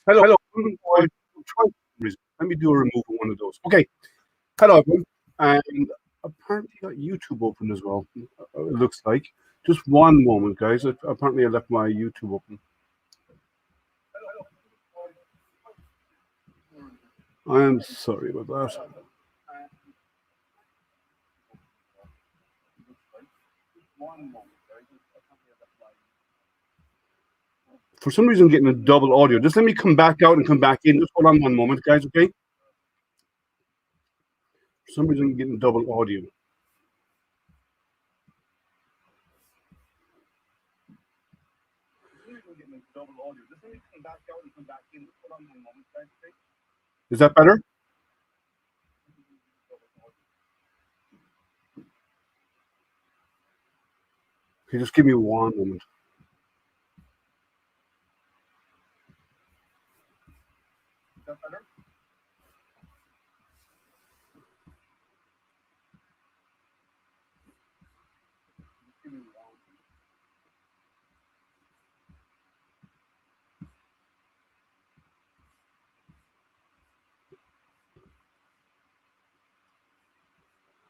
Hello. Let me do a remove of one of those. Okay. Hello, everyone. And apparently got YouTube open as well. It looks like. Just one moment, guys. Apparently I left my YouTube open. I'm sorry about that. For some reason, I'm getting a double audio. Just let me come back out and come back in. Just hold on one moment, guys, okay? For some reason, I'm getting double audio. Is that better? Okay, just give me one moment. Is that better?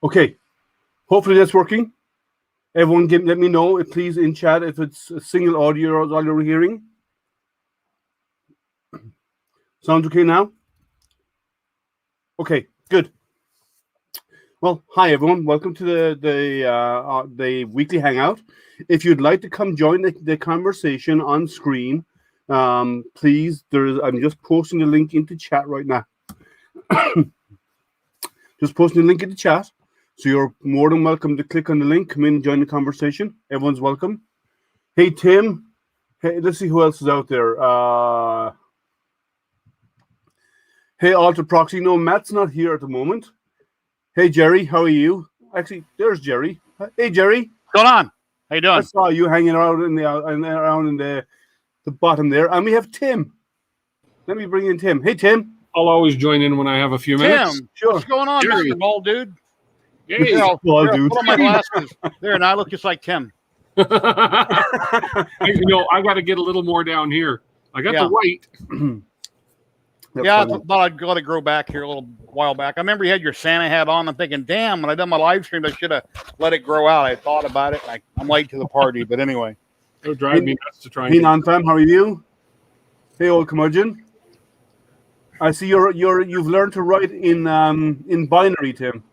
Okay, hopefully that's working. Everyone, let me know, please, in chat if it's a single audio or all you're hearing. Sounds okay now? Okay, good. Well, hi everyone. Welcome to the weekly hangout. If you'd like to come join the conversation on screen, please. I'm just posting the link into chat right now. Just posting the link into chat. So you're more than welcome to click on the link, come in and join the conversation. Everyone's welcome. Hey, Tim. Hey, let's see who else is out there. Hey, Alter Proxy. No, Matt's not here at the moment. Hey, Jerry. How are you? Actually, there's Jerry. Hey, Jerry. What's going on? How you doing? I saw you hanging around in the bottom there. And we have Tim. Let me bring in Tim. Hey, Tim. I'll always join in when I have a few minutes. Tim, sure. What's going on, Jerry. Mr. Bald Dude? Hey, Here, I'll Bald Dude. put on my glasses. There, and I look just like Tim. I got to get a little more down here. I got the white. Yeah, I thought I'd let it grow back here a little while back. I remember you had your Santa hat on. I'm thinking, damn, when I done my live stream, I should have let it grow out. I thought about it. I'm late to the party, but anyway. It'll drive me nuts to try. Hey, non-fam, how are you? Hey, old curmudgeon. I see you've learned to write in binary, Tim.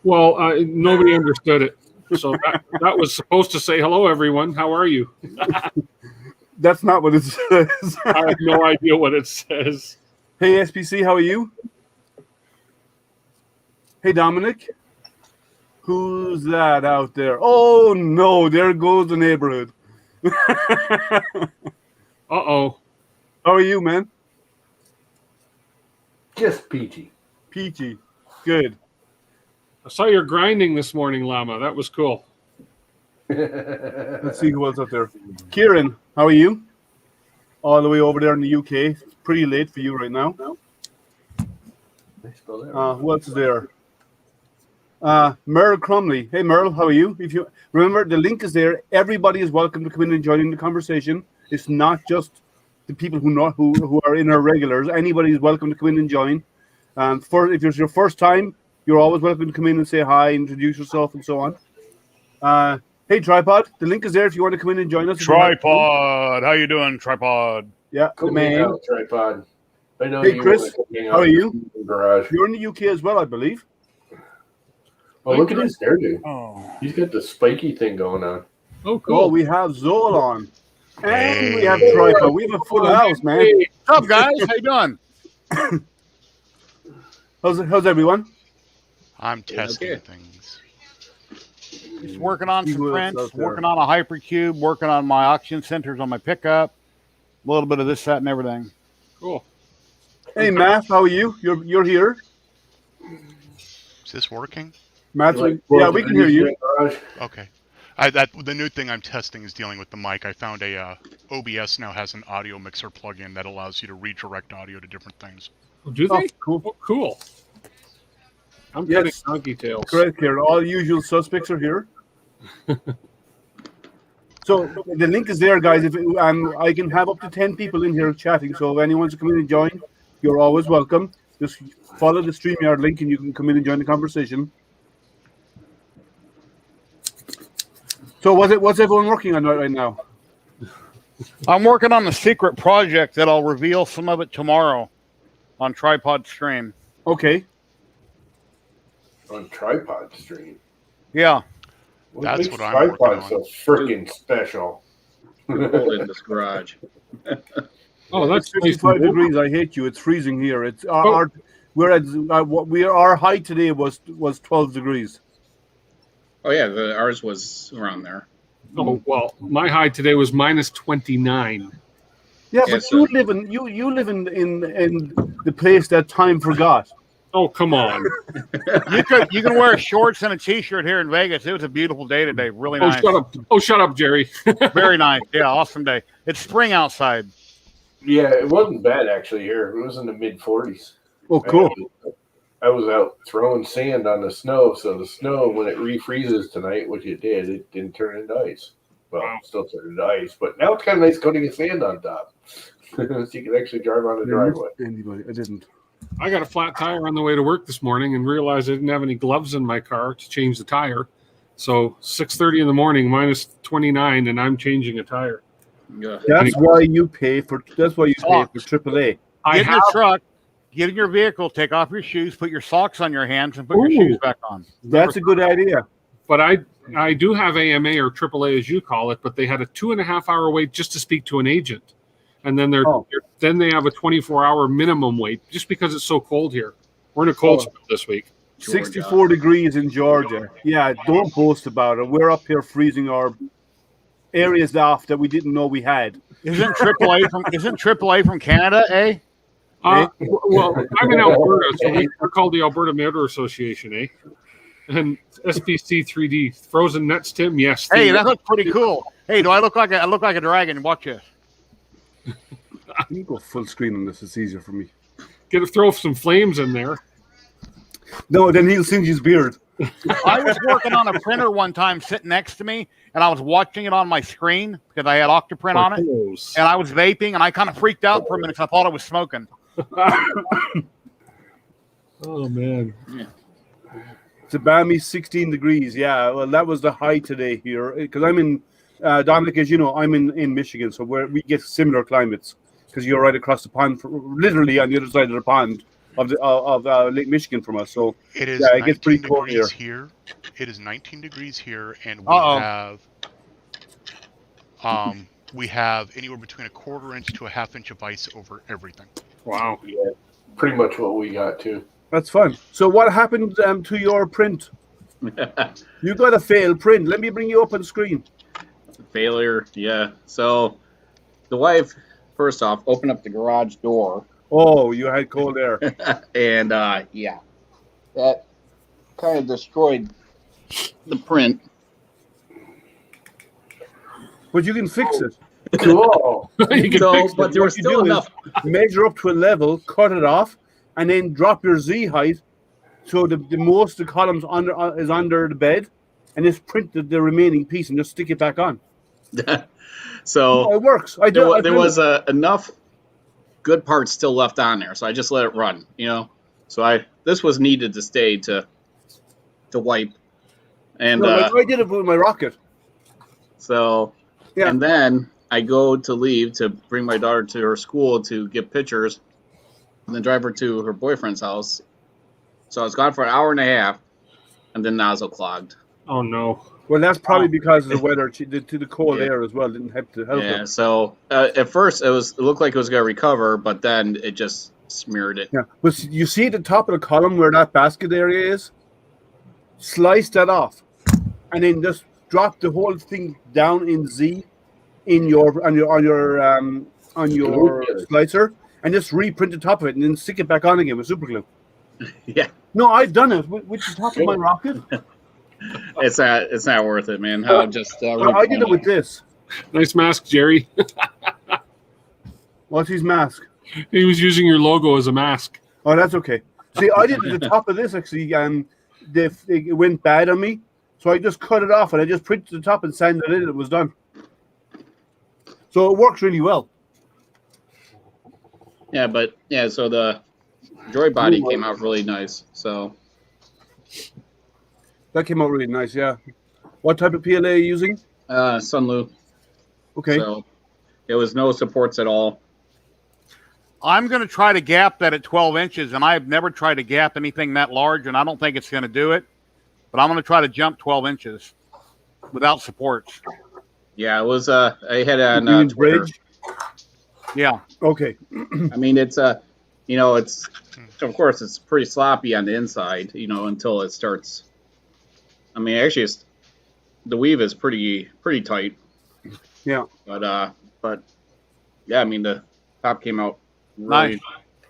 Well, nobody understood it, so that was supposed to say hello, everyone. How are you? That's not what it says. I have no idea what it says. Hey, SPC, how are you? Hey, Dominic. Who's that out there? Oh, no, there goes the neighborhood. Uh-oh. How are you, man? Just peachy. Peachy. Good. I saw your grinding this morning, Llama. That was cool. Let's see who else out there. Kieran, how are you? All the way over there in the UK. It's pretty late for you right now. Who else is there? Merle Crumley. Hey, Merle, how are you? If you remember, the link is there. Everybody is welcome to come in and join in the conversation. It's not just the people who are in our regulars. Anybody is welcome to come in and join. If it's your first time, you're always welcome to come in and say hi, introduce yourself, and so on. Hey, Tripod, the link is there if you want to come in and join us. Tripod, how you doing, Tripod? Yeah, man. Tripod. I know. Hey, Chris, how are you? Garage. You're in the UK as well, I believe. Oh, look at his hairdo. Oh. He's got the spiky thing going on. Oh, cool. Oh, we have Zoel on. And we have Tripod. We have a full house, man. Hey. What's up, guys? How you doing? How's everyone? I'm testing things. Just working on some prints, working on a hypercube, working on my oxygen centers on my pickup, a little bit of this, that, and everything. Cool. Hey, Matt, how are you? You're here. Is this working? Matt, yeah, we can hear you. Okay. The new thing I'm testing is dealing with the mic. I found OBS now has an audio mixer plugin that allows you to redirect audio to different things. Oh, do they? Cool. Oh, cool. I'm getting donkey tails. Correct here. All usual suspects are here. So the link is there, guys. If I can have up to 10 people in here chatting, so if anyone wants to come in and join, you're always welcome. Just follow the StreamYard link, and you can come in and join the conversation. So what's everyone working on right now? I'm working on the secret project that I'll reveal some of it tomorrow on Tripod Stream. Okay. On Tripod Stream. Yeah. That's makes what I'm working Tripod so freaking special. Cold in this garage. Oh, that's It's 55 degrees. I hate you. It's freezing here. It's our high today was 12 degrees. Oh yeah, ours was around there. Oh well, my high today was minus 29. Yeah, Yeah, but so- you live in the place that time forgot. Oh come on! You can wear shorts and a t-shirt here in Vegas. It was a beautiful day today. Really Oh nice. shut up! Oh shut up, Jerry. Very nice. Yeah, awesome day. It's spring outside. Yeah, it wasn't bad actually here. It was in the mid 40s. Oh, cool. I was out throwing sand on the snow, so the snow, when it refreezes tonight, which it did, it didn't turn into ice. Well, it still turned into ice, but now it's kind of nice coating of sand on top. So you can actually drive on the driveway. Anybody? I didn't. I got a flat tire on the way to work this morning and realized I didn't have any gloves in my car to change the tire. So 6:30 in the morning, minus 29, and I'm changing a tire. Yeah. That's why you pay for AAA. I Get in have your truck, get in your vehicle, take off your shoes, put your socks on your hands, and put your Ooh. shoes back on. That's a good idea. But I do have AMA or AAA as you call it, but they had a 2.5 hour wait just to speak to an agent, and then then they have a 24-hour minimum wait just because it's so cold here. We're in a cold spell this week. 64 degrees in Georgia. Yeah, don't boast about it. We're up here freezing our areas off that we didn't know we had. Isn't AAA from Canada, eh? Well, I'm in Alberta, so we're called the Alberta Motor Association, eh? And SPC 3D frozen nuts, Tim. Yes. Hey, that looks pretty cool. Hey, do I look like a dragon? Watch this. You go full screen on this. It's easier for me. Throw some flames in there. No, then he'll singe his beard. I was working on a printer one time sitting next to me, and I was watching it on my screen because I had Octoprint on it, and I was vaping, and I kind of freaked out for a minute because I thought I was smoking. Oh man. It's a balmy 16 degrees. Yeah, well, that was the high today here because I'm in Dominic, as you know, I'm in Michigan, so we get similar climates because you're right across the pond, literally on the other side of the pond of Lake Michigan from us. So It is it gets pretty cold degrees here. It is 19 degrees here, and we have anywhere between a 1/4 inch to a 1/2 inch of ice over everything. Wow. Yeah, pretty much what we got too. that's fun. So what happened to your print? You got a failed print. Let me bring you up on the screen. Failure. Yeah. So the wife, first off, opened up the garage door. Oh, you had cold air. And yeah, that kind of destroyed the print. But you can fix it. Cool. You can So, fix but it. there was What you still do enough. is measure up to a level, cut it off, and then drop your Z height so the most the columns is under the bed, and just print the remaining piece and just stick it back on. So It works. I do. there was enough good parts still left on there, so I just let it run. So this was needed to stay to wipe, and I did it with my rocket. so Yeah. and then I go to leave to bring my daughter to her school to get pictures, and then drive her to her boyfriend's house. So I was gone for an hour and a half, and then nozzle clogged. Oh no. Well, that's probably because of the weather, to the cold Yeah. air as well. Didn't have to help Yeah. it. So at first it looked like it was gonna recover, but then it just smeared it. Yeah, but you see at the top of the column where that basket area is. Slice that off, and then just drop the whole thing down in Z, on your slicer, and just reprint the top of it, and then stick it back on again with super glue. Yeah. No, I've done it with the top of my rocket. It's not worth it, man. Oh, I'll just I did it with this. Nice mask, Jerry. What's his mask? He was using your logo as a mask. Oh, that's okay. See, I did it at the top of this actually. It went bad on me, so I just cut it off and I just printed the top and sanded it in. It was done. So it works really well. Yeah, but yeah, so the joy body came out really nice. So That came out really nice, yeah. What type of PLA are you using? Sunlu. Okay. So there was no supports at all. I'm going to try to gap that at 12 inches, and I've never tried to gap anything that large, and I don't think it's going to do it. But I'm going to try to jump 12 inches without supports. Yeah, it was. I had it on Twitter. Bridge? Yeah. Okay. I mean, it's it's of course it's pretty sloppy on the inside, until it starts. I mean, actually, the weave is pretty tight. Yeah. But yeah, I mean the top came out really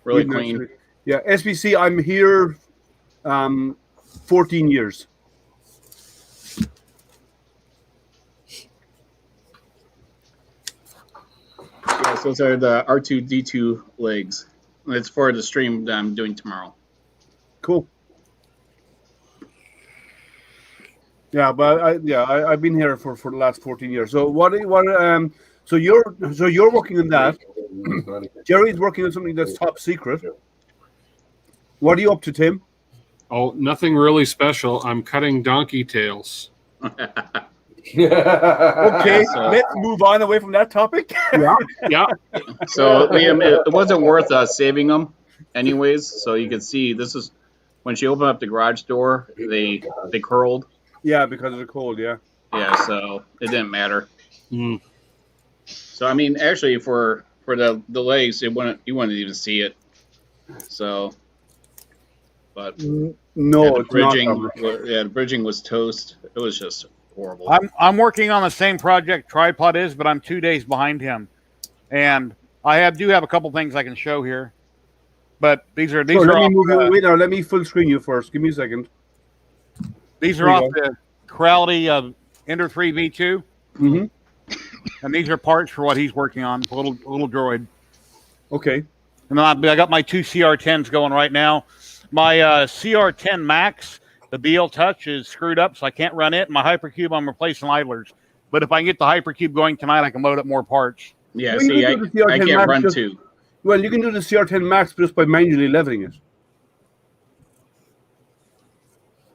clean. Nice. Yeah, SBC. I'm here, 14 years. Yeah, so those are the R2D2 legs. It's for the stream that I'm doing tomorrow. Cool. Yeah, but I've been here for the last 14 years. So so you're working on that. Jerry's working on something that's top secret. What are you up to, Tim? Oh, nothing really special. I'm cutting donkey tails. Okay, let's move on away from that topic. Yeah. So Liam, it wasn't worth saving them, anyways. So you can see this is when she opened up the garage door, they curled. Yeah, because of the cold. Yeah. Yeah, so it didn't matter. Mm. So I mean, actually, for the legs, you wouldn't even see it. So, but No, the bridging, it's not. the bridging was toast. It was just horrible. I'm working on the same project Tripod is, but I'm 2 days behind him. And I do have a couple things I can show here. But these are Wait now, let me full screen you first. Give me a second. These are off the Corality Ender 3 V2. Mm-hmm. And these are parts for what he's working on, a little droid. Okay. And then I got my two CR10s going right now. My CR10 Max, the BL Touch is screwed up, so I can't run it. My Hypercube, I'm replacing idlers. But if I can get the Hypercube going tonight, I can load up more parts. Yeah, Well, see, I can't run two. Well, you can do the CR10 Max just by manually leveling it.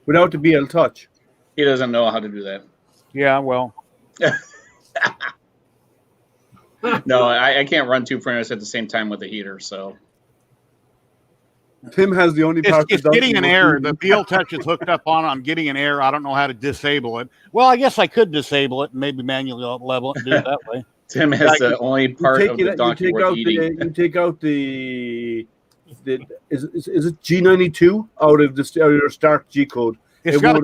Without the BL Touch. He doesn't know how to do that. Yeah, well. No, I can't run two printers at the same time with the heater, so. Tim has the only part. It's getting an error. The BL Touch is hooked up on it. I'm getting an error. I don't know how to disable it. Well, I guess I could disable it and maybe manually level it and do it that way. Tim has the only part of the donkey worth eating. You take out is it G92 out of your start G code? It's got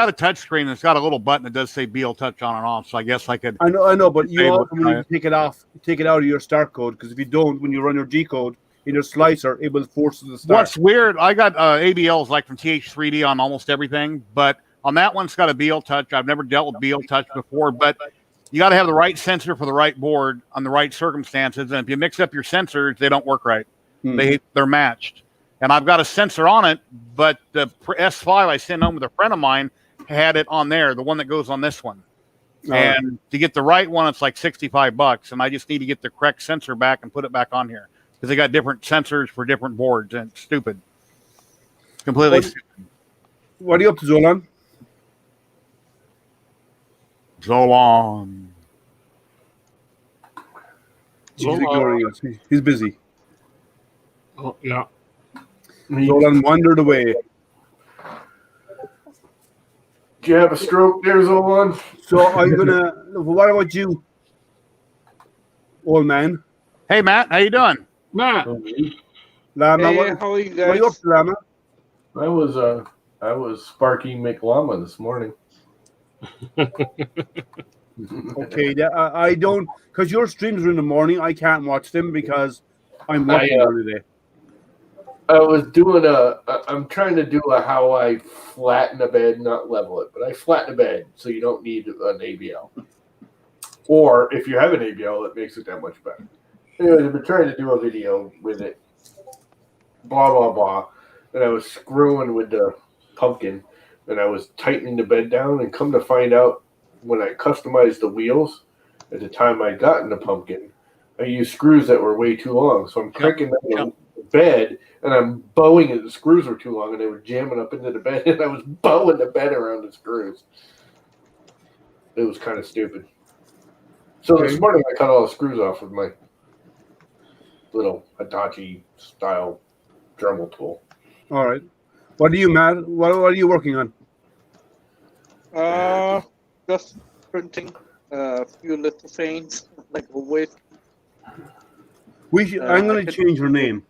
a touch screen. It's got a little button that does say BL Touch on and off. So I guess I could. I know, but you also need to take it out of your start code, because if you don't, when you run your G code in your slicer, it will force it to start. What's weird? I got ABLs like from TH3D on almost everything, but on that one, it's got a BL Touch. I've never dealt with BL Touch before, but you got to have the right sensor for the right board on the right circumstances. And if you mix up your sensors, they don't work right. They're matched. And I've got a sensor on it, but the S5 I sent home with a friend of mine had it on there, the one that goes on this one. And to get the right one, it's like $65, and I just need to get the correct sensor back and put it back on here, because they got different sensors for different boards, and it's stupid. Completely stupid. What are you up to, Zolan? He's busy. Oh, yeah. Zolan wandered away. Do you have a stroke there, Zolan? So I'm gonna. What about you, old man? Hey, Matt, how you doing? Matt. Lama, Hey, how are you guys? what are you up to, Lama? I was sparking McLama this morning. Okay, I don't, because your streams are in the morning. I can't watch them because I'm working today. I was doing I'm trying to do a how I flatten a bed, not level it, but I flatten a bed so you don't need an ABL. Or if you have an ABL, it makes it that much better. Anyways, I've been trying to do a video with it. Blah, blah, blah. And I was screwing with the pumpkin, and I was tightening the bed down, and come to find out, when I customized the wheels, at the time I'd gotten the pumpkin, I used screws that were way too long. So I'm cranking down the bed, and I'm bowing it. The screws were too long, and they were jamming up into the bed, and I was bowing the bed around the screws. It was kind of stupid. So this morning I cut all the screws off with my little Hitachi style Dremel tool. All right. What are you, Matt? What are you working on? Just printing a few little things, like always. I'm going to change her name.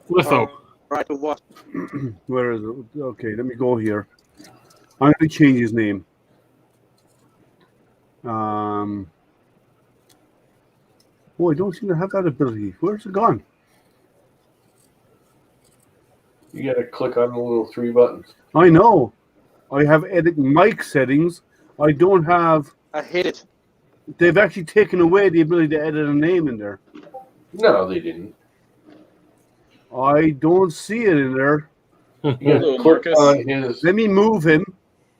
Litho. Right to what? Where is it? Okay, let me go here. I'm going to change his name. Oh, I don't seem to have that ability. Where's it gone? You got to click on the little 3 buttons. I know. I have edit mic settings. I don't have. I hate it. They've actually taken away the ability to edit a name in there. No, they didn't. I don't see it in there. You got to click on his. Let me move him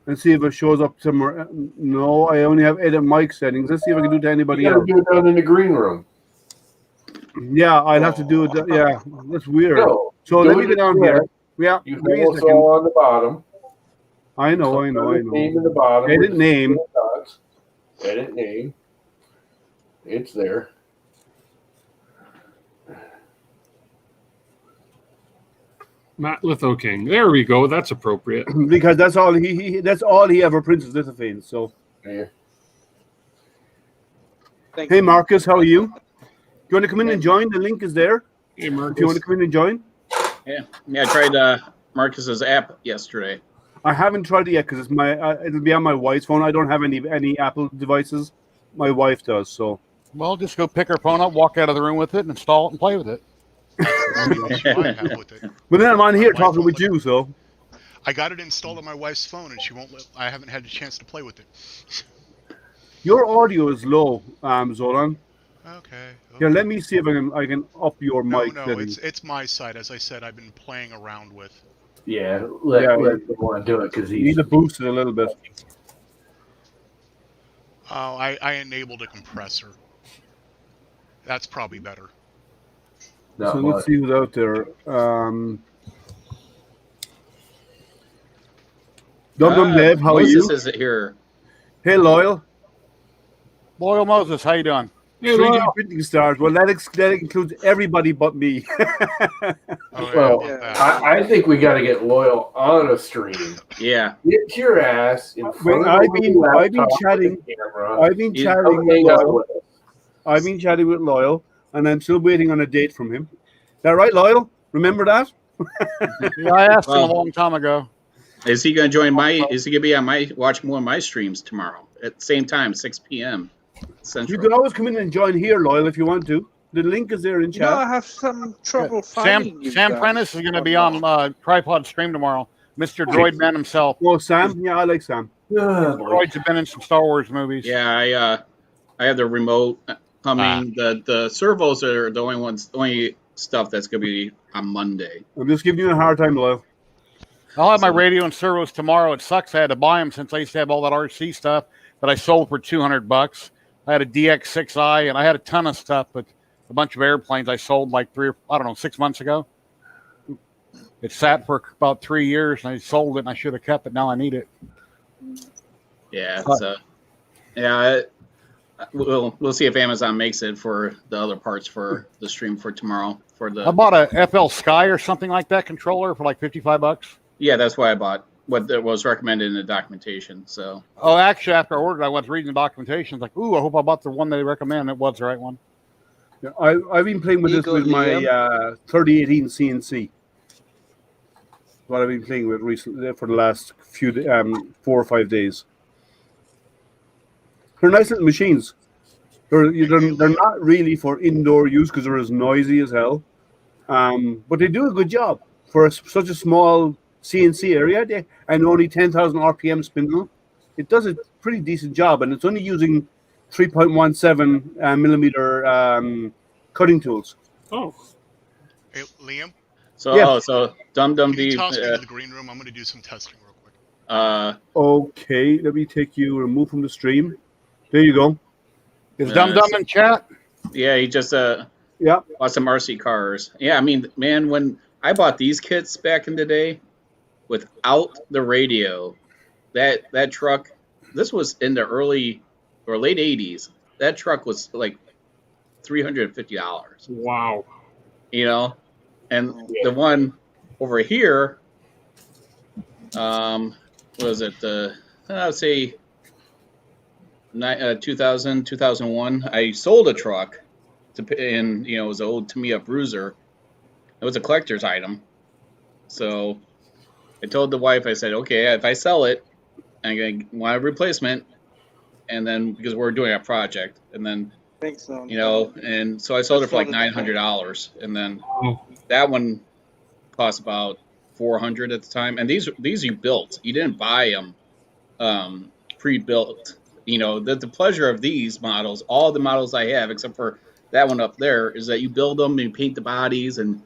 and see if it shows up somewhere. No, I only have edit mic settings. Let's see if I can do it to anybody You got else. to do it down in the green room. Yeah, I'd have to do it. Yeah, that's weird. No, So let me go down here. Yeah, you give me a have second. all on the bottom. I know. Name in the bottom. Edit name. Edit name. It's there. Matt Litho King. There we go. That's appropriate. Because that's all he ever prints is lithophane. So, Yeah. hey Marcus, how are you? Do you want to come in and join? The link is there. Hey, Marcus. If you want to come in and join. Yeah. I tried Marcus's app yesterday. I haven't tried it yet because it'll be on my wife's phone. I don't have any Apple devices. My wife does. So. Well, just go pick her phone up, walk out of the room with it, and install it and play with it. That's what I have with it. But then I'm on here talking with you, so. I got it installed on my wife's phone, and she won't let. I haven't had a chance to play with it. Your audio is low, Zolan. Okay. Yeah, let me see if I can up your mic. No, settings. it's my side. As I said, I've been playing around with. Yeah, let him want to do it because You need to boost it a little bit. Oh, I enabled a compressor. That's probably better. Not So much. let's see who's out there. Dum Dev, how are you? Moses is here. Hey, Loyal. Loyal Moses, how you doing? Hey, 3D Loyal. printing stars. Well, that includes everybody but me. Oh, Well, yeah, that. I think we got to get Loyal on a stream. Yeah. Get your ass in front of I've the been laptop chatting. with the camera. I've been You chatting Come with hang out Loyal. with us. I've been chatting with Loyal, and I'm still waiting on a date from him. Is that right, Loyal? Remember that? Yeah, I asked him a Well- long time ago. Is he going to join is he going to be on watch more of my streams tomorrow at the same time, 6 p.m. You Central? can always come in and join here, Loyal, if you want to. The link is there in You know, I chat. have some trouble finding you Sam guys Prentice is going to be on Tripod Stream tomorrow. Mr. Okay. Droid Man himself. Oh, Sam? Yeah, I like Sam. Droids have been in some Star Wars movies. Yeah, I have the remote coming. The servos are the only stuff that's going to be on Monday. I'm just giving you a hard time, Loyal. I'll have my radio and servos tomorrow. It sucks I had to buy them since I used to have all that RC stuff that I sold for $200. I had a DX6i and I had a ton of stuff, but a bunch of airplanes I sold like 6 months ago. It sat for about 3 years and I sold it and I should have kept it. Now I need it. Yeah, so we'll see if Amazon makes it for the other parts for the stream for tomorrow. I bought a FL Sky or something like that controller for like $55. Yeah, that's why I bought what was recommended in the documentation. So. Oh, actually, after I ordered, I was reading the documentation. It's like, ooh, I hope I bought the one they recommend. It was the right one. Yeah, I've been playing with this with my 3018 CNC. What I've been playing with recently for the last 4 or 5 days. They're nice little machines. They're not really for indoor use because they're as noisy as hell. But they do a good job for such a small CNC area and only 10,000 RPM spindle. It does a pretty decent job, and it's only using 3.17 millimeter cutting tools. Oh. Hey, Liam, So Yeah. so Dum can you toss me into the green room? I'm going to do some testing real quick. Okay, let me take you, remove from the stream. There you go. Is Dum Dum in chat? Yeah, he just Yeah. bought some RC cars. Yeah, I mean, man, when I bought these kits back in the day, without the radio, that truck, this was in the early or late 80s. That truck was like $350. Wow. You know, and the one over here, was it I would say 2000, 2001. I sold a truck and it was an old Tamiya Bruiser. It was a collector's item. So I told the wife, I said, okay, if I sell it, I'm going to want a replacement. And then because we're doing a project, and then, and so I sold it for like $900. And then that one cost about $400 at the time. And these you built, you didn't buy them pre-built. The pleasure of these models, all the models I have, except for that one up there, is that you build them and paint the bodies. And,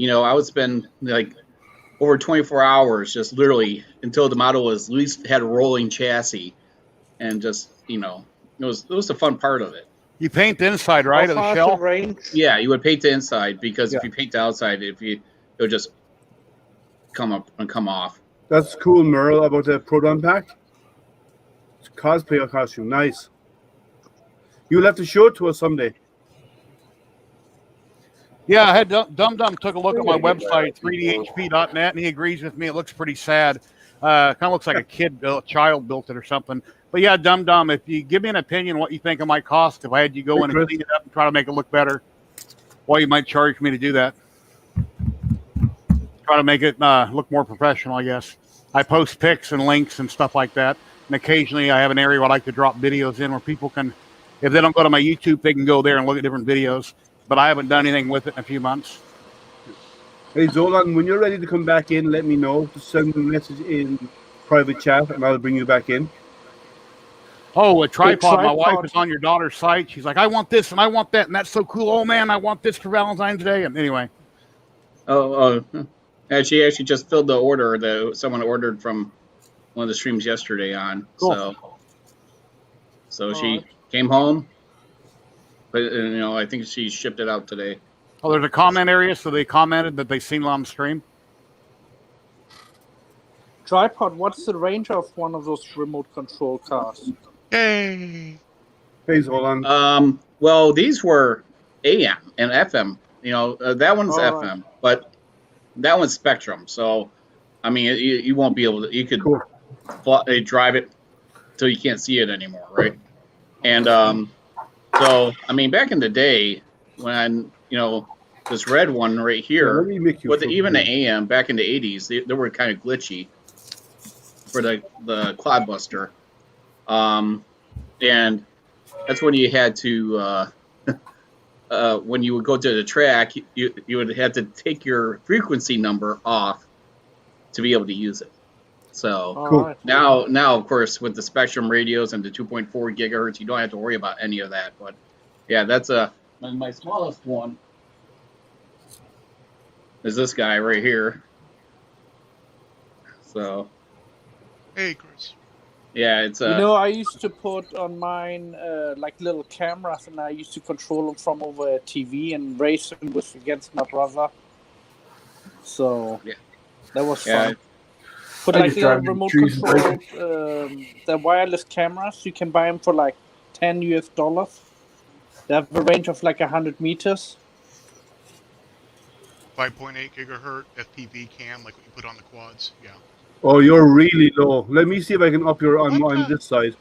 I would spend like over 24 hours just literally until the model was at least had a rolling chassis. And just, it was the fun part of it. You paint the inside, right, of the shell? Yeah, you would paint the inside because if you paint the outside, it would just come up and come off. That's cool, Merle, about the Proton Pack. It's cosplay costume. Nice. You'll have to show it to us someday. Yeah, I had Dum Dum took a look at my website, 3dhp.net, and he agrees with me. It looks pretty sad. Kind of looks like a child built it or something. But yeah, Dum Dum, if you give me an opinion what you think it might cost if I had you go in and clean it up and try to make it look better, what you might charge me to do that. Try to make it look more professional, I guess. I post pics and links and stuff like that. And occasionally I have an area where I like to drop videos in where people can, if they don't go to my YouTube, they can go there and look at different videos. But I haven't done anything with it in a few months. Hey, Zolan, when you're ready to come back in, let me know. Just send me a message in private chat, and I'll bring you back in. Oh, a tripod. My wife is on your daughter's site. She's like, I want this, and I want that, and that's so cool. Oh, man, I want this for Valentine's Day. And anyway. And she actually just filled the order that someone ordered from one of the streams yesterday on. Cool. So she came home. But, I think she shipped it out today. Oh, there's a comment area, so they commented that they seen it on the stream? Tripod, what's the range of one of those remote control cars? Hey. Hey, Zolan. Well, these were AM and FM. That one's FM, but that one's Spectrum. So, I mean, you won't be able to, you could drive it till you can't see it anymore, right? And, so, I mean, back in the day when, this red one right here, with even the AM back in the 80s, they were kind of glitchy for the Clodbuster. And that's when you had to, when you would go to the track, you would have to take your frequency number off to be able to use it. So now, of course, with the Spectrum radios and the 2.4 gigahertz, you don't have to worry about any of that. But yeah, that's my smallest one is this guy right here. So, hey, Chris. Yeah, it's I used to put on mine like little cameras, and I used to control them from over a TV and race them against my brother. So that was fun. But like the remote control, the wireless cameras, you can buy them for like $10 US. They have a range of like 100 meters. 5.8 gigahertz FPV cam, like what you put on the quads. Yeah. Oh, you're really low. Let me see if I can up your on this side.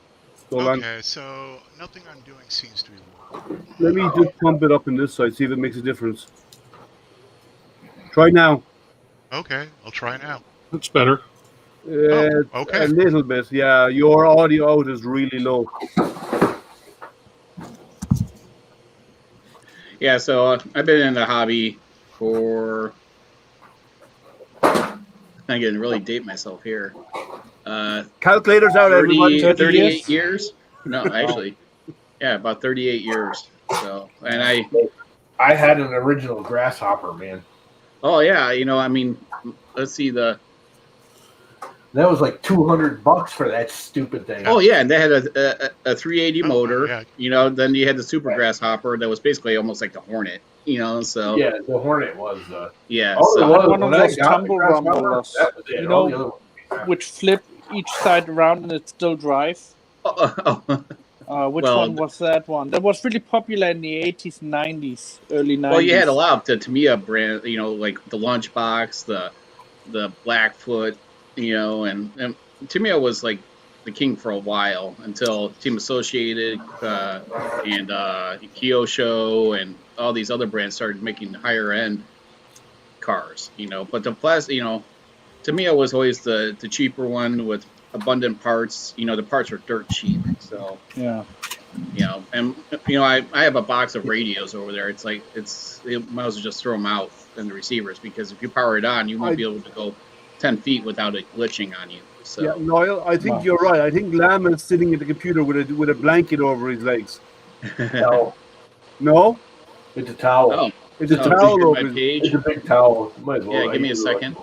Okay, so nothing I'm doing seems to be working. Let me just pump it up in this side, see if it makes a difference. Try now. Okay, I'll try now. That's better. Okay. A little bit, yeah. Your audio out is really low. Yeah, so I've been in the hobby for, I'm going to really date myself here. Calculators out, everybody. 38 years? No, actually, yeah, about 38 years. So, and I had an original Grasshopper, man. Oh yeah, I mean, let's see, That was like $200 for that stupid thing. Oh yeah, and they had a 380 motor. yeah. You know, then you had the Super Grasshopper that was basically almost like the Hornet. You know, so Yeah, the Hornet was yeah. all So it was, one of when I those got the tumble Grasshopper, rumblers, that was it. you All the know, other ones- which flip each side around and it still drive. Which Well, one was that one? That was really popular in the 80s, 90s, early 90s. well, you had a lot of the Tamiya brand. You know, like the Lunchbox, the Blackfoot. You know, and Tamiya was like the king for a while until Team Associated and Kyosho and all these other brands started making higher end cars. You know, but the plastic, you know, Tamiya was always the cheaper one with abundant parts. You know, the parts are dirt cheap. So Yeah. you know, and you know, I have a box of radios over there. It's like you might as well just throw them out in the receivers because if you power it on, you won't be able to go 10 feet without it glitching on you. So Yeah, Noel, I think you're right. I think Lam is sitting at the computer with a blanket over his legs. No, No, it's a towel. Oh, it's a so towel my over his. page. It's a big towel. Might as well. Yeah, give me a second.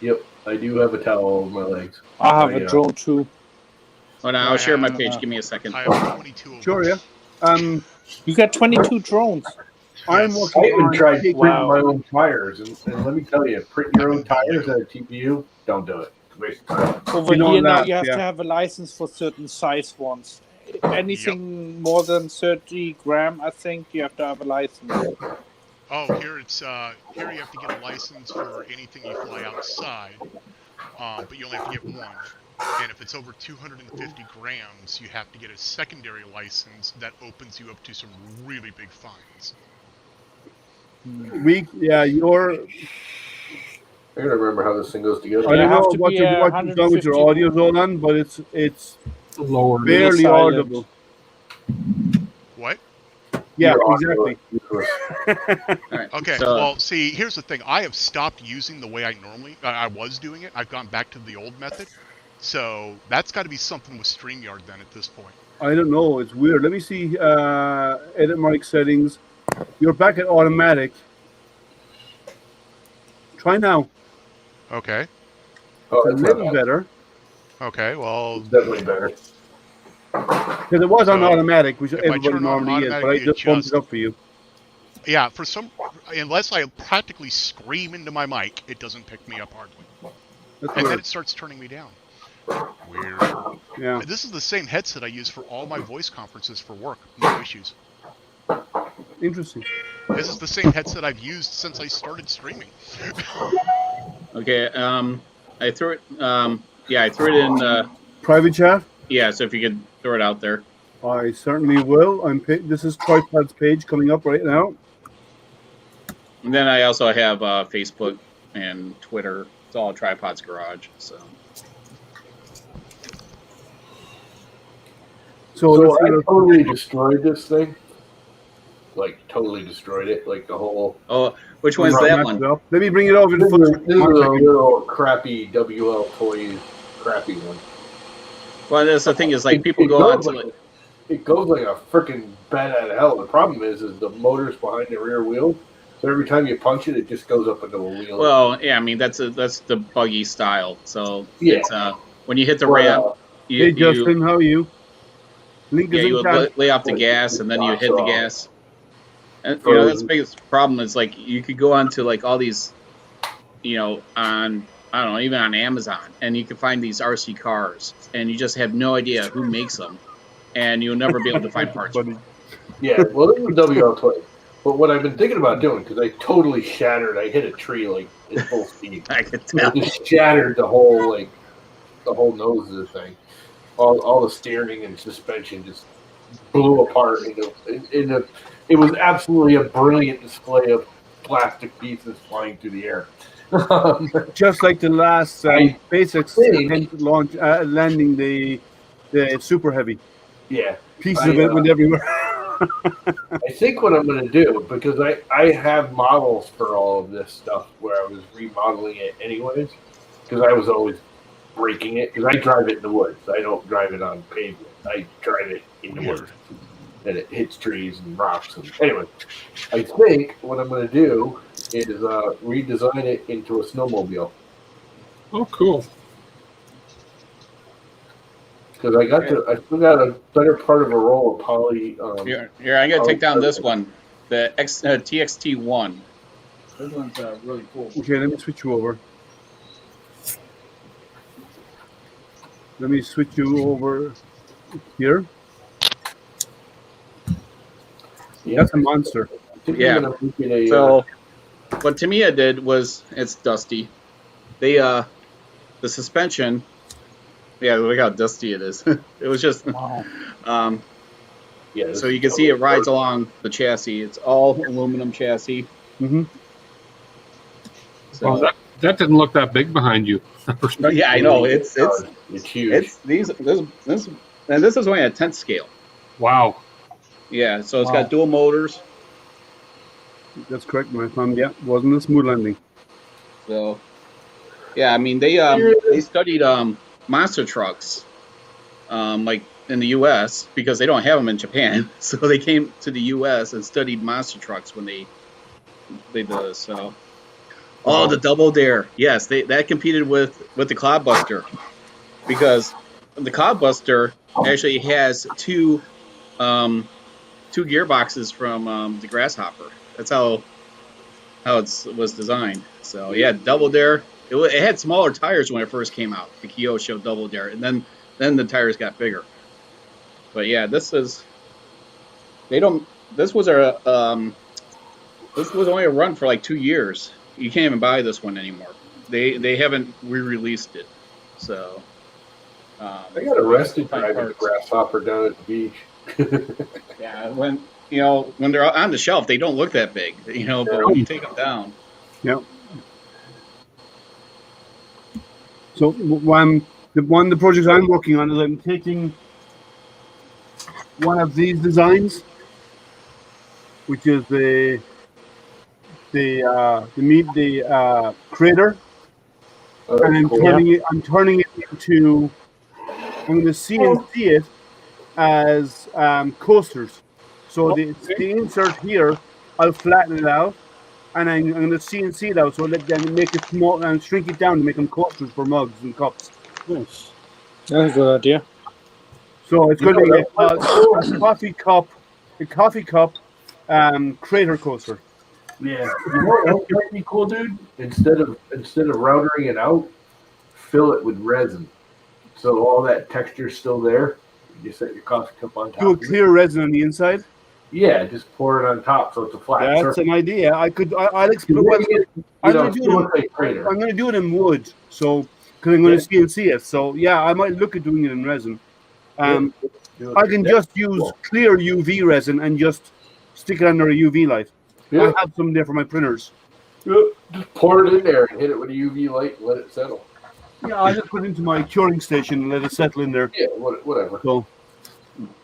Yep, I do have a towel over my legs. I have a drone too. Oh, no, I'll share my page. Give me a second. I have 22 of Sure, them. yeah. You got 22 drones. I'm Yes. working I even on tried printing Wow. my own tires, and let me tell you, print your own tires at a TPU, don't do it. Waste of time. Over You know here now, that, you have yeah. to have a license for certain size ones. Anything more than 30 gram, I think you have to have a license. Oh, here it's here you have to get a license for anything you fly outside, but you only have to get one. And if it's over 250 grams, you have to get a secondary license that opens you up to some really big fines. You're. I gotta remember how this thing goes I together. don't You have know to what be you've done with 150. your audio, Zolan, but it's Lower. barely silent. audible. What? Yeah, Your audio exactly. is useless. All right. Okay, So, well, see, here's the thing. I have stopped using the way I was doing it. I've gone back to the old method. So that's got to be something with StreamYard then at this point. I don't know. It's weird. Let me see. Edit mic settings. You're back at automatic. Try now. Okay. Oh, It's a it's little not bad. better. Okay, well, It's definitely better. Because it was on So, automatic, which if I everybody turn on normally is, but I automatic, just bumped adjust. it up for you. yeah, unless I practically scream into my mic, it doesn't pick me up hardly. That's And then weird. it starts turning me down. Weird. Yeah. This is the same headset I use for all my voice conferences for work. No issues. Interesting. This is the same headset I've used since I started streaming. okay. I threw it. Yeah, I threw it in. Private chat? Yeah, so if you could throw it out there. I certainly will. This is Tripad's page coming up right now. And then I also have Facebook and Twitter. It's all Tripod's Garage. So So So let's I see. totally destroyed this thing. Like, totally destroyed it. Like, the whole... which one's Right, that match one? it up. Let me bring it over to This the is, foot. this is a 1 second. little crappy WL Toys crappy one. Well, that's the thing is like people go on to like. It goes like a freaking bat out of hell. The problem is the motor's behind the rear wheel, so every time you punch it, it just goes up into a wheel. Well, yeah, I mean that's the buggy style. So Yeah. it's when you hit the Well, ramp, you, Hey, you Justin, how are you? Link yeah is in you would chat. lay off the gas and then you hit the gas. And you know that's the biggest problem is like you could go onto like all these, you know, on I don't know even on Amazon and you can find these RC cars and you just have no idea who makes them, and you'll never be able to find parts. Funny. Yeah, well, this is WL Toys. But what I've been thinking about doing, because I totally shattered, I hit a tree like at full speed. I could tell. It just shattered the whole nose of the thing. All the steering and suspension just blew apart. It was absolutely a brilliant display of plastic pieces flying through the air. Just like the last I basics think- launch, landing the super heavy. Yeah. Pieces of it went everywhere. I think what I'm going to do, because I have models for all of this stuff where I was remodeling it anyways, because I was always breaking it, because I drive it in the woods. I don't drive it on pavement. I drive it in the woods. And it hits trees and rocks. And anyway, I think what I'm going to do is redesign it into a snowmobile. Oh, cool. Because I still got a better part of a roll of poly. Here, I gotta take down this one, the TXT1. This one's really cool. Okay, let me switch you over. Let me switch you over here. Yeah. That's a monster. Yeah. So, what Tamiya did was, it's dusty. They the suspension. Yeah, look how dusty it is. It was just. Wow. Yeah. So you can see it rides along the chassis. It's all aluminum chassis. Mm-hmm. So, Well, that didn't look that big behind you. yeah, I know it's huge. it's this and this is only a 10th scale. Wow. Yeah, so it's Wow. got dual motors. That's correct, my friend. Yeah, wasn't a smooth landing. So, yeah, I mean they studied monster trucks, like in the U.S. because they don't have them in Japan. So they came to the U.S. and studied monster trucks when they did this. So, oh, the Double Dare, yes, that competed with the Cloudbuster because the Cloudbuster actually has two gearboxes from the Grasshopper. That's how it was designed. So yeah, Double Dare. It had smaller tires when it first came out. The Kyosho Double Dare, and then the tires got bigger. But yeah, this was only a run for like 2 years. You can't even buy this one anymore. They haven't re-released it. So I got arrested driving a Grasshopper down at the beach. Yeah, when they're on the shelf, they don't look that big, but when you take them down. Yeah. So one of the projects I'm working on is I'm taking one of these designs, which is the crater, and I'm turning it into. I'm going to CNC it as coasters. So the insert here, I'll flatten it out, and I'm going to CNC it out. So then make it small and shrink it down to make them coasters for mugs and cups. Nice. That's a good idea. So it's going to be a coffee cup crater coaster. Yeah. You know what might be cool, dude? Instead of routering it out, fill it with resin. So all that texture's still there. You set your coffee cup on top. Do a clear resin on the inside. Yeah, just pour it on top so it's a flat That's surface. an idea. I'll explore. I'm going to do it in wood. So because I'm going to CNC it. So yeah, I might look at doing it in resin. I can just use clear UV resin and just stick it under a UV light. I have some there for my printers. Just pour it in there and hit it with a UV light and let it settle. Yeah, I just put it into my curing station and let it settle in there. Yeah, whatever. So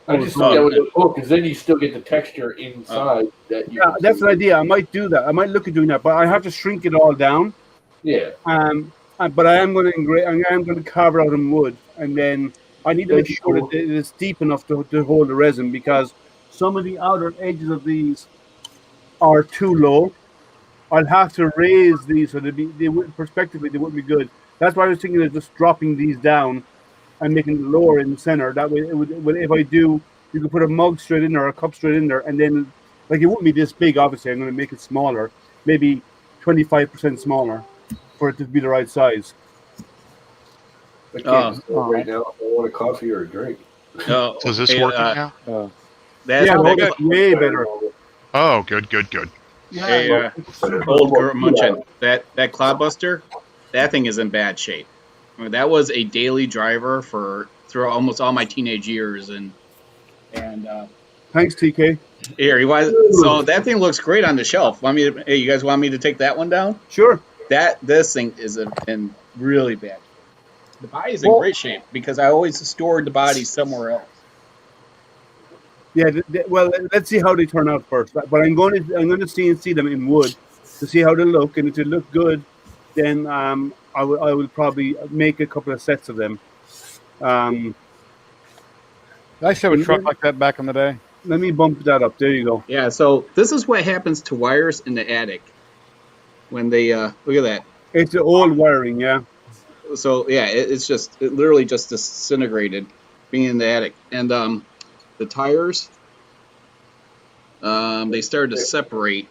I just think that would look cool because then you still get the texture inside. That's an idea. I might do that. I might look at doing that, but I have to shrink it all down. Yeah. But I am going to engrave. I am going to carve it out in wood, and then I need to make sure that it is deep enough to hold the resin because some of the outer edges of these are too low. I'll have to raise these so perspectively they wouldn't be good. That's why I was thinking of just dropping these down and making it lower in the center. That way, if I do, you can put a mug straight in there, or a cup straight in there, and then it wouldn't be this big. Obviously, I'm going to make it smaller, maybe 25% smaller, for it to be the right size. I can't right now. I want a coffee or a drink. So is this working now? That's way better. Oh, good. Yeah. Old girl munching. That Cloudbuster, that thing is in bad shape. I mean, that was a daily driver through almost all my teenage years, and thanks, TK. Here, so that thing looks great on the shelf. Hey, you guys want me to take that one down? Sure. This thing is in really bad. The body's in great shape because I always stored the body somewhere else. Yeah, well, let's see how they turn out first. But I'm going to CNC them in wood to see how they look, and if they look good, then I will probably make a couple of sets of them. I used to have a truck like that back in the day. Let me bump that up. There you go. Yeah. So this is what happens to wires in the attic. when they look at that. It's the old wiring, yeah. So yeah, it literally just disintegrated being in the attic. And the tires, they started to separate.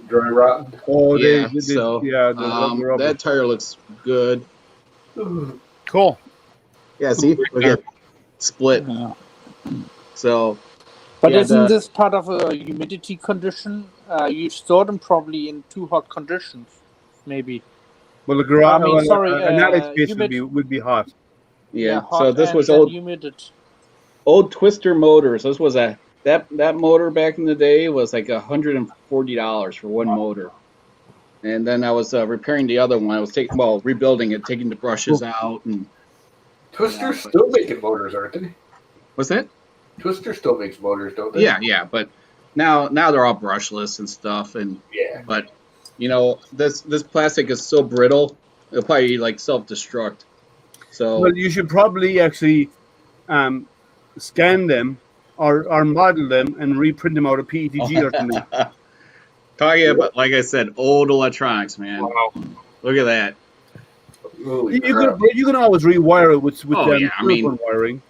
Dry rotten. Oh, Yeah, the rubber. that tire looks good. Cool. Yeah, see, look at split. Yeah. So, But yeah, isn't this part of a humidity condition? You store them probably in too hot conditions, maybe. Well, the garage. I mean, sorry, an attic space humid. would be hot. yeah. hot So this and was then old humid. Twister motors. This was that motor back in the day was like $140 for one motor. And then I was repairing the other one. I was rebuilding it, taking the brushes out, and Twister's still making motors, aren't they? what's that? Twister still makes motors, don't they? Yeah. But now they're all brushless and stuff. And Yeah. but this plastic is so brittle, it'll probably like self-destruct. So Well, you should probably actually scan them or model them and reprint them out of PETG or something. talking about, like I said, old electronics, man. Wow. Look at that. Holy crap. You can always rewire it with yeah, wiring.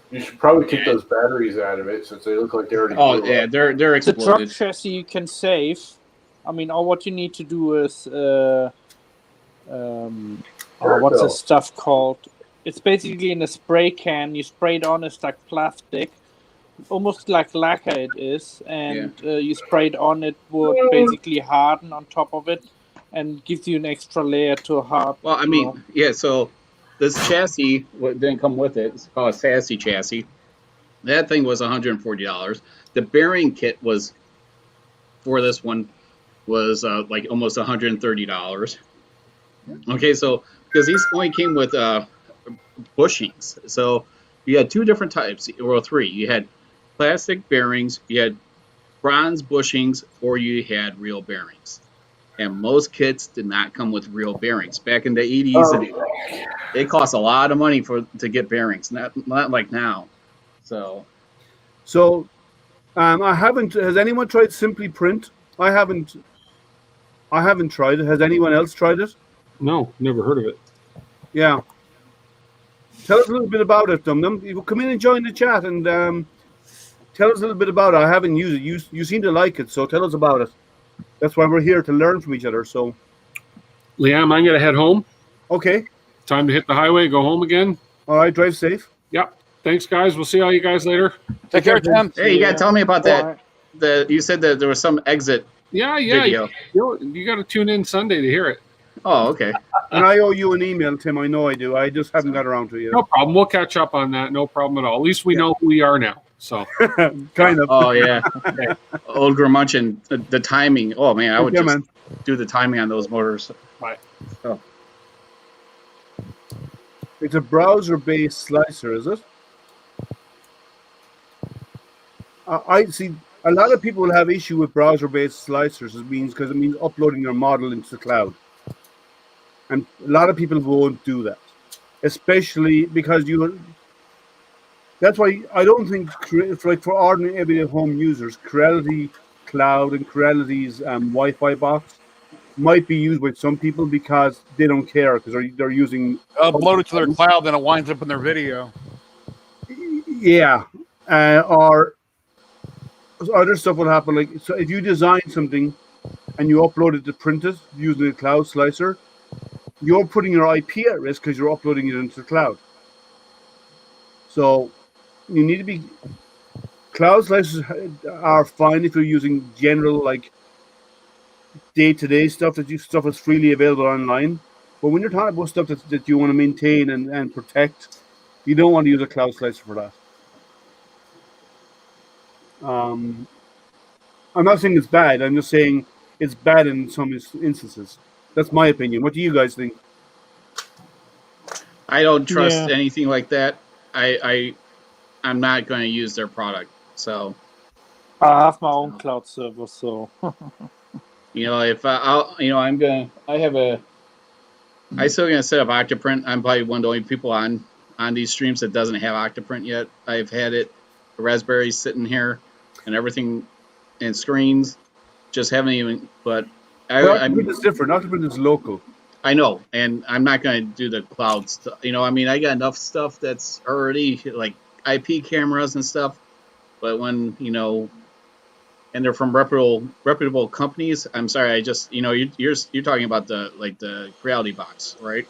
You should probably take those batteries out of it since they look like they already Oh blew yeah, up. they're The truck exploded. chassis you can save. I mean, all what you need to do is what's this stuff called? It's basically in a spray can. You spray it on. It's like plastic, almost like lacquer it is, and you spray it on. It would basically harden on top of it, and gives you an extra layer to hard. Well, I mean, yeah. So this chassis didn't come with it. It's called a sassy chassis. That thing was $140. The bearing kit was for this one was like almost $130. Okay, so because these only came with bushings, so you had two different types, or three. You had plastic bearings, you had bronze bushings, or you had real bearings. And most kits did not come with real bearings. Back in the 80s, it cost a lot of money to get bearings, not like now. So I haven't. Has anyone tried Simply Print? I haven't tried it. Has anyone else tried it? No, never heard of it. Yeah. Tell us a little bit about it, Dum Dum. You come in and join the chat and tell us a little bit about it. I haven't used it. You seem to like it, so tell us about it. That's why we're here, to learn from each other. So, Liam, I'm gonna head home. okay. Time to hit the highway, go home again. All right. Drive safe. Yep. Thanks, guys. We'll see all you guys later. Take care, Tim. hey, you gotta tell me about that. You said that there was some exit Yeah. video. You got to tune in Sunday to hear it. Oh, okay. And I owe you an email, Tim. I know I do. I just haven't got around to it No problem. We'll catch up on that. No problem at all. At least we know who we are now. So yet. Kind of. Oh yeah. Old Gramunchin, the timing. Oh man, I would Yeah, just man. do the timing on those motors. Bye. Oh. It's a browser-based slicer, is it? I see. A lot of people have issue with browser-based slicers. Because it means uploading your model into the cloud, and a lot of people won't do that, especially because That's why I don't think for ordinary everyday home users, Corelity Cloud and Corelity's Wi-Fi box might be used by some people because they don't care because they're using Upload it to their cloud, then it winds up in their video. Yeah, or other stuff will happen. Like, so if you design something and you upload it to print it using a cloud slicer, you're putting your IP at risk because you're uploading it into the cloud. So you need to be. Cloud slicers are fine if you're using general like day-to-day stuff stuff that's freely available online. But when you're talking about stuff that you want to maintain and protect, you don't want to use a cloud slicer for that. I'm not saying it's bad. I'm just saying it's bad in some instances. That's my opinion. What do you guys think? I don't trust anything like that. I'm not going to use their product. So I have my own cloud server, so if I'm still gonna set up Octoprint. I'm probably one of the only people on these streams that doesn't have Octoprint yet. I've had it, the Raspberry sitting here, and everything, and screens. Just haven't even. But Octoprint is different. Octoprint is local. I know, and I'm not going to do the cloud stuff. I mean, I got enough stuff that's already like IP cameras and stuff. But when and they're from reputable companies. I'm sorry, I just you're talking about the Reality Box, right?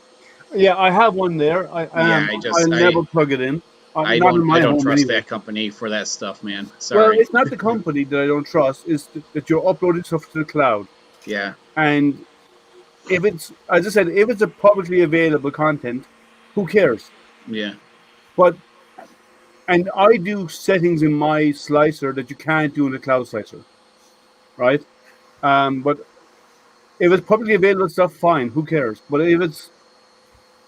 Yeah, I have one there. I never plug it in. I don't trust that company for that stuff, man. Sorry. Well, it's not the company that I don't trust. It's that you're uploading stuff to the cloud. Yeah. And if it's, as I said, if it's a publicly available content, who cares? Yeah. And I do settings in my slicer that you can't do in the cloud slicer, right? But if it's publicly available stuff, fine. Who cares? But if it's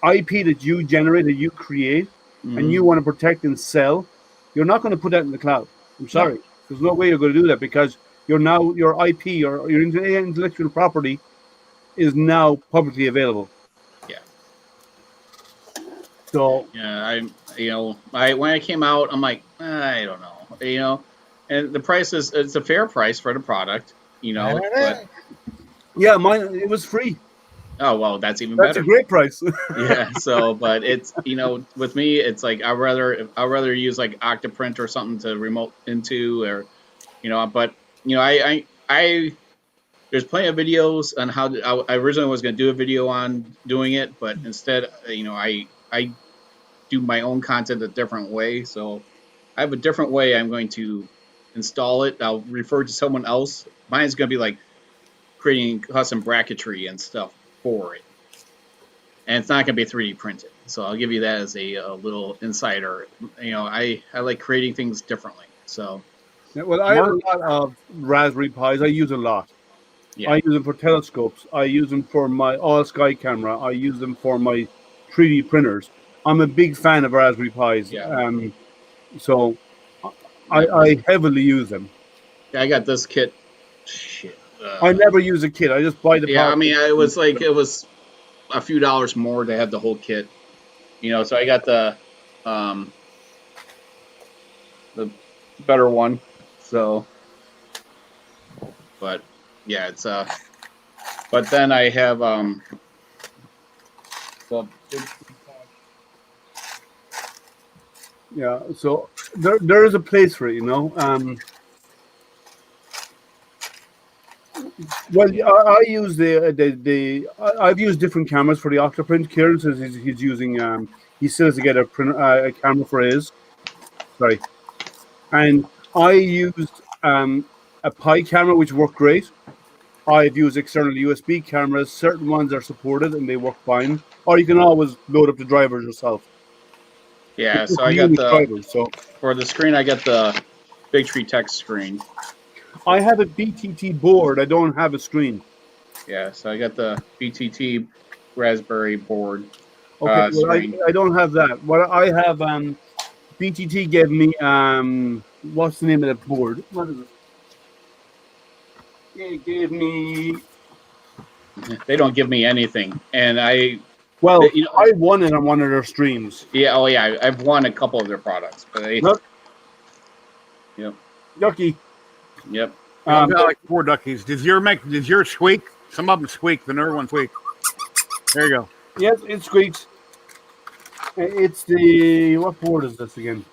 IP that you generate, that you create, and you want to protect and sell, you're not going to put that in the cloud. I'm sorry. No. There's no way you're going to do that because your IP or your intellectual property is now publicly available. Yeah. So yeah, when I came out, I'm like, I don't know, and the price it's a fair price for the product, but yeah, mine it was free. Oh, well, that's even better. That's a great price. Yeah. So, but it's, with me, it's like, I'd rather use like Octoprint or something to remote into, or, but, I there's plenty of videos on how I originally was going to do a video on doing it, but instead, I do my own content a different way. So I have a different way I'm going to install it. I'll refer to someone else. Mine's going to be like creating custom bracketry and stuff for it, and it's not going to be 3D printed. So I'll give you that as a little insider. I like creating things differently. So yeah, well, I have a lot of Raspberry Pis. I use a lot. Yeah. I use them for telescopes. I use them for my all sky camera. I use them for my 3D printers. I'm a big fan of Raspberry Pis. Yeah. So I heavily use them. Yeah, I got this kit. Shit. I never use a kit. I just buy the. Yeah, I mean, it was a few dollars more to have the whole kit. So I got the better one. So, but yeah, it's but then I have yeah. So there is a place for it, Well, I use I've used different cameras for the Octoprint. Kieran says he's using he still has to get a camera for his. Sorry, and I used a Pi camera which worked great. I've used external USB cameras. Certain ones are supported and they work fine. Or you can always load up the drivers yourself. Yeah, so I got for the screen I got the Big Tree Tech screen. I have a BTT board. I don't have a screen. Yeah, so I got the BTT Raspberry board. Okay, well, I don't have that. What I have, BTT gave me, what's the name of the board? What is it? It gave me. They don't give me anything, and I won it on one of their streams. Yeah, oh yeah, I've won a couple of their products, but yep. Yucky. Yep. I've got like 4 duckies. Does yours squeak? Some of them squeak. The newer ones squeak. There you go. Yes, it squeaks. It's what board is this again?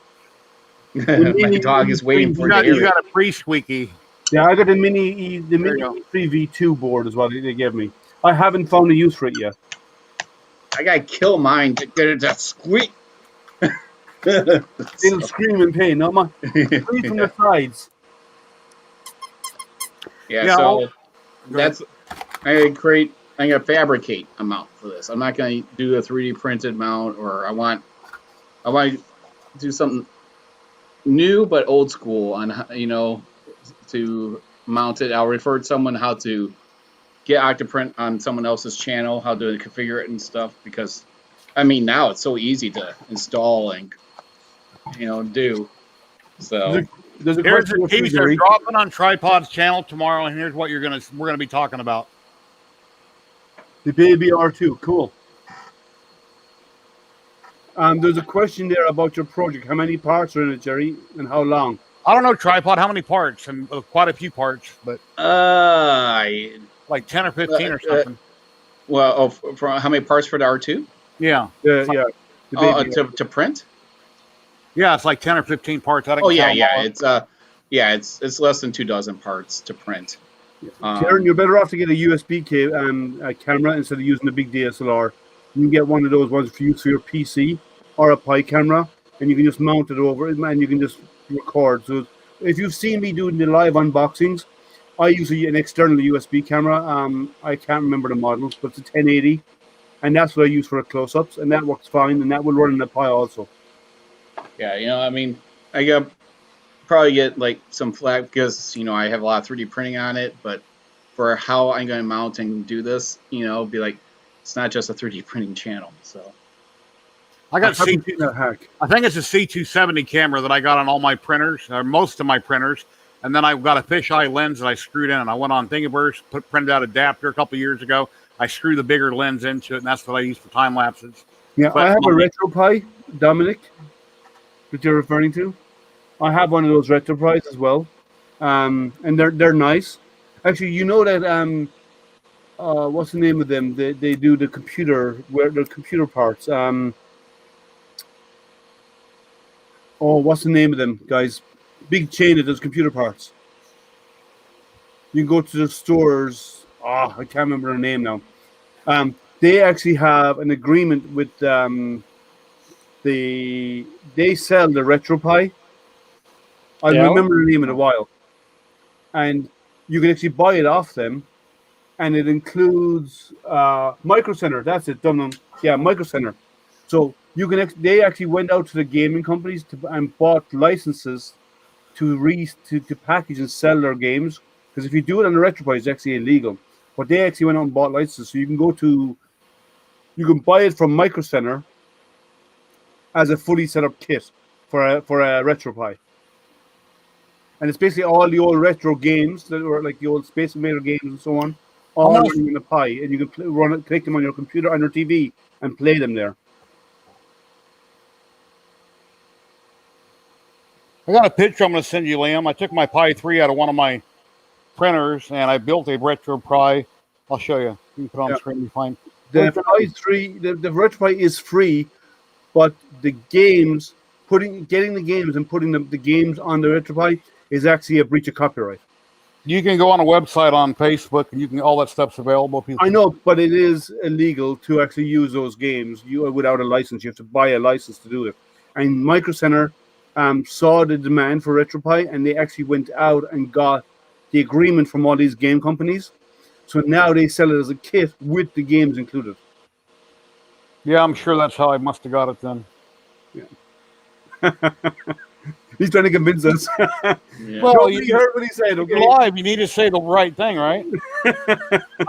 My dog is waiting for you. You got a pre-squeaky. Yeah, I got the mini E3 V2 board is what they gave me. I haven't found a use for it yet. I gotta kill mine to get it to squeak. It'll scream in pain. No, man. Scream from the sides. Yeah, so that's I'm gonna fabricate a mount for this. I'm not gonna do a 3D printed mount, or I want to do something new but old school on to mount it. I'll refer to someone how to get Octoprint on someone else's channel, how to configure it and stuff, because I mean now it's so easy to install and do. So here's a teaser dropping on Tripod's channel tomorrow, and here's what we're gonna be talking about. The Baby R2, cool. There's a question there about your project. How many parts are in it, Jerry, and how long? I don't know, Tripod, how many parts, and quite a few parts, but like 10 or 15 or something. For how many parts for the R2? Yeah. Yeah. The baby. To print? Yeah, it's like 10 or 15 parts. I didn't Oh yeah, count them all up. it's less than 24 parts to print. Karen, you're better off to get a USB camera instead of using a big DSLR. You can get one of those ones for use for your PC or a Pi camera, and you can just mount it over it, and you can just record. So if you've seen me doing the live unboxings, I use an external USB camera. I can't remember the models, but it's a 1080, and that's what I use for the close-ups, and that works fine, and that will run in the Pi also. Yeah, I mean, I probably get like some flack because I have a lot of 3D printing on it, but for how I'm going to mount and do this, be like, it's not just a 3D printing channel. So I got haven't seen that hack. I think it's a C270 camera that I got on all my printers, or most of my printers, and then I've got a fisheye lens that I screwed in, and I went on Thingiverse, printed out adapter a couple years ago. I screwed the bigger lens into it, and that's what I use for time lapses. Yeah, I have a RetroPie, Dominic, that you're referring to. I have one of those RetroPies as well, and they're nice. Actually, you know that what's the name of them? They do the computer parts. What's the name of them, guys? Big chain that does computer parts. You can go to the stores. I can't remember their name now. They actually have an agreement with they sell the RetroPie. I remember the name in a while, and you can actually buy it off them, and it includes Micro Center. That's it, done. Yeah, Micro Center. So you can they actually went out to the gaming companies and bought licenses to package and sell their games. Because if you do it on the RetroPie, it's actually illegal. But they actually went out and bought licenses, so you can buy it from Micro Center as a fully set up kit for a RetroPie. And it's basically all the old retro games that were like the old Space Invader games and so on, all running in the Pi, and you can click them on your computer, on your TV, and play them there. I got a picture I'm going to send you, Liam. I took my Pi 3 out of one of my printers, and I built a RetroPie. I'll show you. You can put it on the screen. You find the Pi 3. The RetroPie is free, but the games, getting the games and putting the games on the RetroPie is actually a breach of copyright. You can go on a website on Facebook, and all that stuff's available. I know, but it is illegal to actually use those games without a license. You have to buy a license to do it. And Micro Center saw the demand for RetroPie, and they actually went out and got the agreement from all these game companies. So now they sell it as a kit with the games included. Yeah, I'm sure that's how I must have got it then. Yeah. He's trying to convince us. Yeah. Well, you heard what he said. Okay, live. You need to say the right thing, right?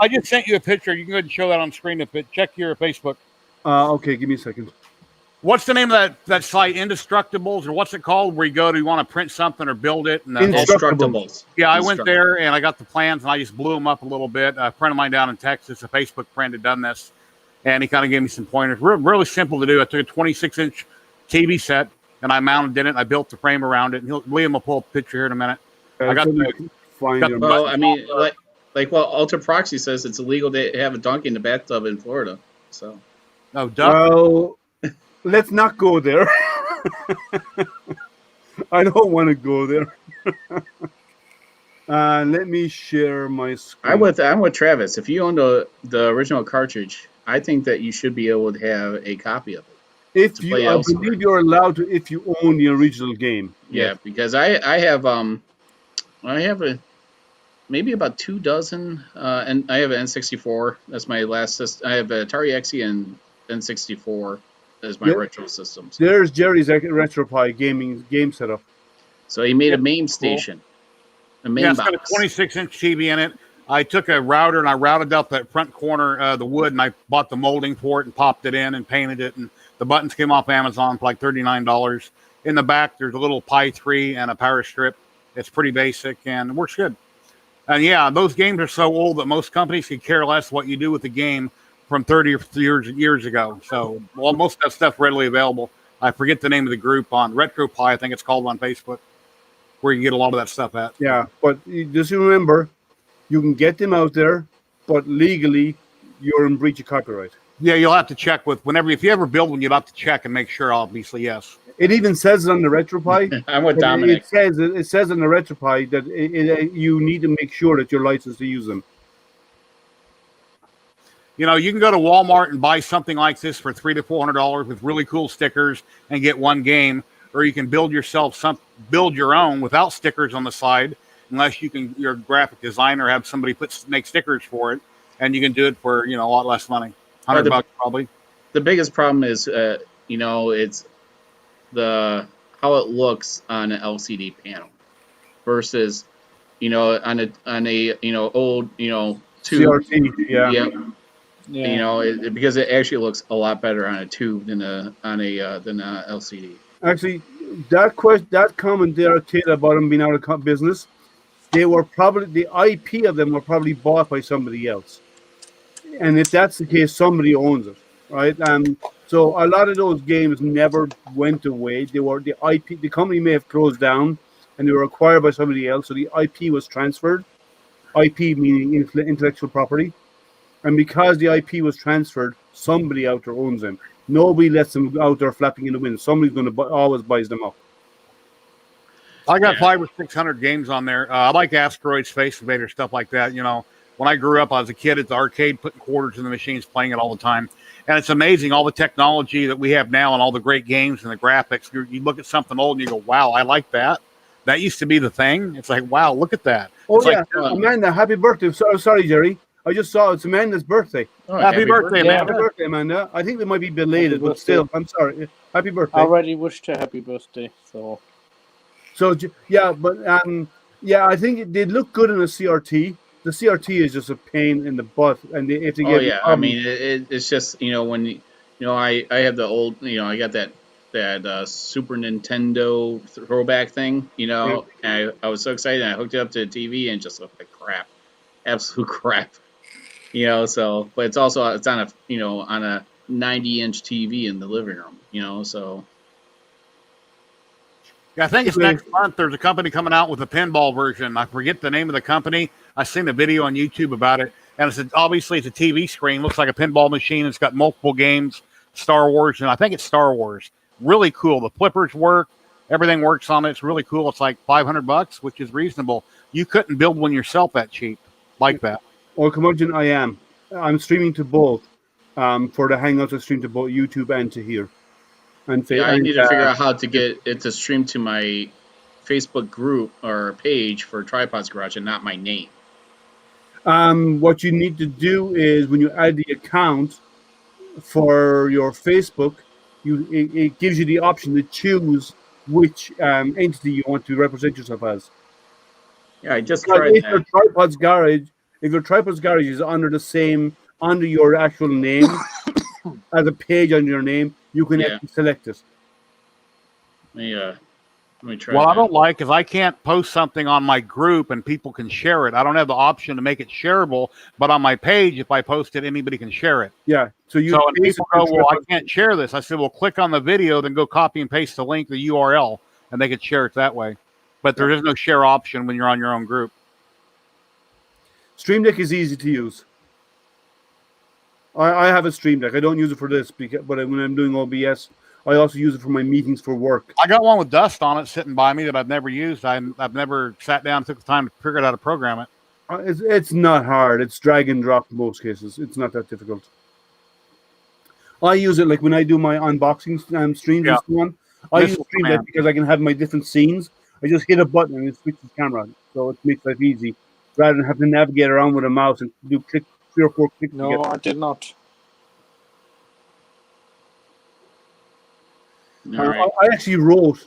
I just sent you a picture. You can go ahead and show that on screen. Check your Facebook. Okay, give me a second. What's the name of that site? Indestructibles, or what's it called? Where you want to print something or build it? And, Indestructibles. Yeah, I went there and I got the plans and I just blew them up a little bit. A friend of mine down in Texas, a Facebook friend, had done this, and he kind of gave me some pointers. Really simple to do. I took a 26-inch TV set and I mounted in it. And I built the frame around it. And Liam will pull up a picture here in a minute. I got I mean, like Ultra Proxy says, it's illegal to have a donkey in the bathtub in Florida. So, no duck. Well, let's not go there. I don't want to go there. Let me share my screen. I'm with Travis. If you own the original cartridge, I think that you should be able to have a copy of it. I believe you're allowed to if you own the original game. Yeah, because I have maybe about 2 dozen, and I have an N64. That's my last system. I have an Atari XE and N64 as my retro systems. There's Jerry's RetroPie game setup. So he made a main station, a main box. It's got a 26-inch TV in it. I took a router and I routed out that front corner, the wood, and I bought the molding for it and popped it in and painted it. And the buttons came off Amazon for like $39. In the back, there's a little Pi 3 and a power strip. It's pretty basic and it works good. And yeah, those games are so old that most companies could care less what you do with the game from 30 years ago. So, most of that stuff readily available. I forget the name of the group on RetroPie, I think it's called, on Facebook, where you can get a lot of that stuff at. Yeah, but just remember, you can get them out there. but legally you're in breach of copyright. Yeah, you'll have to check with if you ever build one, you'll have to check and make sure. Obviously, yes. It even says it on the RetroPie. I'm with Dominic. It says on the RetroPie that you need to make sure that you're licensed to use them. You know, you can go to Walmart and buy something like this for $300 to $400 with really cool stickers and get one game, or you can build your own without stickers on the side, unless you're a graphic designer, have somebody make stickers for it, and you can do it for a lot less money, $100 probably. The biggest problem is, it's how it looks on an LCD panel versus, on a old tube. CRT, yeah. Yep. Yeah. Because it actually looks a lot better on a tube than a LCD. Actually, that comment there, Kate, about them being out of business, they were probably, the IP of them were probably bought by somebody else, and if that's the case, somebody owns it, right? So a lot of those games never went away. They were the IP. The company may have closed down, and they were acquired by somebody else. So the IP was transferred. IP meaning intellectual property. And because the IP was transferred, somebody out there owns them. Nobody lets them out there flapping in the wind. Somebody's going to always buys them up. I got 500 or 600 games on there. I like Asteroids, Space Invaders, stuff like that. When I grew up, I was a kid at the arcade, putting quarters in the machines, playing it all the time. And it's amazing, all the technology that we have now and all the great games and the graphics. You look at something old and you go, wow, I like that. That used to be the thing. It's like, wow, look at that. Oh, it's yeah. Amanda, happy birthday. Sorry, Jerry. I just saw it's Amanda's birthday. Oh, happy birthday, Amanda. Happy birthday, Amanda. I think they might be belated, but still, I'm sorry. Happy birthday. I already wished her happy birthday. So yeah, but I think they look good in a CRT. The CRT is just a pain in the butt, and if they get I mean, it's just when I have the old I got that Super Nintendo throwback thing and I was so excited and I hooked it up to the TV and it just looked like crap, absolute crap. So but it's on a 90-inch TV in the living room. So. Yeah, I think it's next month. There's a company coming out with a pinball version. I forget the name of the company. I seen a video on YouTube about it, and obviously it's a TV screen. Looks like a pinball machine. It's got multiple games, Star Wars, and I think it's Star Wars. Really cool. The flippers work. Everything works on it. It's really cool. It's like $500, which is reasonable. You couldn't build one yourself that cheap like that. Or Curmudgeon, I'm streaming to both. For the Hangouts, I stream to both YouTube and to here. I need to figure out how to get it to stream to my Facebook group or page for Tripods Garage and not my name. What you need to do is when you add the account for your Facebook, it gives you the option to choose which entity you want to represent yourself as. Yeah, I just tried if your Tripods Garage is under your actual name as a page under your name, you can actually select it. Let me try. Well, I don't like is I can't post something on my group and people can share it. I don't have the option to make it shareable, but on my page, if I post it, anybody can share it. Yeah. So people go, well, I can't share this. I said, well, click on the video, then go copy and paste the link, the URL, and they could share it that way. But there is no share option when you're on your own group. Stream Deck is easy to use. I have a Stream Deck. I don't use it for this, but when I'm doing OBS, I also use it for my meetings for work. I got one with dust on it sitting by me that I've never used. I've never sat down and took the time to figure out how to program it. It's not hard. It's drag and drop in most cases. It's not that difficult. I use it like when I do my unboxing streams and so on. I use Stream Deck because I can have my different scenes. I just hit a button and it switches the camera. So it makes life easy rather than have to navigate around with a mouse and do 3 or 4 clicks. No, I did not. I actually wrote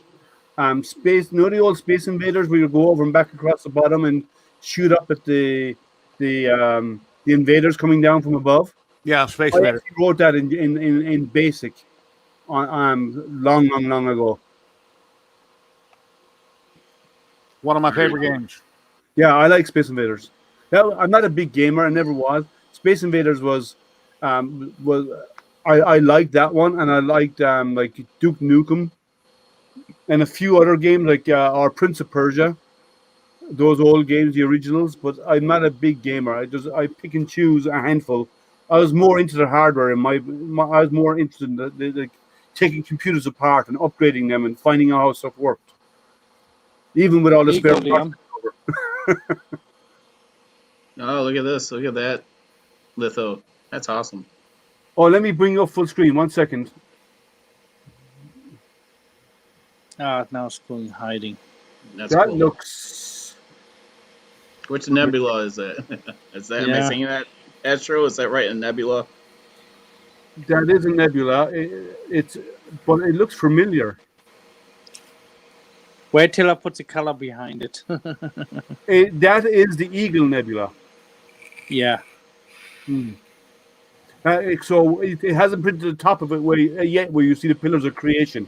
the old Space Invaders where you go over and back across the bottom and shoot up at the invaders coming down from above. Yeah, Space Invaders. I wrote that in BASIC long ago. One of my favorite games. Yeah, I like Space Invaders. I'm not a big gamer. I never was. Space Invaders was I liked that one, and I liked like Duke Nukem, and a few other games like our Prince of Persia. those old games, the originals, but I'm not a big gamer. I pick and choose a handful. I was more into the hardware, and I was more interested in the taking computers apart and upgrading them and finding out how stuff worked, even with all the spare Equally, parts. Oh, look at this! Look at that litho. That's awesome. Oh, let me bring you up full screen. 1 second. now it's going hiding. That's That cool. looks. Which nebula is that? Is that? Am I Yeah. saying that? Astro, is that right? A nebula? That is a nebula. But it looks familiar. Wait till I put the color behind it. That is the Eagle Nebula. Yeah. So it hasn't printed the top of it yet, where you see the pillars of creation.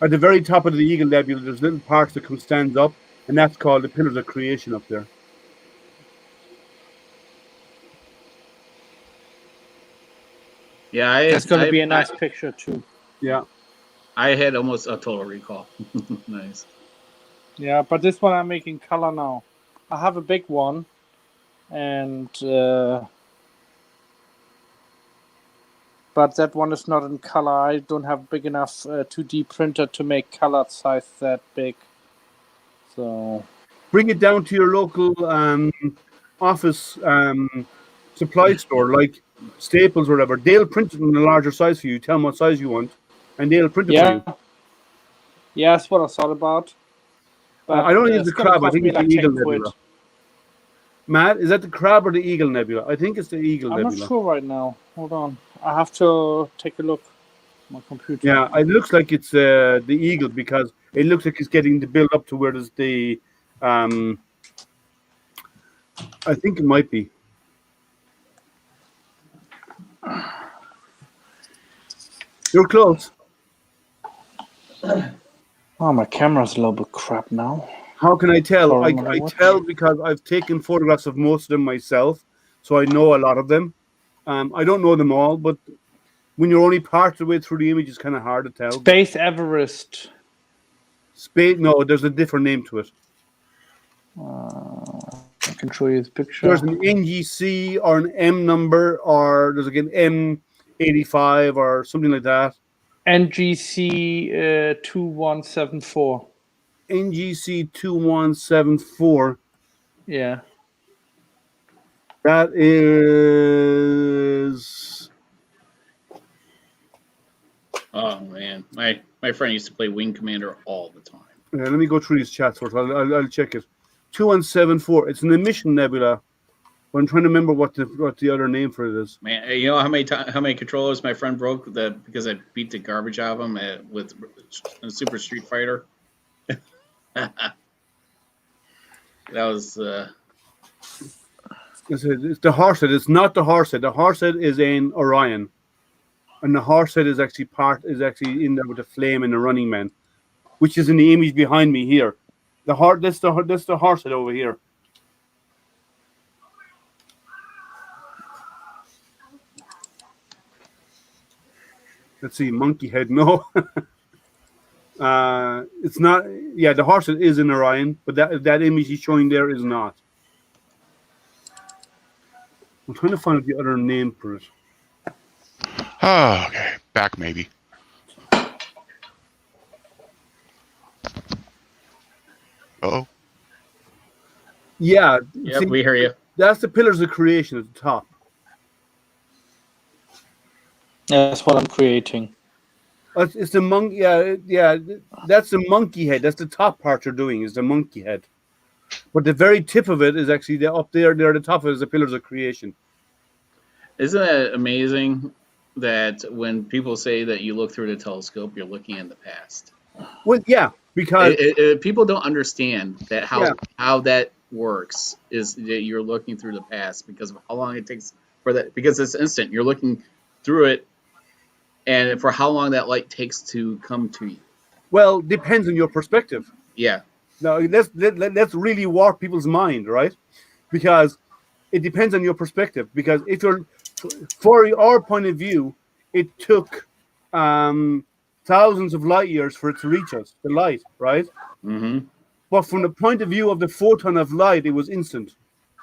At the very top of the Eagle Nebula, there's little parts that stands up, and that's called the pillars of creation up there. Yeah, That's going to be a nice picture, too. Yeah. I had almost a total recall. Nice. Yeah, but this one I'm making color now. I have a big one, and but that one is not in color. I don't have big enough 2D printer to make color size that big. So Bring it down to your local office supply store, like Staples or whatever. They'll print it in a larger size for you. Tell them what size you want, and they'll print it for you. Yeah, that's what I thought about. But I don't think it's the crab. I think it's the Eagle 10 quid. Nebula. Matt, is that the crab or the Eagle Nebula? I think it's the Eagle I'm Nebula. not sure right now. Hold on. I have to take a look. My computer. Yeah, it looks like it's the Eagle because it looks like it's getting the build up to where there's the. I think it might be. You're close. Oh, my camera's a little bit crap now. How can I tell? Or I my watch. tell because I've taken photographs of most of them myself, so I know a lot of them. I don't know them all, but when you're only part of the way through the image, it's kind of hard to tell. Space Everest. No, there's a different name to it. I can show you the picture. There's an NGC or an M number, or there's like an M85 or something like that. NGC 2174. NGC 2174. Yeah. That is. Oh man, my friend used to play Wing Commander all the time. Yeah, let me go through these chats first. I'll check it. 2174. It's an emission nebula. But I'm trying to remember what the other name for it is. Man, you know how many controllers my friend broke because I beat the garbage out of him with a Super Street Fighter. That was. It's the horse head. It's not the horse head. The horse head is in Orion, and the horse head is actually in there with the flame and the Running Man, which is in the image behind me here. That's the horse head over here. Let's see, monkey head. No, it's not. Yeah, the horse head is in Orion, but that image he's showing there is not. I'm trying to find out the other name for it. Oh, okay. Back maybe. Uh-oh. Yeah. Yep, see, we hear you. That's the pillars of creation at the top. That's what I'm creating. It's the monkey. Yeah. That's the monkey head. That's the top part you're doing. Is the monkey head. But the very tip of it is actually up there. There, the top of it is the pillars of creation. Isn't it amazing that when people say that you look through the telescope, you're looking in the past? Well, yeah, because people don't understand that how that works is that you're looking through the past because of how long it takes for that. Because it's instant. You're looking through it, and for how long that light takes to come to you. Well, depends on your perspective. Yeah. Now let's really warp people's mind, right? Because it depends on your perspective. Because if you're, for our point of view, it took thousands of light years for it to reach us, the light, right? Mm-hmm. But from the point of view of the photon of light, it was instant.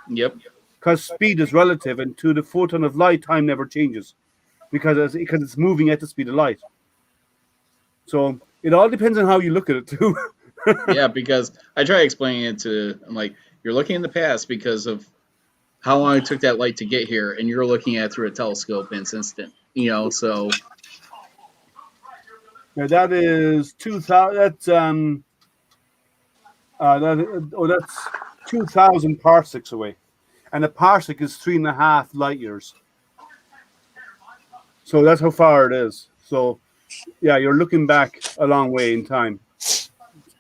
Yep. Because speed is relative, and to the photon of light, time never changes because it's moving at the speed of light. So it all depends on how you look at it too. Yeah, because I try explaining it to, I'm like, you're looking in the past because of how long it took that light to get here, and you're looking at it through a telescope, and it's instant. So. Now that is 2,000. That's that's 2,000 parsecs away, and a parsec is 3.5 light years. So that's how far it is. So, yeah, you're looking back a long way in time.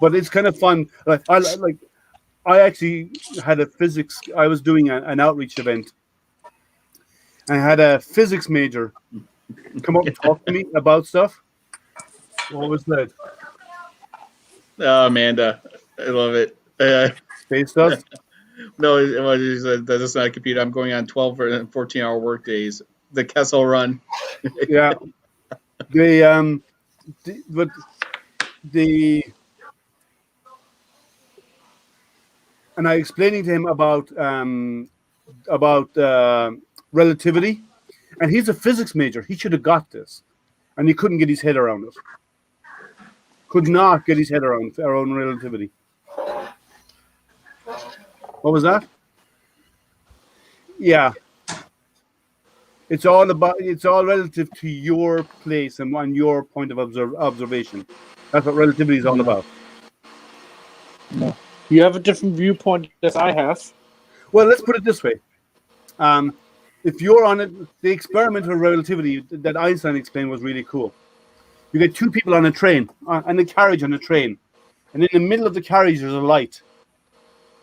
But it's kind of fun. I actually had a physics. I was doing an outreach event. I had a physics major come up and talk to me about stuff. What was that? Oh, Amanda, I love it. Space stuff? No, that's not a computer. I'm going on 12 or 14-hour work days. The Kessel Run. Yeah. And I explaining to him about relativity, and he's a physics major. He should have got this, and he couldn't get his head around it. Could not get his head around relativity. What was that? Yeah. It's all relative to your place and on your point of observation. That's what relativity is all about. No. You have a different viewpoint as I have. Well, let's put it this way. If you're on it, the experimental relativity that Einstein explained was really cool. You get two people on a train, on a carriage on a train, and in the middle of the carriage there's a light.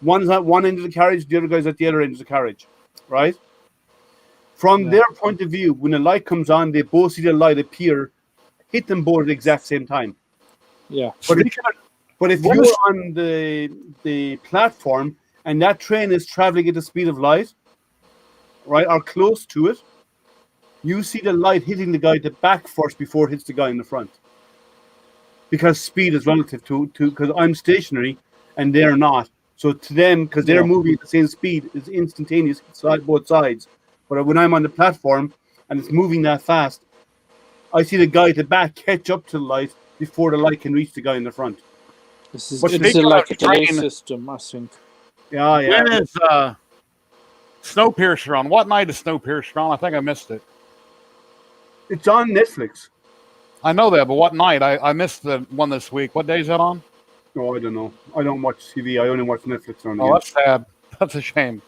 One's at one end of the carriage, the other guy's at the other end of the carriage, right? From their point of view, when the light comes on, they both see the light appear, hit them both at the exact same time. Yeah. But if you're on the platform and that train is traveling at the speed of light, right, or close to it, you see the light hitting the guy at the back first before it hits the guy in the front. Because speed is relative to because I'm stationary and they're not. So to them, because they're moving at the same speed, it's instantaneous both sides. But when I'm on the platform and it's moving that fast, I see the guy at the back catch up to the light before the light can reach the guy in the front. This is like a delay system, I think. Yeah. When is Snowpiercer on? What night is Snowpiercer on? I think I missed it. It's on Netflix. I know that, but what night? I missed the one this week. What day is that on? Oh, I don't know. I don't watch TV. I only watch Netflix on. Oh, that's sad. That's a shame.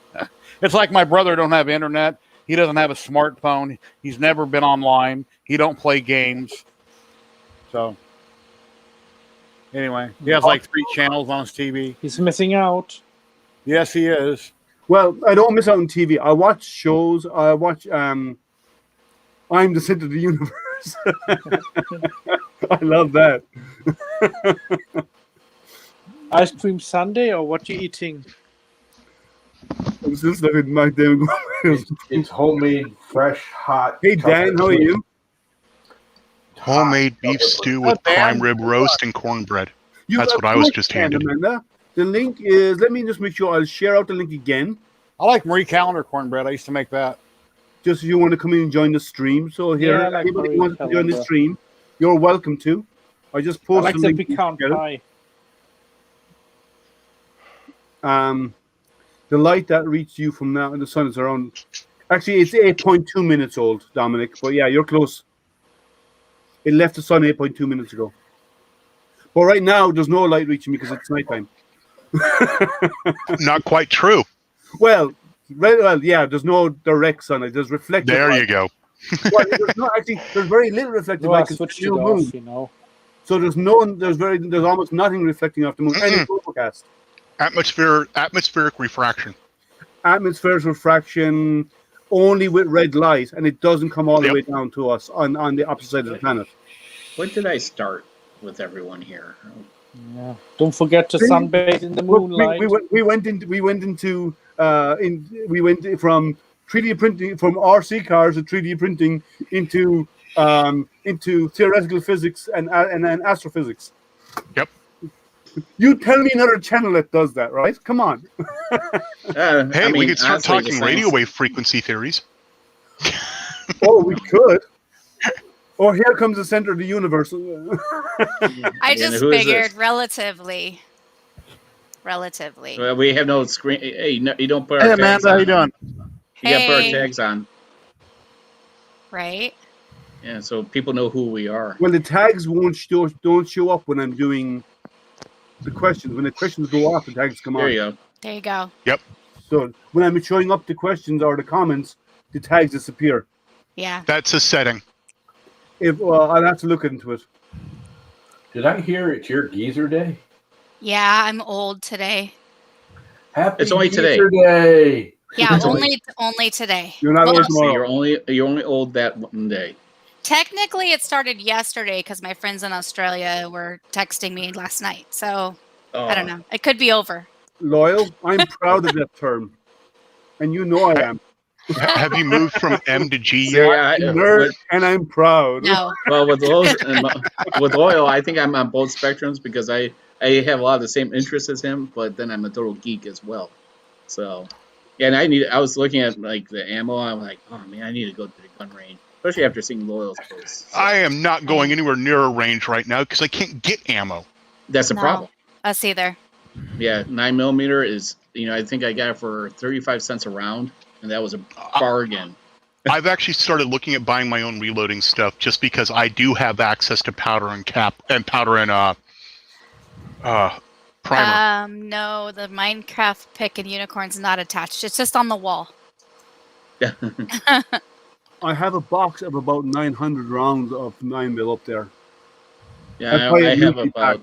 It's like my brother don't have internet. He doesn't have a smartphone. He's never been online. He don't play games. So, anyway, he has like 3 channels on his TV. He's missing out. Yes, he is. Well, I don't miss out on TV. I watch shows. I watch I'm the Center of the Universe. I love that. Ice cream sundae, or what you eating? I was just looking at my damn. It's homemade, fresh, hot. Hey Dan, how are you? Homemade beef stew with prime rib roast and cornbread. That's what I was just handed. Amanda. The link is. Let me just make sure I'll share out the link again. I like Marie Callender cornbread. I used to make that. Just if you want to come in and join the stream. So here, anybody who wants to join the stream, you're welcome to. I just posted the pecan pie. The light that reached you from now, the sun is around. Actually, it's 8.2 minutes old, Dominic. But yeah, you're close. It left the sun 8.2 minutes ago. But right now, there's no light reaching me because it's nighttime. Not quite true. Well, yeah. There's no direct sunlight. There's reflective. There light. you go. Well, there's very little reflective light. Switched it no off, moon. you know. So there's almost nothing reflecting off the moon. Any forecast. Atmospheric refraction. Atmospheric refraction only with red light, and it doesn't come all the way down to us on the opposite side of the planet. When did I start with everyone here? Yeah. Don't forget to sunbathe in the moonlight. We went from 3D printing, from RC cars to 3D printing into theoretical physics and astrophysics. Yep. You tell me another channel that does that, right? Come on. Hey, we could start honestly, the talking science- radio wave frequency theories. Oh, we could. Or here comes the center of the universe. I And just who is figured this? relatively. Well, we have no screen. Hey, you don't put our Hey, tags Amanda, how you on. doing? You got to put our Hey. tags on. Right? Yeah, so people know who we are. Well, the tags don't show up when I'm doing the questions. When the questions go off, the tags come There on. you go. There you go. So when I'm showing up the questions or the comments, the tags disappear. Yeah. That's a setting. I'll have to look into it. Did I hear it's your geezer day? Yeah, I'm old today. Happy It's only today. Geezer Day. Yeah, It's only today. You're not Well, old So tomorrow. you're only old that one day. technically, it started yesterday because my friends in Australia were texting me last night. So I don't know. It could be over. Loyal. I'm proud of that term, and you know I am. Have you moved from M to G See, yet? Nerd, and I'm proud. No. well, with oil, I think I'm on both spectrums because I have a lot of the same interests as him, but then I'm a total geek as well. So, yeah, and I was looking at like the ammo. I'm like, oh man, I need to go to the gun range, especially after seeing Loyal's posts. So I am not going anywhere near a range right now because I can't get ammo. that's a No. problem. Us either. Yeah, 9mm is, I think I got it for 35 cents a round, and that was a bargain. I've actually started looking at buying my own reloading stuff just because I do have access to powder and powder and primer. No, the Minecraft pick and unicorn's not attached. It's just on the wall. I have a box of about 900 rounds of 9mm up there. Yeah, That's why I it have usually about,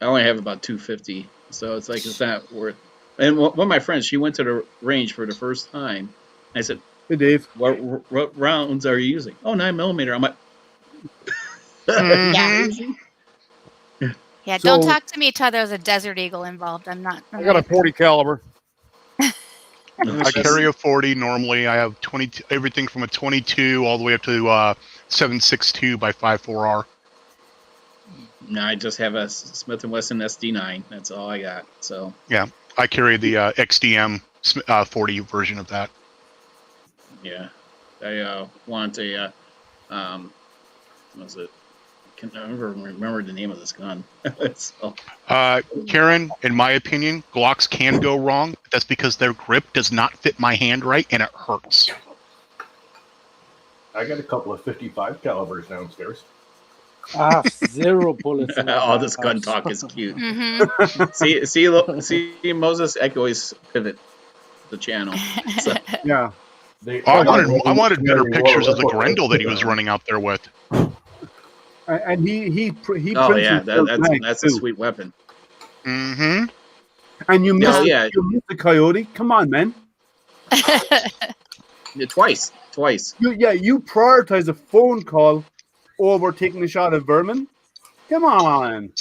I only have about 250, so it's like it's not worth. And one of my friends, she went to the range for the first time. I said, Hey, Dave. What rounds are you using? Oh, 9mm. I'm like, Mhm. Yeah, So- don't talk to me till there's a Desert Eagle involved. I'm not. I got a 40 caliber. I carry a 40 normally. I have 20, everything from a 22 all the way up to 7.62 by 5.4R. No, I just have a Smith & Wesson SD9. That's all I got. So I carry the XDM 40 version of that. yeah, I want a what was it? I can't remember the name of this gun. So, Karen, in my opinion, Glocks can go wrong. That's because their grip does not fit my hand right and it hurts. I got a couple of 55 calibers downstairs. I have 0 bullets. in my all this gun house. talk is cute. Mm-hmm. see, Moses, I can always pivot the channel. So, Yeah. I wanted better pictures of the Grendel that he was running out there with. And he oh prints yeah, himself bags, that's a too. sweet weapon. Mm-hmm. And you missed, yeah. you missed the coyote. Come on, man. Yeah, twice. You prioritize a phone call over taking a shot at vermin. Come on.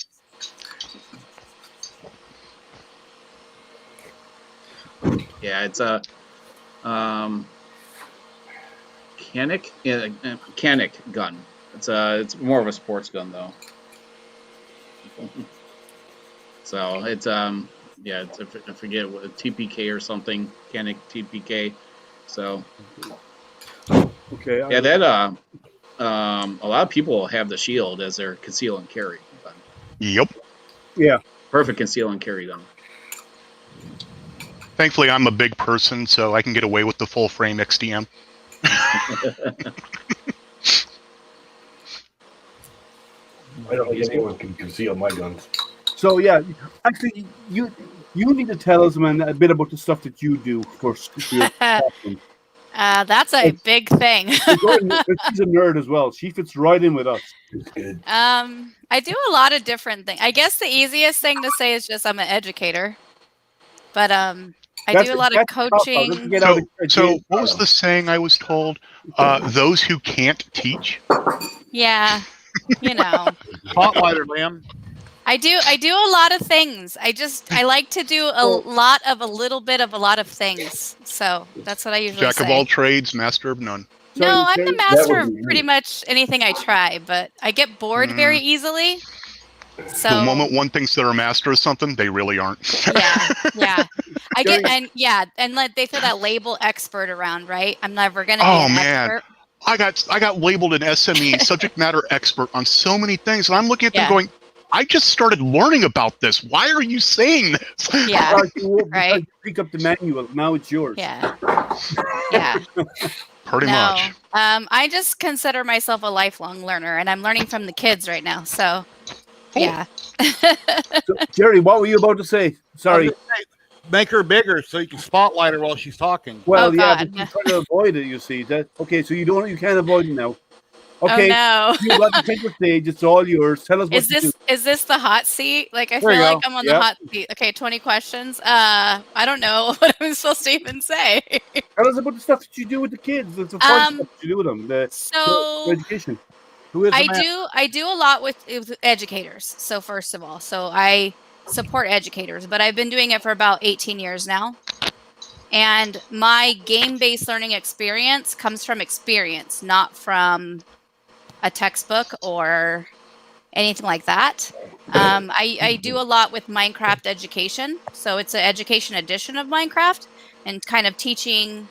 Yeah, it's a Canic gun. It's more of a sports gun though. So it's it's I forget what TPK or something, Canic TPK. So Okay. yeah, that a lot of people have the shield as their conceal and carry gun. Yep. Yeah. Perfect conceal and carry gun. Thankfully, I'm a big person, so I can get away with the full frame XDM. I don't think anyone can conceal my guns. So yeah, actually, you need to tell us, man, a bit about the stuff that you do for your classroom. That's a big thing. She's a nerd as well. She fits right in with us. It's good. I do a lot of different things. I guess the easiest thing to say is just I'm an educator. But I do a lot of coaching. So what was the saying I was told? Those who can't teach. Yeah, you know. Spotlighter, Liam. I do a lot of things. I like to do a lot of a little bit of a lot of things. So that's what I usually Jack say. of all trades, master of none. No, I'm the master of would be pretty much anything I try, but I get bored very easily. So The moment one thinks they're a master of something, they really aren't. yeah. And like they throw that label expert around, right? I'm never gonna be Oh an man, expert. I got labeled an SME, subject matter expert, on so many things, and I'm looking at them going, I just started learning about this. Why are you saying this? Yeah. Because Right. you pick up the manual. Now it's yours. Yeah. Pretty much. I just consider myself a lifelong learner, and I'm learning from the kids right now. So, yeah. So, Jerry, what were you about to say? Sorry. Make her bigger so you can spotlight her while she's talking. Well, Oh, yeah, God. but you're trying to avoid it. You see that? Okay, so you can't avoid it now. Okay, Oh, no. you got to take the stage. It's all yours. Tell us what you do. Is this the hot seat? Like I There feel you like go. I'm on Yep. the hot seat. Okay, 20 questions. I don't know what I'm supposed to even say. Tell us about the stuff that you do with the kids. It's the fun stuff you do with them. The education. Who is I do a lot with educators. So first of all, so I support educators, but I've been doing it for about 18 years now. And my game-based learning experience comes from experience, not from a textbook or anything like that. I do a lot with Minecraft education. So it's an education edition of Minecraft and kind of teaching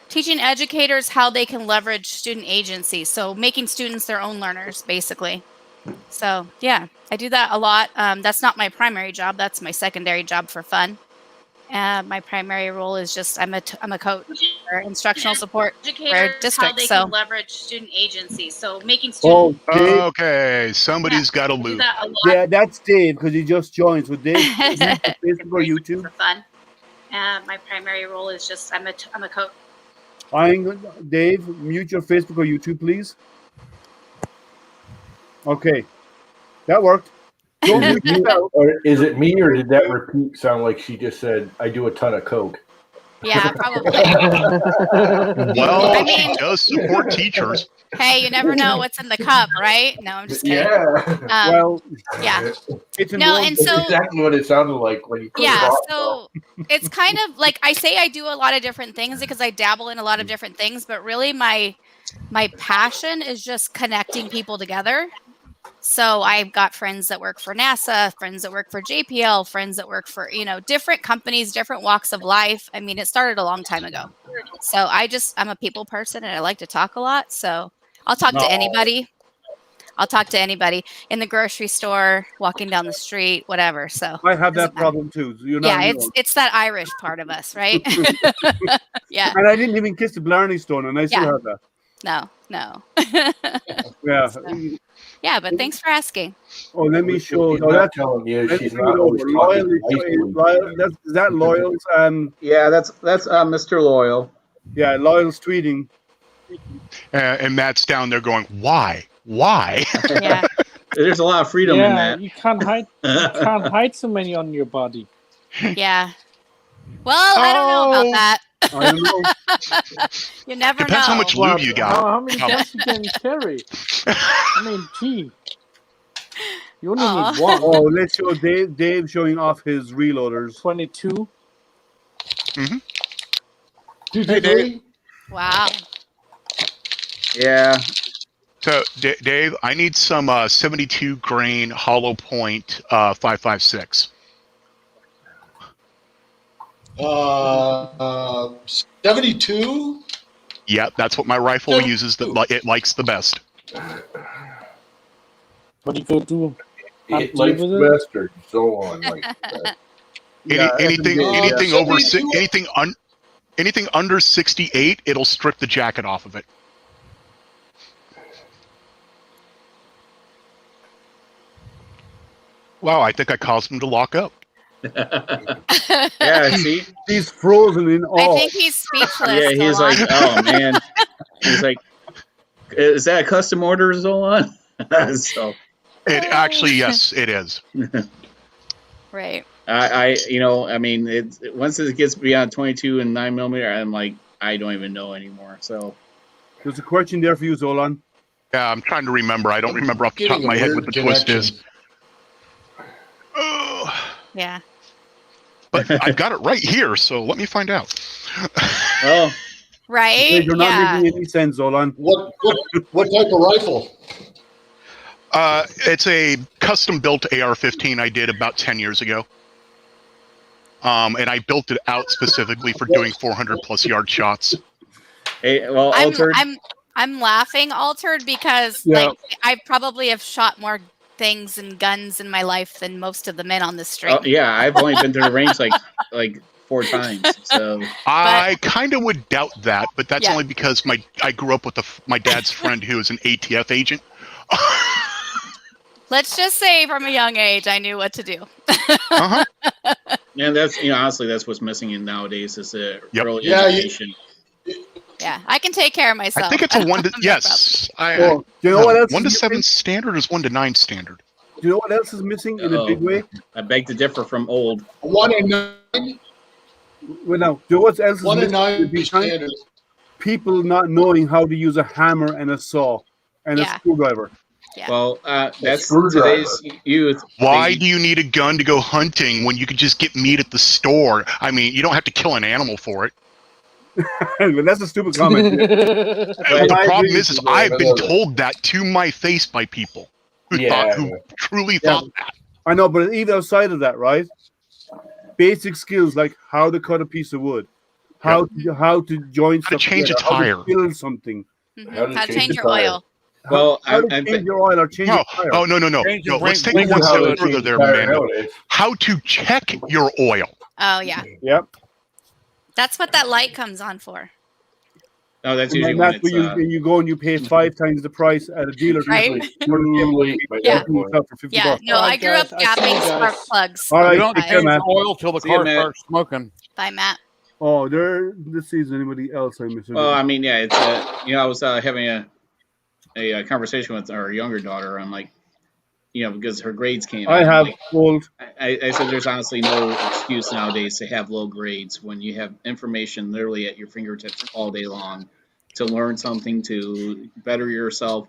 educators how they can leverage student agency. So making students their own learners, basically. So yeah, I do that a lot. That's not my primary job. That's my secondary job for fun. My primary role is just I'm a coach for instructional support for districts. So leverage student agency. So making students. Oh, Dave. Okay, somebody's got to lose. Yeah, that's Dave because he just joined. So Dave, Facebook or YouTube? For fun. My primary role is just I'm a coach. Dave, mute your Facebook or YouTube, please. Okay, that worked. Don't mute yourself. Or is it me, or did that repeat sound like she just said, I do a ton of coke? Yeah, probably. Well, I mean- she does support teachers. Hey, you never know what's in the cup, right? No, I'm just kidding. Yeah. Well, Yeah. it's No, and That's so exactly what it sounded like when you put it yeah, on. so it's kind of like I say I do a lot of different things because I dabble in a lot of different things, but really my passion is just connecting people together. So I've got friends that work for NASA, friends that work for JPL, friends that work for, different companies, different walks of life. I mean, it started a long time ago. So I'm a people person and I like to talk a lot. So I'll talk to anybody. I'll talk to anybody in the grocery store, walking down the street, whatever. So I have that problem too. So you're not alone. it's that Irish part of us, right? Yeah. And I didn't even kiss the Blarney Stone, and I still have that. No. Yeah. So, yeah, but thanks for asking. Oh, let me show. She's Oh, not that's telling you. let me She's bring not it always over. talking Loyal, nicely. is that Loyal's? Yeah, that's Mr. Loyal. Yeah, Loyal's tweeting. And Matt's down there going, why? Why? Yeah. There's a lot of freedom in that. You can't hide. You can't hide so many on your body. Yeah. Well, I don't know about that. I don't know. You never Depends know. how much lube you got. How many guns you can carry? I mean, gee. You only need one. Oh, let's show Dave showing off his reloaders. 22. Hey, Dave. Wow. Yeah. So, Dave, I need some 72 grain hollow point 5.56. 72? Yeah, that's what my rifle uses. That it likes the best. What do you go do? It Deal likes with it? best or so on. Like that. Anything over 72? anything under 68, it'll strip the jacket off of it. Wow, I think I caused him to lock up. Yeah, see? He's frozen in I awe. think he's speechless. Yeah, he's Zolan. like, oh, man. He's like, is that a custom order, Zolan? So It actually, yes, it is. Right. I mean, once it gets beyond 22 and 9mm, I'm like, I don't even know anymore. So There's a question there for you, Zolan. Yeah, I'm trying to remember. I don't remember off the top of my head what the twist is. Yeah. But I've got it right here, so let me find out. well, Right? You're not making any sense, Zolan. What type of rifle? It's a custom-built AR-15 I did about 10 years ago. And I built it out specifically for doing 400-plus yard shots. Hey, well, Altered. I'm laughing, Altered, because like I probably have shot more things and guns in my life than most of the men on the street. Yeah, I've only been to the range like 4 times. So I kind of would doubt that, but that's only because I grew up with my dad's friend who was an ATF agent. Let's just say from a young age, I knew what to do. And that's honestly that's what's missing in nowadays is the early education. Yeah, I can take care of myself. I think it's a 1 to yes. Do you know what else? 1 to 7 standard is 1 to 9 standard. Do you know what else is missing in a big way? I beg to differ from old. 1 and 9. Well, now, do you know what else is 1 and missing? 9 standard. People not knowing how to use a hammer and a saw and a screwdriver. Yeah. Well, that's today's youth. Why do you need a gun to go hunting when you could just get meat at the store? I mean, you don't have to kill an animal for it. But that's a stupid comment. The problem is I've been told that to my face by people who truly thought that. I know, but even outside of that, right? Basic skills like how to cut a piece of wood, how to join stuff, how to change a tire, how to build something, how to change your oil. Well, how to change your oil or change your tire. Oh, no. Let's take it one step further there, man. How to check your oil. Oh, yeah. Yep. That's what that light comes on for. No, that's usually when it's... When you go and you pay 5 times the price at a dealer. Right? For yeah. $50. No, I grew up gapping spark plugs. All right, you don't change the oil till the car starts smoking. Bye, Matt. Oh, let's see, is anybody else I'm missing? Well, I mean, yeah, it's I was having a conversation with our younger daughter. I'm like, because her grades came out. I have old. I said there's honestly no excuse nowadays to have low grades when you have information literally at your fingertips all day long to learn something, to better yourself.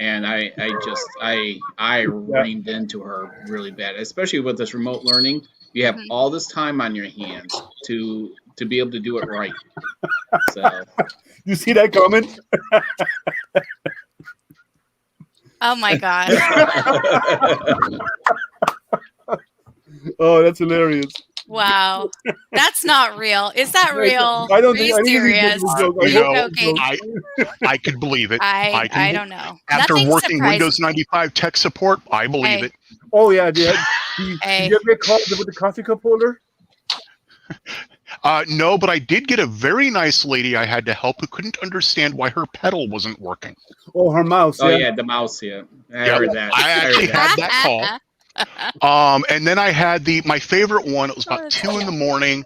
And I reined into her really bad, especially with this remote learning. You have all this time on your hands to be able to do it right. So you see that comment? Oh my god! Oh, that's hilarious! Wow, that's not real. Is that real? I don't Are you think. serious? I could believe it. I don't know. After Nothing working surprises Windows 95 tech support, I believe it. Oh yeah, did you ever get called with the coffee cup holder? No, but I did get a very nice lady I had to help who couldn't understand why her pedal wasn't working. Oh, her mouse. Oh yeah, the mouse. Yeah, I heard that. I actually had that call. And then I had my favorite one. It was about 2 a.m,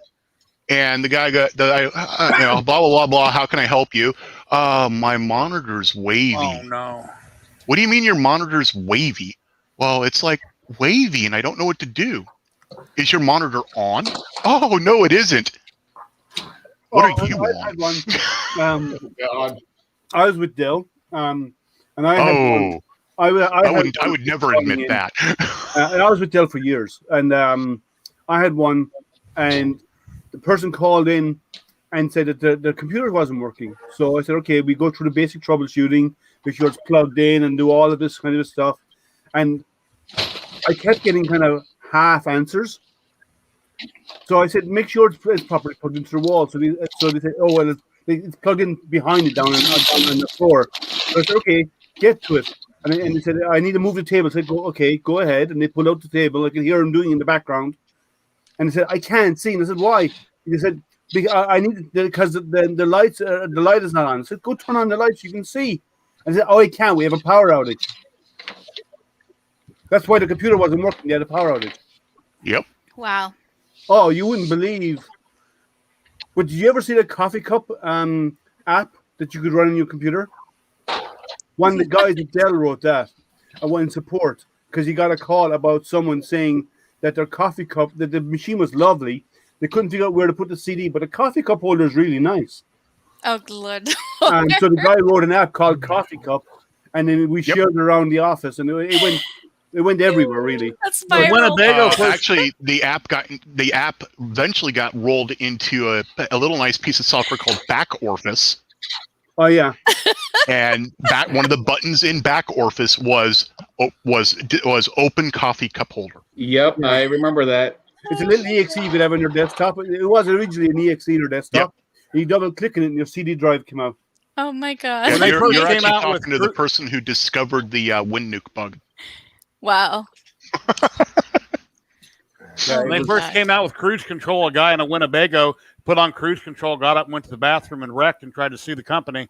and the guy blah blah blah blah. How can I help you? My monitor's wavy. Oh no! What do you mean your monitor's wavy? Well, it's like wavy, and I don't know what to do. Is your monitor on? Oh no, it isn't. What are you on? I was with Dell, and I had one. I would never admit that. And I was with Dell for years, and I had one, and the person called in and said that the computer wasn't working. So I said, okay, we go through the basic troubleshooting, make sure it's plugged in, and do all of this kind of stuff. And I kept getting kind of half answers. So I said, make sure it's properly plugged into the wall. So they said, oh, well, it's plugged in behind it down on the floor. So I said, okay, get to it. And they said, I need to move the table. I said, go ahead. And they pulled out the table. I could hear them doing it in the background. And they said, I can't see. And I said, why? They said, I need because the lights, the light is not on. I said, go turn on the lights. You can see. And I said, oh, I can't. We have a power outage. That's why the computer wasn't working. They had a power outage. Yep. Wow. Oh, you wouldn't believe. But did you ever see the coffee cup app that you could run on your computer? One of the guys at Dell wrote that. I went in support because he got a call about someone saying that their coffee cup, that the machine was lovely. They couldn't figure out where to put the CD, but the coffee cup holder is really nice. Oh, Lord. And so the guy wrote an app called Coffee Cup, and then we shared it around the office, and it went everywhere, really. That's viral. Actually, the app eventually got rolled into a little nice piece of software called Back Orifice, Oh yeah. And back one of the buttons in back orifice was open coffee cup holder. Yep, Yeah. I remember that. It's a little EXE you could have on your desktop. It was originally an EXE on your desktop. Yep. You double click it and your CD drive came out. Oh my god! Yeah, you're actually talking to the person who discovered the WinNuke bug. Wow. When they first came out with cruise control, a guy in a Winnebago put on cruise control, got up, went to the bathroom, and wrecked, and tried to sue the company.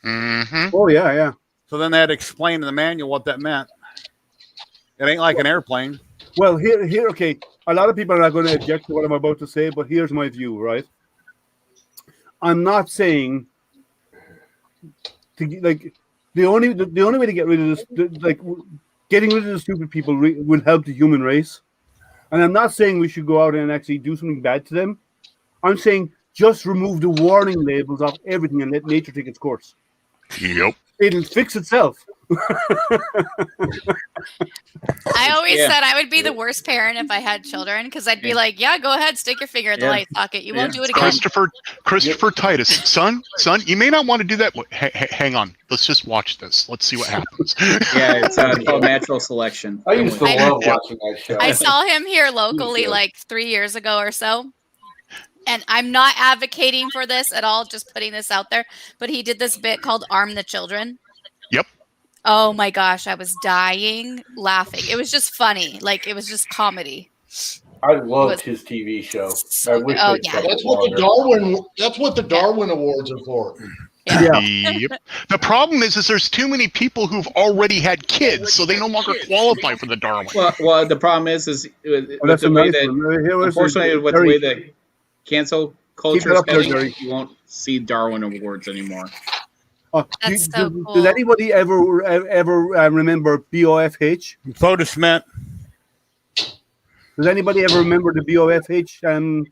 Mm-hmm. Oh yeah, yeah. So then they had to explain in the manual what that meant. It ain't like an airplane. Well, here, okay. A lot of people are not going to object to what I'm about to say, but here's my view, right? I'm not saying the only way to get rid of this, getting rid of the stupid people will help the human race. And I'm not saying we should go out and actually do something bad to them. I'm saying just remove the warning labels off everything and let nature take its course. Yep. It'll fix itself. I always said I would be the worst parent if I had children because I'd be like, yeah, go ahead, stick your finger in the light socket. You won't do it again. Christopher Titus, son, you may not want to do that. Hang on. Let's just watch this. Let's see what happens. Yeah, it's called natural selection. I used to love watching that show. I saw him here locally like 3 years ago or so. And I'm not advocating for this at all, just putting this out there. But he did this bit called Arm the Children. Yep. Oh my gosh, I was dying laughing. It was just funny. Like, it was just comedy. I loved his TV show. I wish That's what the Darwin Awards are for. Yeah. Yep. The problem is there's too many people who've already had kids, so they no longer qualify for the Darwin. Well, the problem is with the way that, unfortunately, with the way that cancel culture is heading, you won't see Darwin Awards anymore. That's so cool. Does anybody ever remember BOFH? Photosmith. Does anybody ever remember the BOFH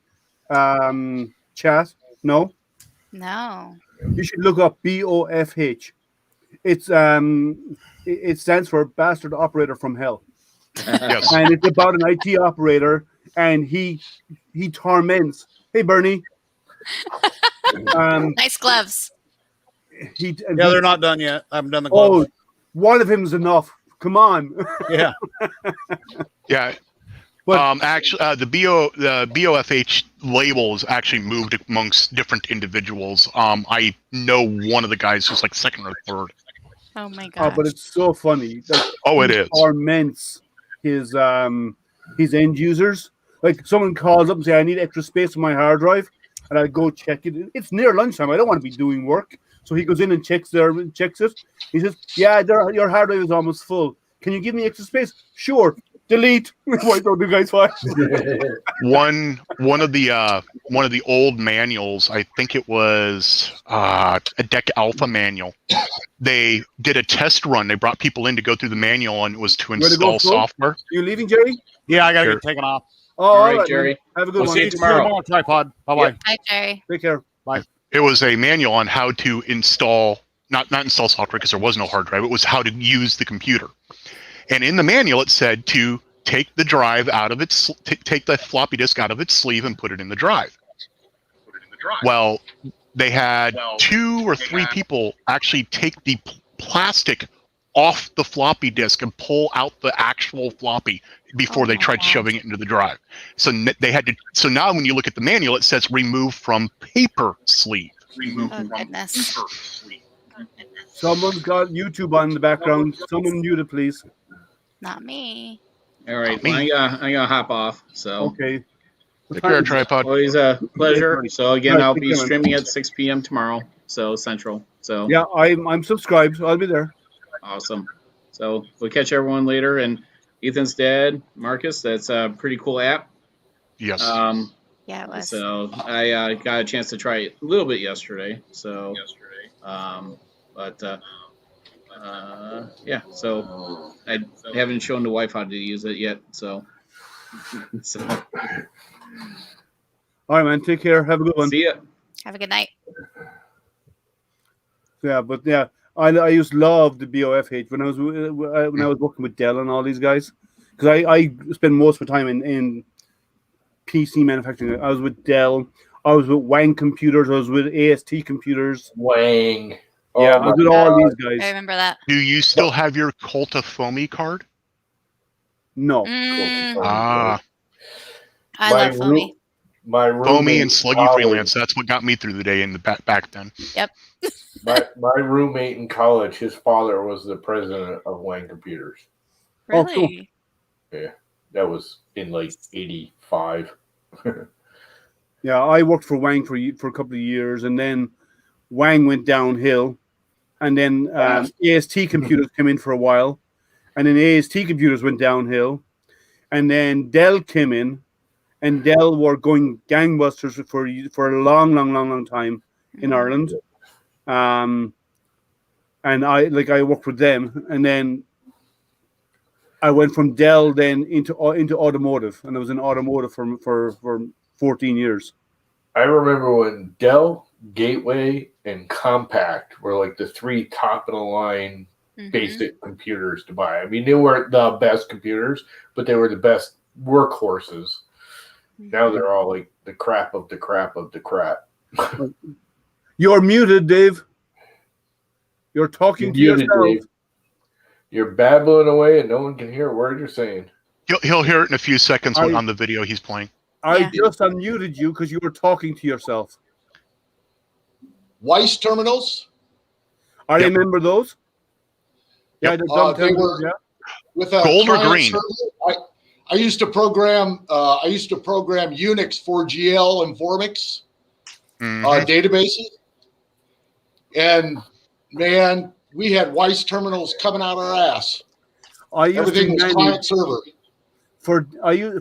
chat? No? No. You should look up BOFH. It's it stands for Bastard Operator from Hell. Yes. And it's about an IT operator, and he torments. Hey, Bernie. Nice gloves. They're not done yet. I haven't done the gloves. Oh, one of him's enough. Come on. Yeah. Yeah. But, actually, the BOFH label is actually moved amongst different individuals. I know one of the guys who's like second or third. Oh my god! Oh, but it's so funny. It is. Torments his end users. Like, someone calls up and say, "I need extra space on my hard drive," and I go check it. It's near lunchtime. I don't want to be doing work, so he goes in and checks it. He says, "Yeah, your hard drive is almost full. Can you give me extra space?" Sure. Delete. Why don't you guys watch? One of the old manuals, I think it was a Deck Alpha manual. They did a test run. They brought people in to go through the manual, and it was to install software. You leaving, Jerry? Yeah, I gotta get taken off. Oh, all right, Jerry. Have a good one. See you tomorrow on Tripod. Bye bye. Bye, Jerry. Take care. Bye. It was a manual on how to install, not install software because there was no hard drive. It was how to use the computer. And in the manual, it said to take the drive out of its, take the floppy disk out of its sleeve and put it in the drive. Well, they had 2 or 3 people actually take the plastic off the floppy disk and pull out the actual floppy before they tried shoving it into the drive. So they had to. So now, when you look at the manual, it says remove from paper sleeve. Remove from goodness. paper sleeve. Someone's got YouTube on in the background. Someone mute it, please. Not me. All right, I'm gonna hop off. So okay. Take care, Tripod. Always a pleasure. So again, I'll be streaming at 6 p.m. tomorrow. So Central. So yeah, I'm subscribed. So I'll be there. Awesome. So we'll catch everyone later. And Ethan's dad, Marcus, that's a pretty cool app. Yes. Yeah, it was. So I got a chance to try it a little bit yesterday. So yeah. So I haven't shown the wife how to use it yet. So. All right, man. Take care. Have a good one. See ya. Have a good night. Yeah, but yeah, I used to love the BOFH when I was working with Dell and all these guys, because I spend most of my time in PC manufacturing. I was with Dell. I was with Wang Computers. I was with AST Computers. Wang. Yeah, Oh I my did all God. these I guys. remember that. Do you still have your Colta Foamy card? No. Ah, I love foamy. My Foamy roommate and in Sluggy college, Freelance. That's what got me through the day in the back then. Yep. my roommate in college, his father was the president of Wang Computers. Oh, cool. Really? Yeah, that was in like '85. Yeah, I worked for Wang for a couple of years, and then Wang went downhill, and then AST computers came in for a while, and then AST computers went downhill, and then Dell came in, and Dell were going gangbusters for a long time in Ireland. And I worked with them, and then I went from Dell then into automotive, and I was in automotive for 14 years. I remember when Dell, Gateway, and Compact were like the three top of the line basic computers to buy. I mean, they weren't the best computers, but they were the best workhorses. Now they're all like the crap of the crap of the crap. You're muted, Dave. You're talking to muted, yourself. Dave. You're babbling away, and no one can hear a word you're saying. He'll hear it in a few seconds on the video he's playing. I just unmuted you because you were talking to yourself. Weiss terminals. I remember those. Yeah, they were with a gold or green. Server. I used to program. I used to program Unix for GL and Formix databases, and man, we had Weiss terminals coming out our ass. Everything was client server.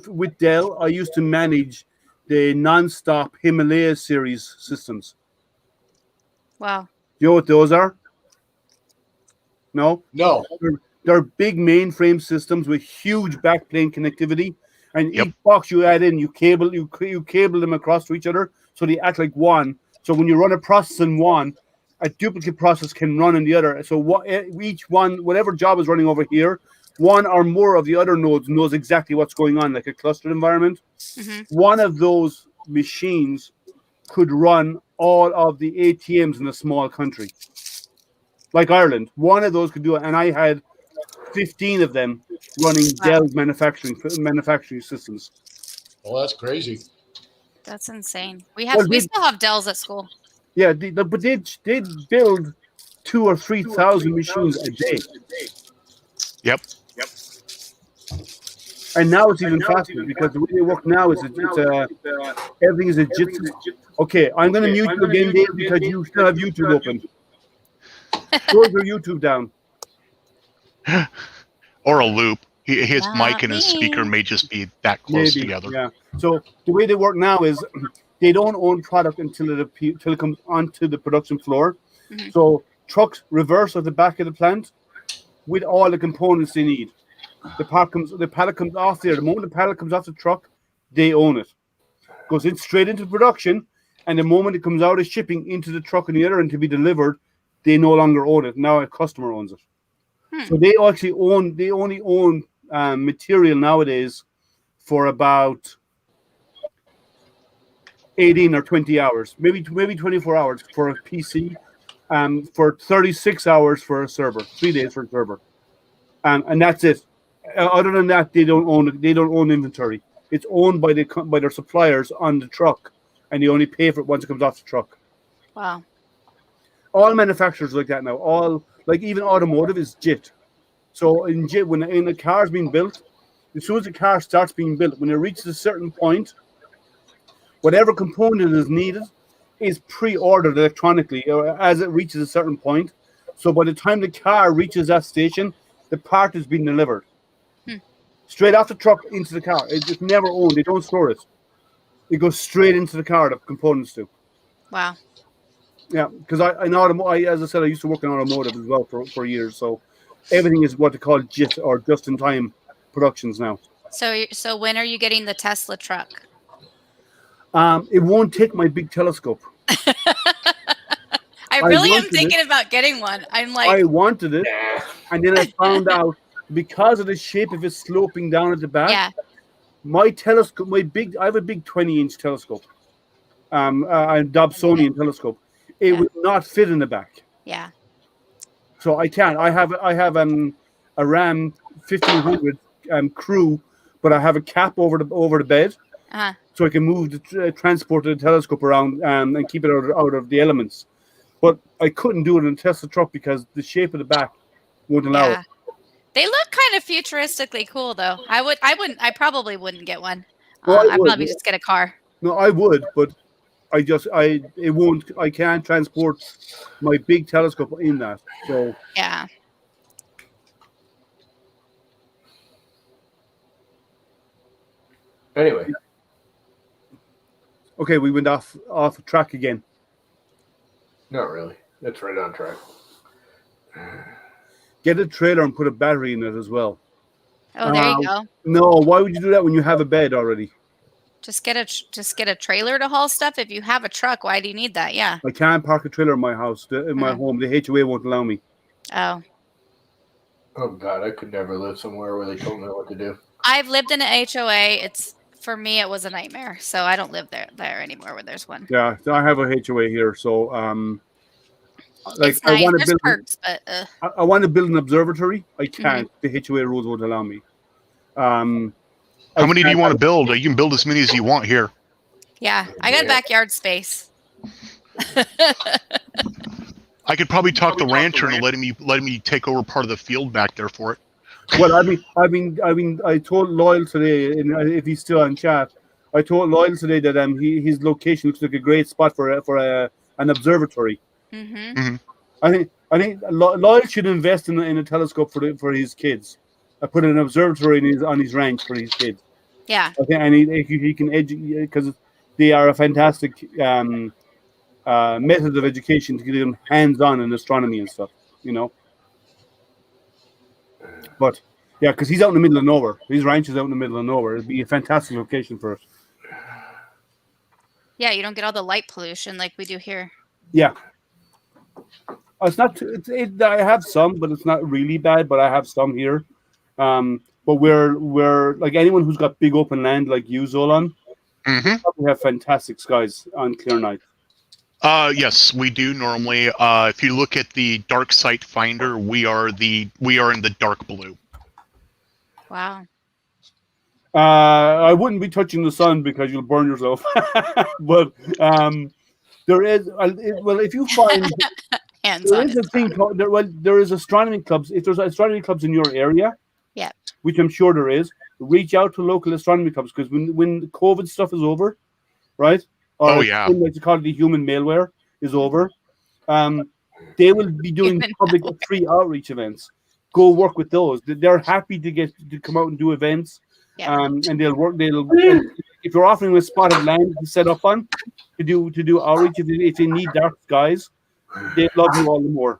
With Dell, I used to manage the non-stop Himalaya series systems. Wow. You know what those are? No? No. They're big mainframe systems with huge backplane connectivity. And each box you add in, you cable them across to each other so they act like one. So when you run a process in one, a duplicate process can run in the other. So whatever job is running over here, one or more of the other nodes knows exactly what's going on, like a clustered environment. One of those machines could run all of the ATMs in a small country, like Ireland. One of those could do it, and I had 15 of them running Dell manufacturing systems. Oh, that's crazy. That's insane. We still have Dells at school. Yeah, but they build 2,000 or 3,000 machines a day. Yep. And now it's even faster because the way they work now is everything is a jitsu. Okay, I'm going to mute you again, Dave, because you still have YouTube open. Close your YouTube down. Or a loop. His mic and his speaker may just be that close together. Yeah. So the way they work now is they don't own product until it comes onto the production floor. So trucks reverse at the back of the plant with all the components they need. The pallet comes off there. The moment the pallet comes off the truck, they own it. Goes in straight into production, and the moment it comes out of shipping into the truck and the other end to be delivered, they no longer own it. Now a customer owns it. So they only own material nowadays for about 18 or 20 hours, maybe 24 hours for a PC, for 36 hours for a server, 3 days for a server, and that's it. Other than that, they don't own inventory. It's owned by their suppliers on the truck, and they only pay for it once it comes off the truck. Wow. All manufacturers like that now. All, like, even automotive is JIT. So in JIT, when a car is being built, as soon as the car starts being built, when it reaches a certain point, whatever component is needed is pre-ordered electronically as it reaches a certain point. So by the time the car reaches that station, the part is being delivered. Straight off the truck into the car. It's never owned. They don't store it. It goes straight into the car, the components do. Wow. Yeah, because as I said, I used to work in automotive as well for years. So everything is what they call JIT, or just-in-time productions now. So when are you getting the Tesla truck? It won't take my big telescope. I really am thinking about getting one. I'm like, I wanted it, and then I found out because of the shape of it sloping down at the back. My telescope, I have a big 20-inch telescope, a Dobsonian telescope. It would not fit in the back. Yeah. So I can't. I have a Ram 1500 crew, but I have a cap over the bed, so I can move the transport the telescope around and keep it out of the elements. But I couldn't do it in a Tesla truck because the shape of the back won't allow it. They look kind of futuristically cool, though. I probably wouldn't get one. Well, I'd probably just get a car. No, I would, but it won't. I can't transport my big telescope in that. So yeah. Anyway. Okay, we went off track again. Not really. That's right on track. Get a trailer and put a battery in it as well. Oh, there you go. No, why would you do that when you have a bed already? Just get a trailer to haul stuff. If you have a truck, why do you need that? Yeah. I can't park a trailer in my house, in my home. The HOA won't allow me. Oh. Oh God, I could never live somewhere where they told me what to do. I've lived in an HOA. For me, it was a nightmare. So I don't live there anymore where there's one. Yeah, I have a HOA here, so like it's nice. I want to There's build. Perks, but I want to build an observatory. I can't. The HOA rules won't allow me. How many do you want to build? You can build as many as you want here. Yeah, I got backyard space. I could probably talk the rancher and let me take over part of the field back there for it. Well, I told Loyal today, and if he's still on chat, I told Loyal today that his location looks like a great spot for an observatory. Mm-hmm. I think Loyal should invest in a telescope for his kids. I put an observatory on his ranch for his kids. Yeah. I think he can educate because they are a fantastic method of education to get them hands-on in astronomy and stuff. But yeah, because he's out in the middle of nowhere. His ranch is out in the middle of nowhere. It'd be a fantastic location for it. Yeah, you don't get all the light pollution like we do here. Yeah. It's not. I have some, but it's not really bad. But I have some here. But we're like anyone who's got big open land like you, Zolan. We have fantastic skies on clear nights. Yes, we do normally. If you look at the dark site finder, we are in the dark blue. Wow. I wouldn't be touching the sun because you'll burn yourself. But there is if you find there is a thing called there is astronomy clubs. If there's astronomy clubs in your area, yeah, which I'm sure there is, reach out to local astronomy clubs because when the COVID stuff is over, right? Or like they call it the human malware is over. They will be doing public free outreach events. Go work with those. They're happy to come out and do events. Yeah. And they'll work. If you're offering a spot of land to set up on to do outreach, if they need dark skies, they love you all the more.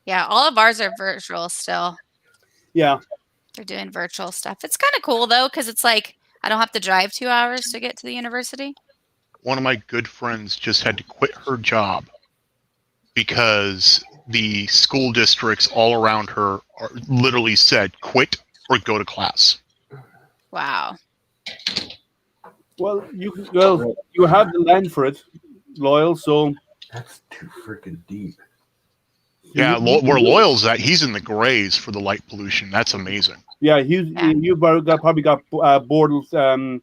Yeah, all of ours are virtual still. Yeah, they're doing virtual stuff. It's kind of cool though, because it's like I don't have to drive 2 hours to get to the university. One of my good friends just had to quit her job because the school districts all around her literally said, quit or go to class. Wow. Well, you have the land for it, Loyal, so... That's too freaking deep. Yeah, where Loyal's at, he's in the grays for the light pollution. That's amazing. Yeah, you've probably got Bordel's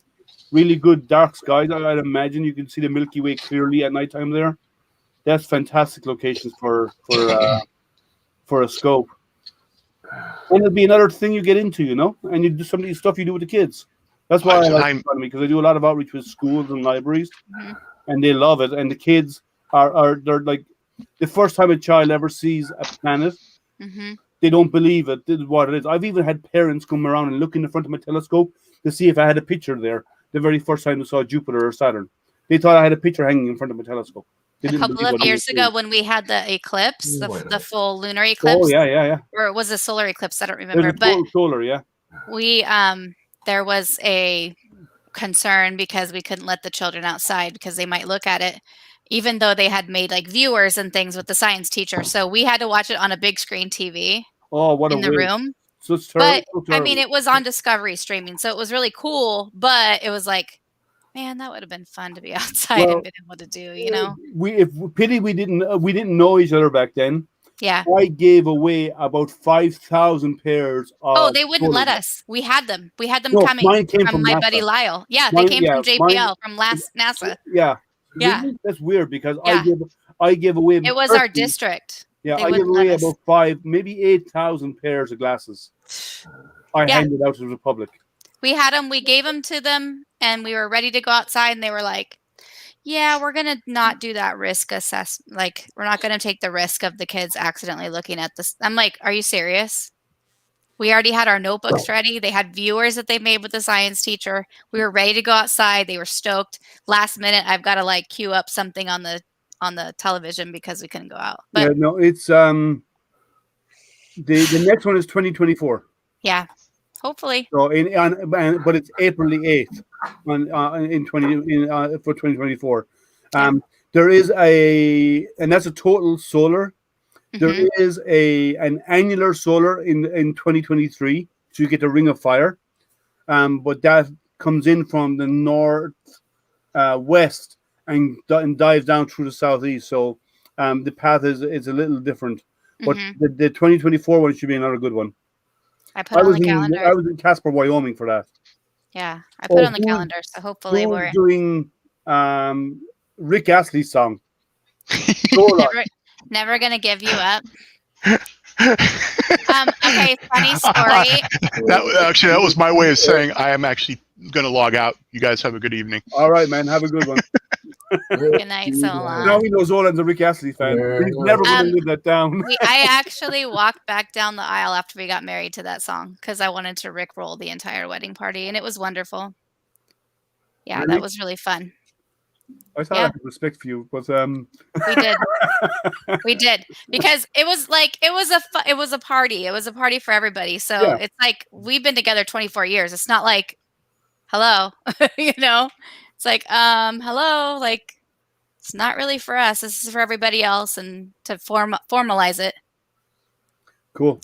really good dark skies. I'd imagine you can see the Milky Way clearly at nighttime there. That's fantastic locations for a scope. And it'll be another thing you get into, and you do some of the stuff you do with the kids. That's why I like astronomy, because I do a lot of outreach with schools and libraries, and they love it. And the kids they're like, the first time a child ever sees a planet, they don't believe it. This is what it is. I've even had parents come around and look in the front of my telescope to see if I had a picture there. The very first time they saw Jupiter or Saturn, they thought I had a picture hanging in front of my telescope. A couple of years ago, when we had the eclipse, the full lunar eclipse. Oh yeah. Or it was a solar eclipse. I don't remember, but solar, yeah. We there was a concern because we couldn't let the children outside because they might look at it, even though they had made like viewers and things with the science teacher. So we had to watch it on a big screen TV. Oh, what in the room. So it's terrible. But I mean, it was on Discovery streaming, so it was really cool. But it was like Man, that would have been fun to be outside and been able to do, you know? We didn't know each other back then. Yeah. I gave away about 5,000 pairs of. Oh, they wouldn't let us. We had them. We had them coming mine came from my NASA. buddy Lyle. Yeah, they came from JPL, from NASA. Yeah. Yeah. Really? That's weird because Yeah. I gave away. It was our district. Yeah, They I gave wouldn't let away us. about 5, maybe 8,000 pairs of glasses. I handed out to the public. We had them. We gave them to them, and we were ready to go outside, and they were like, "Yeah, we're gonna not do that risk assessment. Like, we're not gonna take the risk of the kids accidentally looking at this." I'm like, "Are you serious?" We already had our notebooks ready. They had viewers that they made with the science teacher. We were ready to go outside. They were stoked. Last minute, I've got to like queue up something on the television because we couldn't go out. But yeah, no, it's the next one is 2024. yeah, hopefully. So but it's April the 8th for 2024. There is and that's a total solar. There is an annular solar in 2023, so you get a ring of fire. But that comes in from the north west and dives down through the southeast. So the path is a little different. But the 2024 one should be another good one. I put it on the calendar. I was in Casper, Wyoming for that. Yeah, I put it on the calendar, so hopefully we're doing Rick Astley's song. Never gonna give you up. Okay, funny story. That was my way of saying I am actually going to log out. You guys have a good evening. All right, man. Have a good one. Good night, so long. Now we know Zolan's a Rick Astley fan. He's never going to live that down. I actually walked back down the aisle after we got married to that song because I wanted to Rickroll the entire wedding party, and it was wonderful. Yeah, really? That was really fun. I thought I had respect for you, but we did because it was a party. It was a party for everybody. So it's like we've been together 24 years. It's not like hello, you know. It's like hello, like it's not really for us. This is for everybody else, and to formalize it. Cool.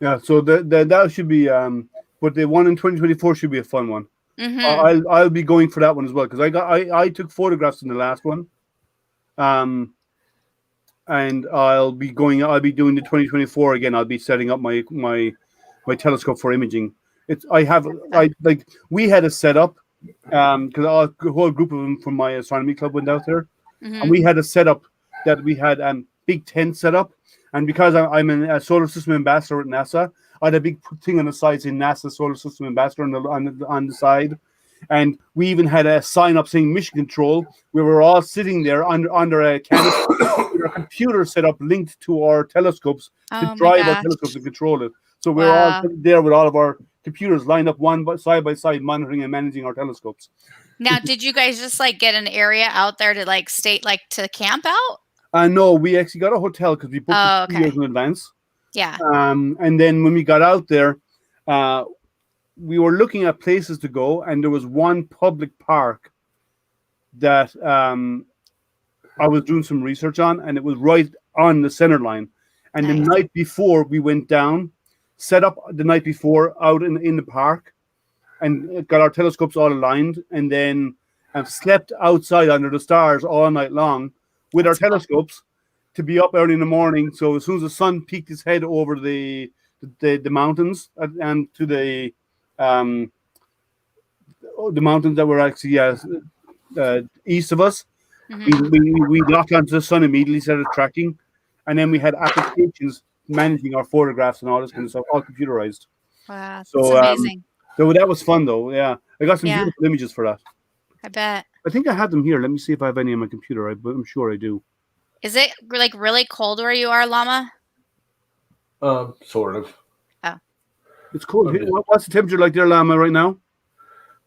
Yeah. So that should be but the one in 2024 should be a fun one. I'll be going for that one as well because I took photographs in the last one, and I'll be doing the 2024 again. I'll be setting up my telescope for imaging. We had a setup because a whole group of them from my astronomy club went out there, and we had a setup that we had big tent set up, and because I'm a solar system ambassador at NASA. I had a big thing on the side saying NASA Solar System Ambassador on the side. And we even had a sign up saying Mission Control. We were all sitting there under a canopy with our computer set up linked to our telescopes to drive our telescopes and control it. So we're all there with all of our computers lined up side by side, monitoring and managing our telescopes. Now, did you guys just like get an area out there to like to camp out? No, we actually got a hotel because we booked 2 years in advance. Yeah. And then when we got out there, we were looking at places to go, and there was one public park that I was doing some research on, and it was right on the center line. And the night before we went down, set up the night before out in the park, and got our telescopes all aligned, and then slept outside under the stars all night long with our telescopes. To be up early in the morning, so as soon as the sun peeked its head over the mountains and to the mountains that were actually east of us, we locked onto the sun immediately, started tracking, and then we had applications managing our photographs and all this kind of stuff, all computerized. Wow, that's so amazing. So that was fun, though. Yeah, I got some beautiful images for that. I bet. I think I have them here. Let me see if I have any on my computer. I'm sure I do. Is it like really cold where you are, Llama? Sort of. Oh. It's cold. What's the temperature like there, Llama, right now?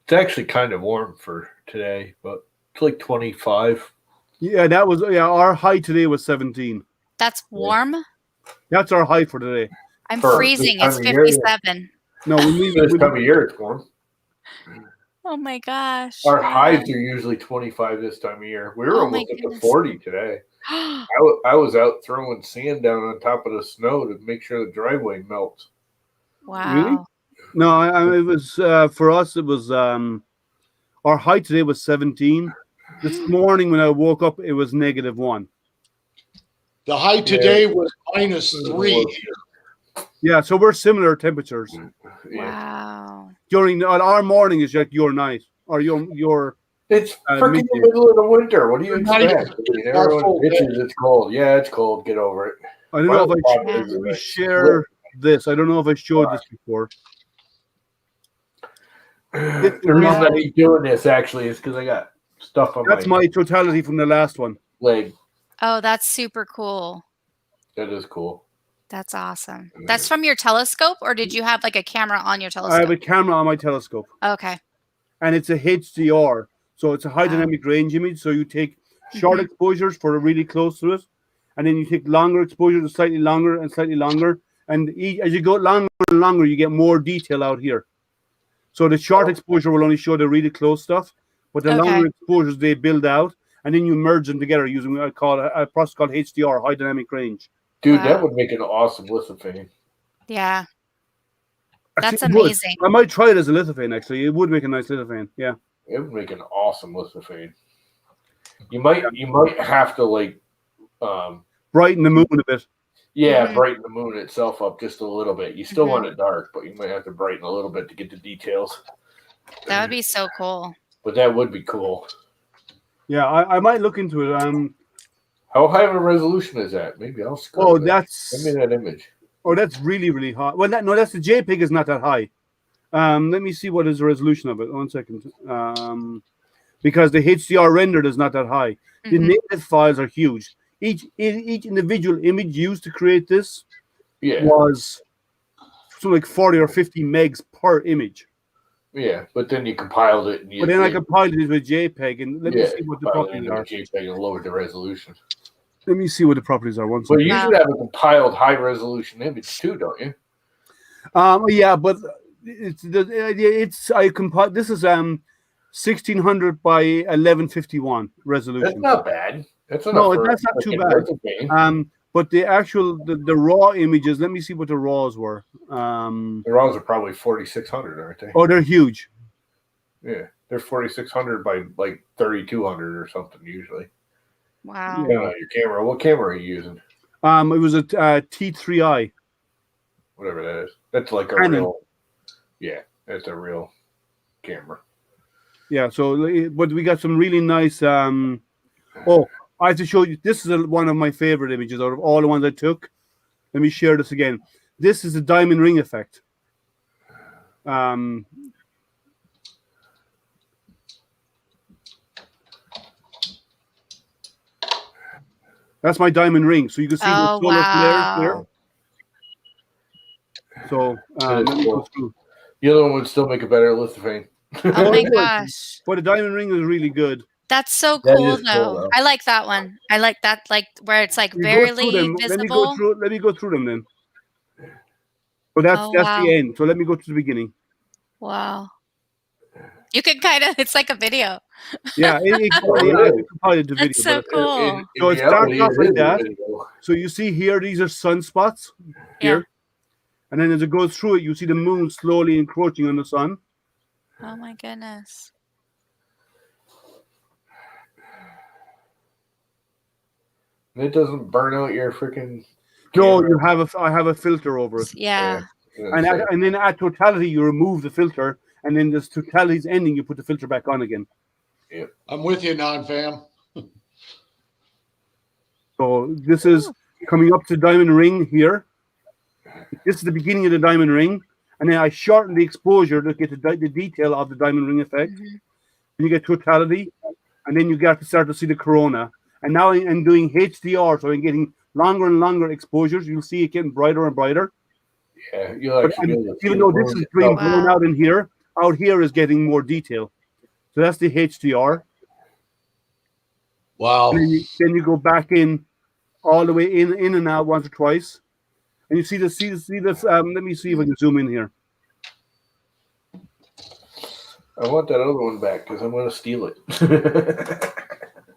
It's actually kind of warm for today, but it's like 25. Yeah, our high today was 17. That's warm? That's our high for today. I'm freezing. It's 57. No, this time of year it's warm. Oh my gosh. Our highs are usually 25 this time of year. We were almost up to 40 today. I was out throwing sand down on top of the snow to make sure the driveway melts. Wow. Really? No, it was for us. It was our Our high today was 17. This morning when I woke up, it was -1. The high today was -3. Yeah, so we're similar temperatures. Wow. During our morning is like your night or your. It's freaking the middle of the winter. What do you expect? I mean, everyone bitches it's cold. Yeah, it's cold. Get over it. I don't know if I share this. I don't know if I showed this before. The reason I keep doing this actually is because I got stuff on That's my totality from the last one. Leg. Oh, that's super cool. That is cool. That's awesome. That's from your telescope, or did you have like a camera on your telescope? I have a camera on my telescope. Okay. And it's a HDR. So it's a high dynamic range image. So you take short exposures for really close to it. And then you take longer exposure to slightly longer and slightly longer. And as you go longer and longer, you get more detail out here. So the short exposure will only show the really close stuff. But the longer exposures, they build out. And then you merge them together using what I call a process called HDR, high dynamic range. Dude, that would make an awesome lithophane. Yeah. That's Actually, amazing. I might try it as a lithophane, actually. It would make a nice lithophane, yeah. It would make an awesome lithophane. You might have to like brighten the moon a bit. Yeah, brighten the moon itself up just a little bit. You still want it dark, but you might have to brighten a little bit to get the details. That would be so cool. But that would be cool. Yeah, I might look into it. How high of a resolution is that? Maybe I'll scroll. Oh, that's. Send me that image. Oh, that's really, really high. Well, that's the JPEG is not that high. Let me see what is the resolution of it. 1 second. Because the HDR rendered is not that high. The native files are huge. Each individual image used to create this was something like 40 or 50 megs per image. Yeah, but then you compiled it. But then I compiled it with JPEG, and let me see what the properties are. JPEG and lowered the resolution. Let me see what the properties are. One Well, second. you should have a compiled high resolution image too, don't you? Yeah, but it's I compiled. This is 1600 by 1151 resolution. That's not bad. That's not that's not too bad. But the actual the raw images. Let me see what the raws were. The raws are probably 4600, aren't they? Oh, they're huge. Yeah, they're 4600 by like 3200 or something usually. Wow. Yeah, your camera. What camera are you using? It was a T3i. Whatever that is. That's like a real. Yeah, that's a real camera. Yeah. So, but we got some really nice. Oh, I have to show you. This is one of my favorite images out of all the ones I took. Let me share this again. This is a diamond ring effect. That's my diamond ring. So you can see the solar flares there. So let me go through. The other one would still make a better lithophane. Oh my gosh. But the diamond ring is really good. That's so cool, though. I like that one. I like that, like where it's like barely visible. Let me go through them then. So that's the end. So let me go to the beginning. Wow. You can kind of, it's like a video. Yeah, I compiled the video. That's so cool. So it starts off like that. So you see here, these are sunspots here. And then as it goes through it, you see the moon slowly encroaching on the sun. Oh my goodness. It doesn't burn out your freaking. No, I have a filter over it. Yeah. And then at totality, you remove the filter, and then this totality's ending, you put the filter back on again. Yeah. I'm with you, non-fam. So this is coming up to diamond ring here. This is the beginning of the diamond ring, and then I shorten the exposure to get the detail of the diamond ring effect. And you get totality, and then you get to start to see the corona. And now I'm doing HDR, so I'm getting longer and longer exposures. You'll see it getting brighter and brighter. Yeah, even though this is being blown out here is getting more detail. So that's the HDR. Wow. And then you go back in, all the way in and out once or twice, and you see this. Let me see if I can zoom in here. I want that other one back because I'm going to steal it.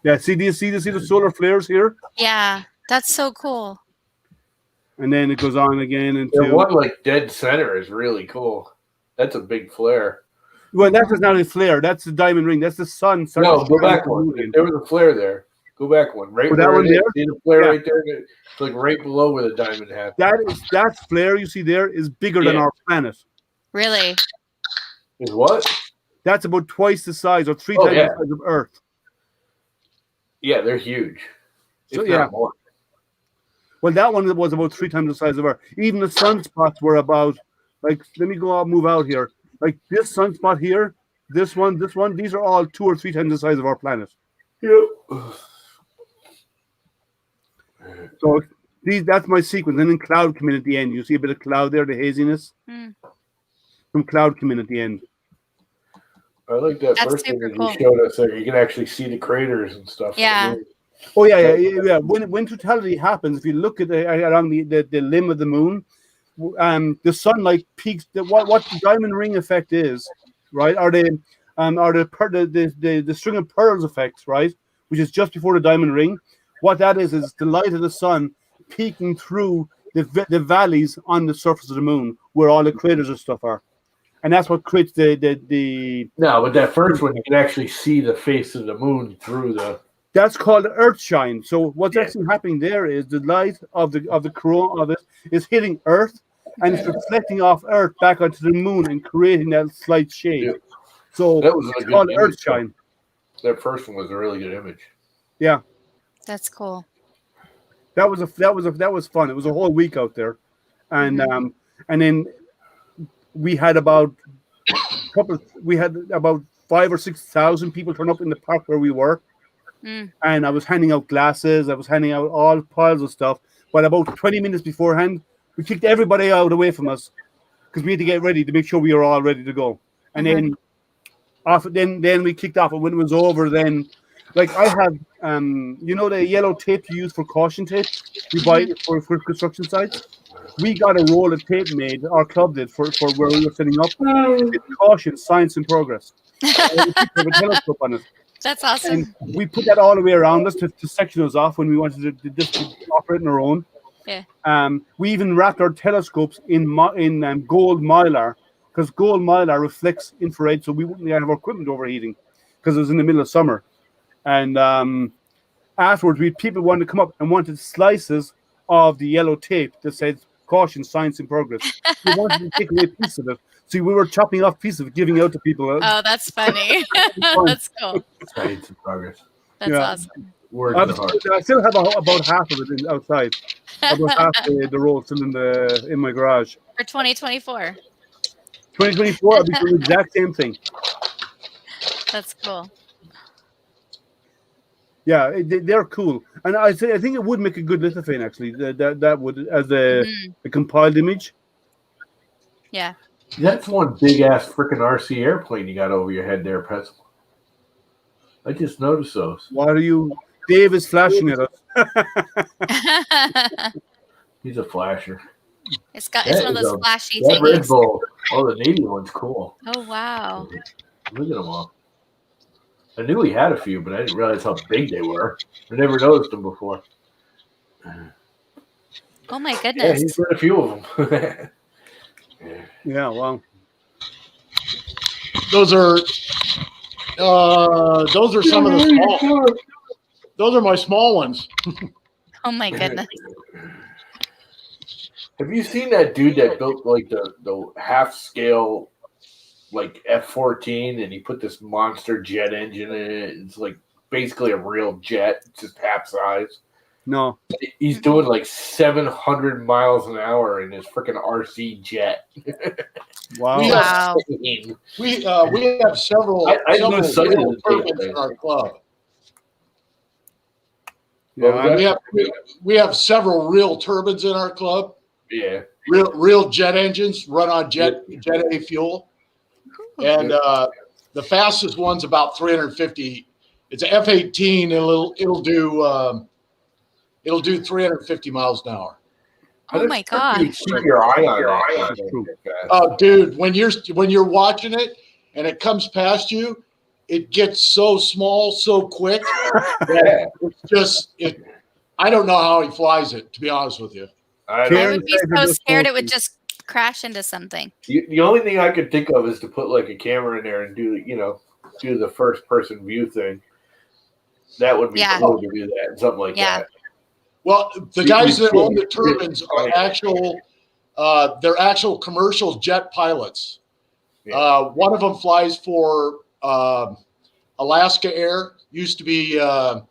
Yeah, see the solar flares here? Yeah, that's so cool. And then it goes on again The one like dead center is really cool. That's a big flare. Well, that is not a flare. That's the diamond ring. That's the sun. No, go back one. There was a flare there. Go back one. Right Oh, that where one it is. there? See the flare Yeah. right there? It's like right below where the diamond happened. That flare you see there is bigger than Yeah. our planet. Really? Is what? That's about twice the size or three Oh, times yeah. the size of Earth. Yeah, they're huge. So If yeah. not more. Well, that one was about 3 times the size of Earth. Even the sunspots were about, like, let me go out, move out here. Like this sunspot here, this one, these are all 2 or 3 times the size of our planet. Yep. So that's my sequence. And then cloud come in at the end. You see a bit of cloud there, the haziness. Some cloud come in at the end. I like that That's first thing super that cool. you showed us there. You can actually see the craters and stuff. Yeah. Oh yeah. When totality happens, if you look at along the limb of the moon, the sunlight peaks. What the diamond ring effect is, right? Are the string of pearls effects, right? Which is just before the diamond ring. What that is the light of the sun peeking through the valleys on the surface of the moon, where all the craters and stuff are, and that's what creates the. No, but that first one you can actually see the face of the moon through the. That's called earth shine. So what's actually happening there is the light of the corona of it is hitting Earth, and it's reflecting off Earth back onto the moon and creating that slight shade. Yeah. So That was a it's good called image, earth shine. That first one was a really good image. Yeah, That's cool. that was fun. It was a whole week out there, and then we had about 5,000 or 6,000 people turn up in the park where we were. And I was handing out glasses. I was handing out all piles of stuff. But about 20 minutes beforehand, we kicked everybody out away from us because we had to get ready to make sure we were all ready to go. And then we kicked off. And when it was over, then like I have, the yellow tape you use for caution tape you buy it for construction sites. We got a roll of tape made. Our club did for where we were setting up. Caution, science in progress. We have a telescope on it. That's awesome. And we put that all the way around us to section us off when we wanted to just operate on our own. Yeah. We even wrapped our telescopes in gold mylar because gold mylar reflects infrared, so we wouldn't have our equipment overheating because it was in the middle of summer. And afterwards, people wanted to come up and wanted slices of the yellow tape that said "Caution, Science in Progress." We wanted to take away a piece of it. So we were chopping off pieces of giving out to people. Oh, that's funny. That's cool. Science in progress. That's awesome. I still have about half of it outside. About half the roll still in my garage. For 2024. 2024, I'll be doing the exact same thing. That's cool. Yeah, they're cool, and I think it would make a good lithophane actually. That would as a compiled image. Yeah. That's one big ass freaking RC airplane you got over your head there, Pretzel. I just noticed those. Why are you? Dave is flashing at us. He's a flasher. It's one of those flashy that things. Red Bull. Oh, the Navy one's cool. Oh wow. Look at them all. I knew he had a few, but I didn't realize how big they were. I never noticed them before. Oh my goodness. Yeah, he's got a few of them. Yeah, wow. Those are some of the small. Those are my small ones. Oh my goodness. Have you seen that dude that built like the half scale like F-14 and he put this monster jet engine in it? It's like basically a real jet, just half size. No. He's doing like 700 miles an hour in his freaking RC jet. Wow. We have several real turbines in our club. Yeah, we have several real turbines in our club. Yeah. Real jet engines run on jet A fuel. And the fastest one's about 350. It's an F-18. It'll do 350 miles an hour. Oh my gosh! Keep your eye on it. Oh, dude, when you're watching it and it comes past you, it gets so small so quick. That I don't know how he flies it. To be honest with you, I would be so scared it would just crash into something. The only thing I could think of is to put like a camera in there and do the first person view thing. That would be cool to do that, something like that. Well, the guys that own the turbines are they're actual commercial jet pilots. Yeah. One of them flies for Alaska Air. Used to be I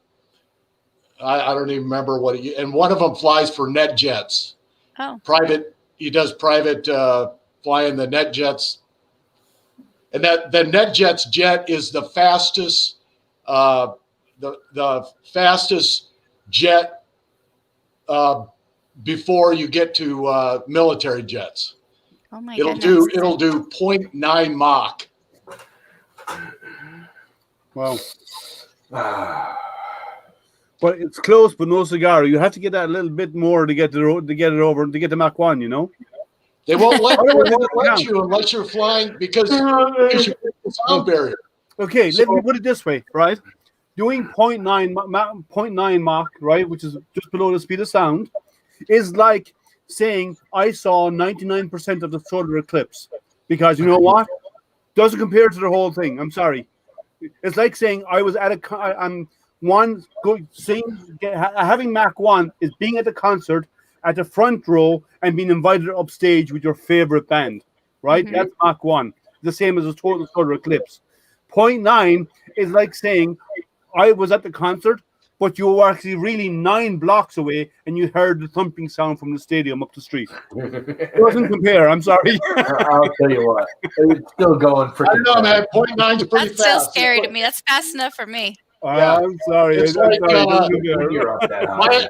don't even remember and one of them flies for NetJets. Oh, private. He does private flying the NetJets, and that the NetJets jet is the fastest the fastest jet before you get to military jets. oh my It'll goodness. do 0.9 Mach. Wow. But it's close, but no cigar. You have to get that a little bit more to get it over to get the Mach 1. You know. They won't let you unless you're flying because you hit the sound barrier. Okay, let me put it this way, right? Doing 0.9 Mach, right, which is just below the speed of sound, is like saying I saw 99% of the solar eclipse. Because you know what? Doesn't compare to the whole thing. I'm sorry. It's like saying I was at having Mach 1 is being at the concert at the front row and being invited upstage with your favorite band, right? Mm-hmm. That's Mach 1. The same as a total solar eclipse. 0.9 is like saying I was at the concert, but you were actually really 9 blocks away and you heard the thumping sound from the stadium up the street. It doesn't compare. I'm sorry. I'll tell you what. It's still going freaking I don't know, man. 0.9 is pretty fast. That's still scary to me. That's fast enough for me. I'm sorry. It's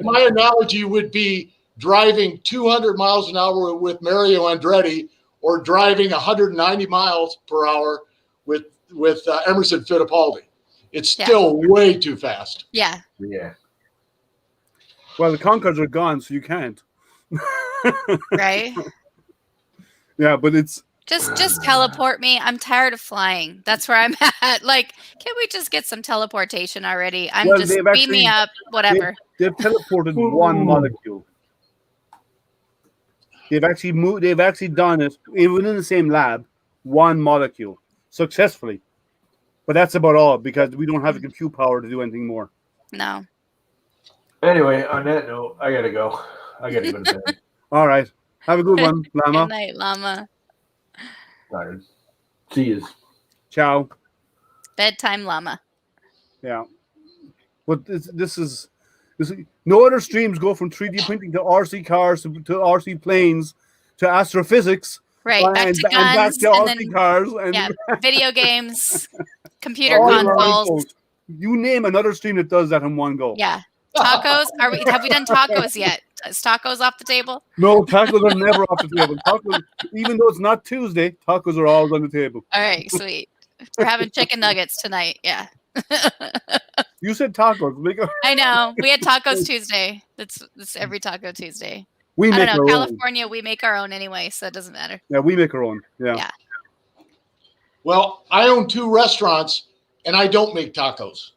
my analogy would be driving 200 miles an hour with Mario Andretti or driving 190 miles per hour with Emerson Fittipaldi. It's still way too fast. Yeah. Yeah. Well, the Concords are gone, so you can't. Right? Yeah, but it's... Just teleport me. I'm tired of flying. That's where I'm at. Like, can we just get some teleportation already? Beam me up, whatever. They've teleported one molecule. They've actually done it within the same lab, one molecule successfully. But that's about all because we don't have the compute power to do anything more. No. Anyway, on that note, I gotta go. I gotta go to bed. All right. Have a good one, Llama. Good night, Llama. Tired. See you. Ciao. Bedtime, Llama. Yeah. But this is no other streams go from 3D printing to RC cars to RC planes to astrophysics. Right, back to guns, and RC cars and video games, computer consoles. You name another stream that does that in one go. Yeah. Tacos? Have we done tacos yet? Is tacos off the table? No, tacos are never off the table. Tacos, even though it's not Tuesday, tacos are always on the table. All right, sweet. We're having chicken nuggets tonight. Yeah. You said tacos. I know. We had tacos Tuesday. That's every Taco Tuesday. I don't know. California, we make our own anyway, so it doesn't matter. Yeah, we make our own. Yeah. Well, I own 2 restaurants, and I don't make tacos.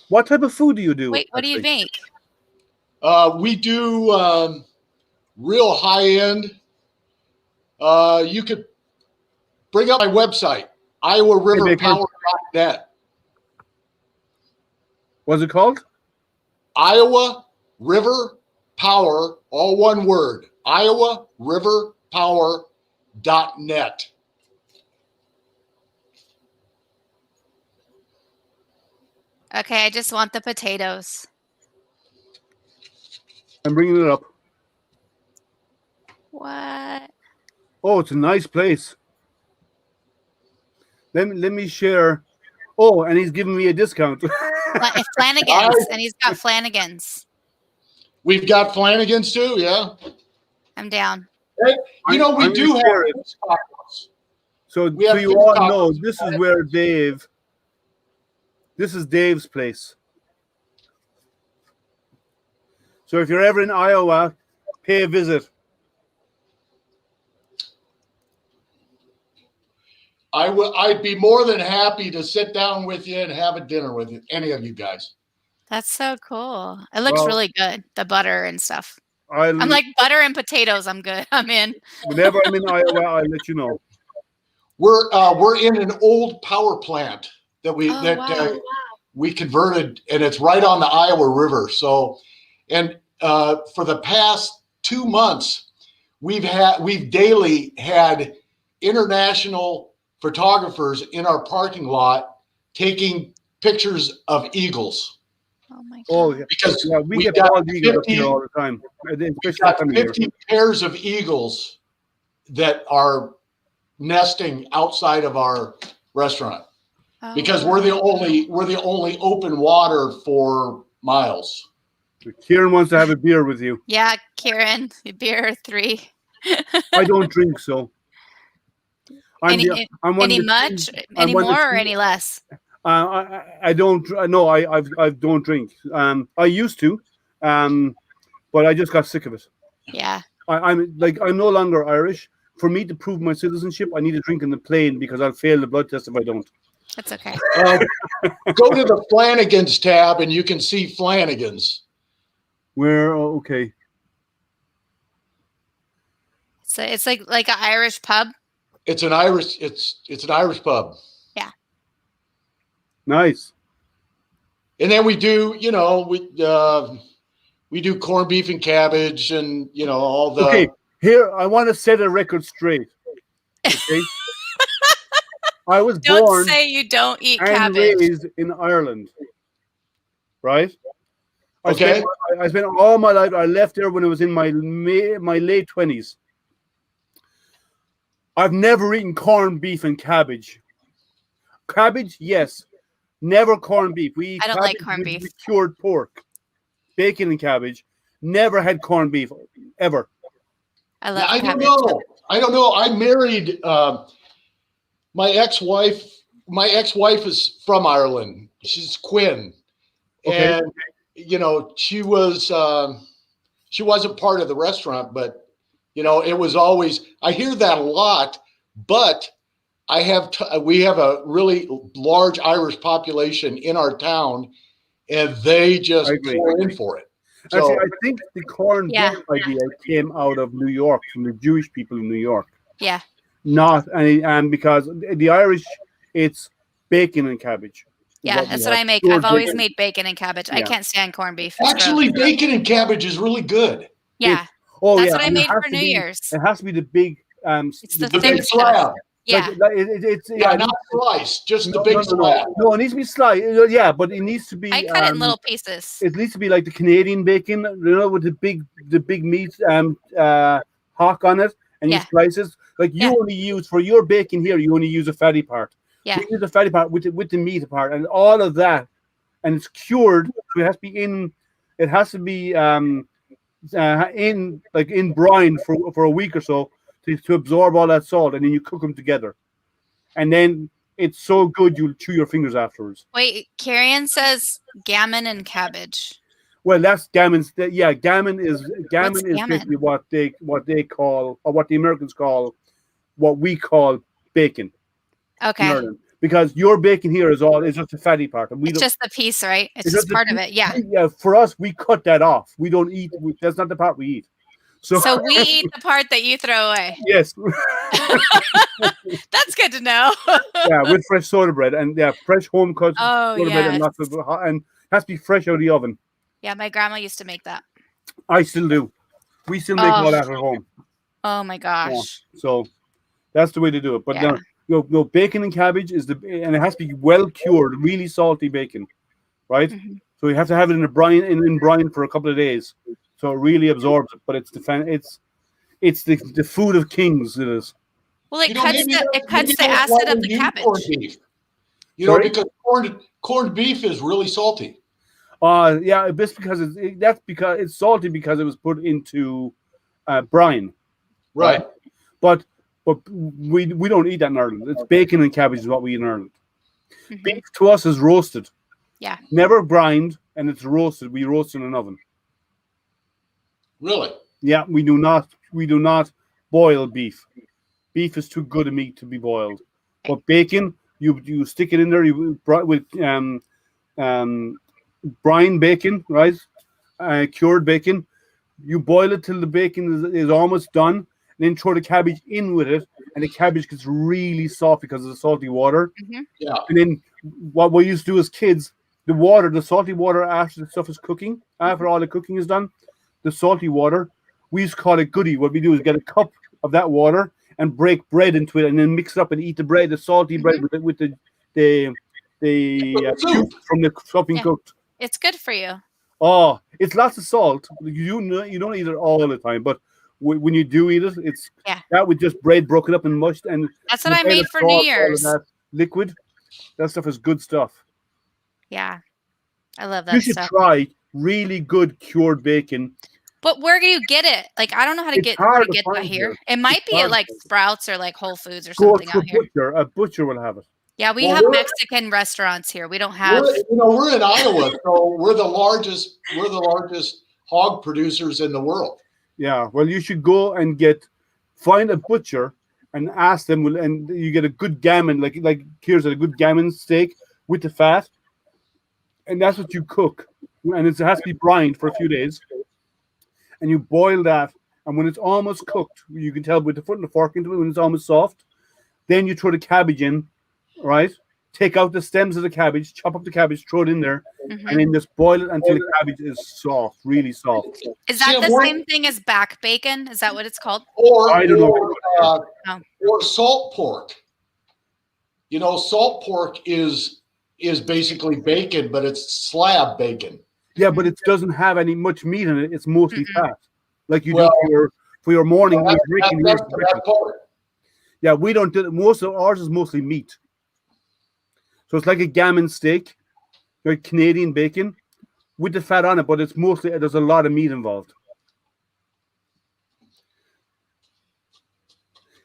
What type of food do you do? Wait, what do you make? We do real high end. You could bring up my website, iowariverpower.net. What's it called? Iowa River Power, all one word, iowariverpower.net. Okay, I just want the potatoes. I'm bringing it up. What? Oh, it's a nice place. Let me share. Oh, and he's giving me a discount. Flanagan's, and he's got Flanagan's. We've got Flanagan's too, yeah. I'm down. Hey, we do have tacos. So you all know this is where Dave. This is Dave's place. So if you're ever in Iowa, pay a visit. I'd be more than happy to sit down with you and have a dinner with you, any of you guys. That's so cool. It looks really good. The butter and stuff. I'm like butter and potatoes. I'm good. I'm in. Whenever I'm in Iowa, I'll let you know. We're in an old power plant that we converted, and it's right on the Iowa River. So, and for the past 2 months, we've daily had international photographers in our parking lot taking pictures of eagles. Oh my god! Oh yeah, because we get bald eagles up here all the time. We've got 50 pairs of eagles that are nesting outside of our restaurant because we're the only open water for miles. Kieran wants to have a beer with you. Yeah, Kieran, a beer or 3. I don't drink, so. Any more or any less? I don't. No, I don't drink. I used to, but I just got sick of it. Yeah. I'm no longer Irish. For me to prove my citizenship, I need to drink in the plane because I'll fail the blood test if I don't. That's okay. Go to the Flanagan's tab and you can see Flanagan's. Where? Oh, okay. So it's like an Irish pub. It's an Irish. It's an Irish pub. Yeah. Nice. And then we do, we do corned beef and cabbage, and all the. Okay, here I want to set a record straight. Okay. I was born. Don't say you don't eat and cabbage. raised in Ireland, right? Okay. I spent all my life. I left there when I was in my late 20s. I've never eaten corned beef and cabbage. Cabbage, yes. Never corned beef. We eat I don't like corned beef. with cured pork, bacon and cabbage. Never had corned beef ever. I love cabbage. cabbage. I don't know. I married my ex-wife. My ex-wife is from Ireland. She's Quinn, Okay. and she wasn't part of the restaurant, but it was always. I hear that a lot, but we have a really large Irish population in our town, and they just pour in for it. So, actually, I think the corned beef idea came out of New York, from the Jewish people in New York. Yeah. Not and because the Irish, it's bacon and cabbage. Yeah, that's what I make. I've always made bacon and cabbage. I can't stand corned beef. Actually, bacon and cabbage is really good. Yeah. That's what I made for New Year's. It has to be the big. It's the big slab. Yeah. It's not sliced, just the big slab. No, it needs to be sliced. Yeah, but it needs to be. I cut it in little pieces. It needs to be like the Canadian bacon, with the big meat hock on it, and you slice it. Like you only use for your bacon here, you only use a fatty part. Yeah. You use the fatty part with the meat part, and all of that, and it's cured. So it has to be in. It has to be in brine for a week or so to absorb all that salt, and then you cook them together, and then it's so good you'll chew your fingers afterwards. Wait, Kieran says gammon and cabbage. Well, that's gammon. Yeah, gammon is basically what they call, or what the Americans call, what we call bacon. Okay. Because your bacon here is just a fatty part, and it's just the piece, right? It's just part of it. Yeah. Yeah. For us, we cut that off. We don't eat. That's not the part we eat. So we eat the part that you throw away. Yes. That's good to know. Yeah, with fresh soda bread and fresh home cut soda bread and lots of and has to be fresh out of the oven. Yeah, my grandma used to make that. I still do. We still make all that at home. Oh my gosh. Yeah. So that's the way to do it. But no, bacon and cabbage and it has to be well cured, really salty bacon, right? Mm-hmm. So you have to have it in a brine in brine for a couple of days, so it really absorbs it. But it's the food of kings. It is. Well, it cuts the acid of the cabbage. Corned beef. Because corned beef is really salty. Yeah, just because that's because it's salty because it was put into brine, right? But we don't eat that in Ireland. It's bacon and cabbage is what we eat in Ireland. Mm-hmm. Beef to us is roasted. Yeah. Never brined, and it's roasted. We roast in an oven. Really? Yeah, we do not boil beef. Beef is too good a meat to be boiled. But bacon, you stick it in there with brine bacon, right? Cured bacon. You boil it till the bacon is almost done, and then throw the cabbage in with it, and the cabbage gets really soft because of the salty water. Mhm. Yeah. And then what we used to do as kids, the salty water after the stuff is cooking, after all the cooking is done, the salty water, we used to call it goodie. What we do is get a cup of that water and break bread into it, and then mix it up and eat the bread, the salty bread with the juice from the stuffing cooked. It's good for you. Oh, it's lots of salt. You don't eat it all the time, but when you do eat it, it's that with just bread broken up and mushed, and that's what I made for New Year's. That liquid, that stuff is good stuff. Yeah, I love that. You should try really good cured bacon. But where do you get it? Like, I don't know how to get that here. It might be at like Sprouts or like Whole Foods or something out here. A butcher will have it. Yeah, we have Mexican restaurants here. We don't have. We're in Iowa, so we're the largest hog producers in the world. Yeah, well, you should go and find a butcher and ask them, and you get a good gammon, like here's a good gammon steak with the fat, and that's what you cook, and it has to be brined for a few days, and you boil that, and when it's almost cooked, you can tell with the foot and the fork into it when it's almost soft, then you throw the cabbage in. Right, take out the stems of the cabbage, chop up the cabbage, throw it in there, and then just boil it until the cabbage is soft, really soft. Is that the same thing as back bacon? Is that what it's called? I don't know. Or salt pork. Salt pork is basically bacon, but it's slab bacon. Yeah, but it doesn't have any much meat in it. It's mostly fat, like you do for your morning. That's part. Yeah, we don't do most of ours is mostly meat. So it's like a gammon steak, like Canadian bacon, with the fat on it, but there's a lot of meat involved.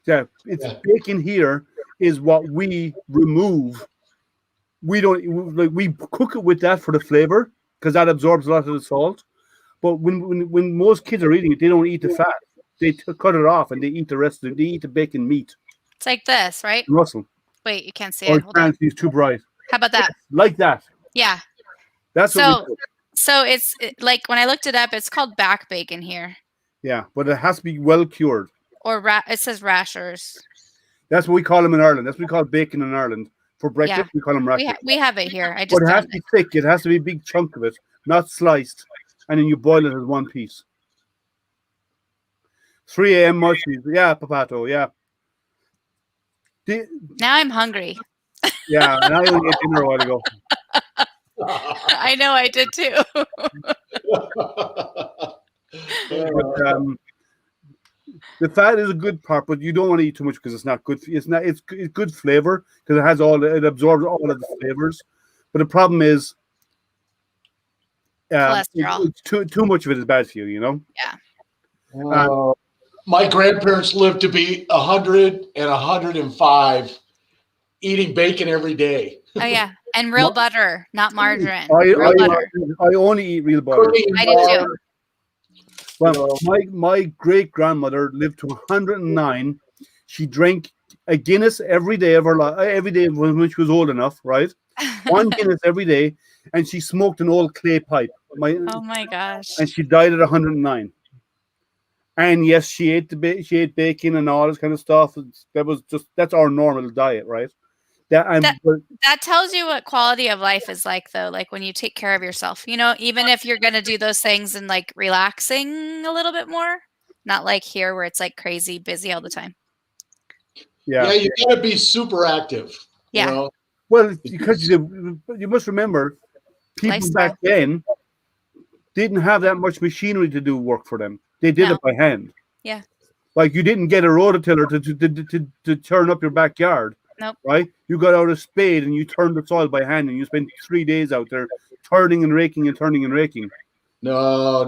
Yeah, bacon here is what we remove. We cook it with that for the flavor because that absorbs a lot of the salt. But when most kids are eating it, they don't eat the fat. They cut it off and they eat the rest of it. They eat the bacon meat. It's like this, right? Russell. Wait, you can't see it. Hold on. It's too bright. How about that? Like that. Yeah. That's what we do. So it's like when I looked it up, it's called back bacon here. Yeah, but it has to be well cured. Or it says rashers. That's what we call them in Ireland. That's what we call bacon in Ireland. For breakfast, we call them rashers. We have it here. But it has to be thick. It has to be a big chunk of it, not sliced. And then you boil it as one piece. 3 a.m. mushies. Yeah, Papato. Yeah. Now I'm hungry. Yeah, and I only ate dinner a while ago. I know, I did too. But, the fat is a good part, but you don't want to eat too much because it's not good. It's good flavor because it absorbs all of the flavors. But the problem is, cholesterol. Too much of it is bad for you. Yeah. My grandparents lived to be 100 and 105, eating bacon every day. Oh yeah, and real butter, not margarine. I only eat real butter. I do too. Well, my great grandmother lived to 109. She drank a Guinness every day of her life. Every day when she was old enough, right? One Guinness every day, and she smoked an old clay pipe. Oh my gosh! And she died at 109. And yes, she ate bacon and all this kind of stuff. That's our normal diet, right? That tells you what quality of life is like, though. Like when you take care of yourself, even if you're gonna do those things and like relaxing a little bit more, not like here where it's like crazy busy all the time. Yeah, you gotta be super active. Yeah. Well, because you must remember, people back then didn't have that much machinery to do work for them. They did it by hand. Yeah. Like you didn't get a rototiller to turn up your backyard. Nope. Right? You got out a spade and you turned the soil by hand and you spent 3 days out there turning and raking and turning and raking. No.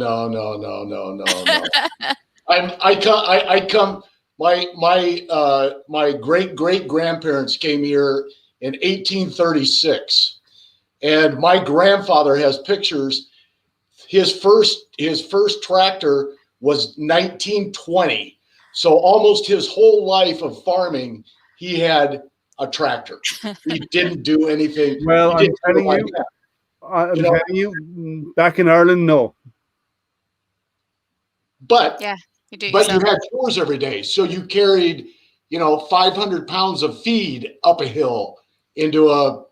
My great grandparents came here in 1836, and my grandfather has pictures. His first tractor was 1920, so almost his whole life of farming, he had a tractor. He didn't do anything. Well, I'm telling you, back in Ireland, no. But Yeah, you do but you yourself. had chores every day, so you carried 500 pounds of feed up a hill into a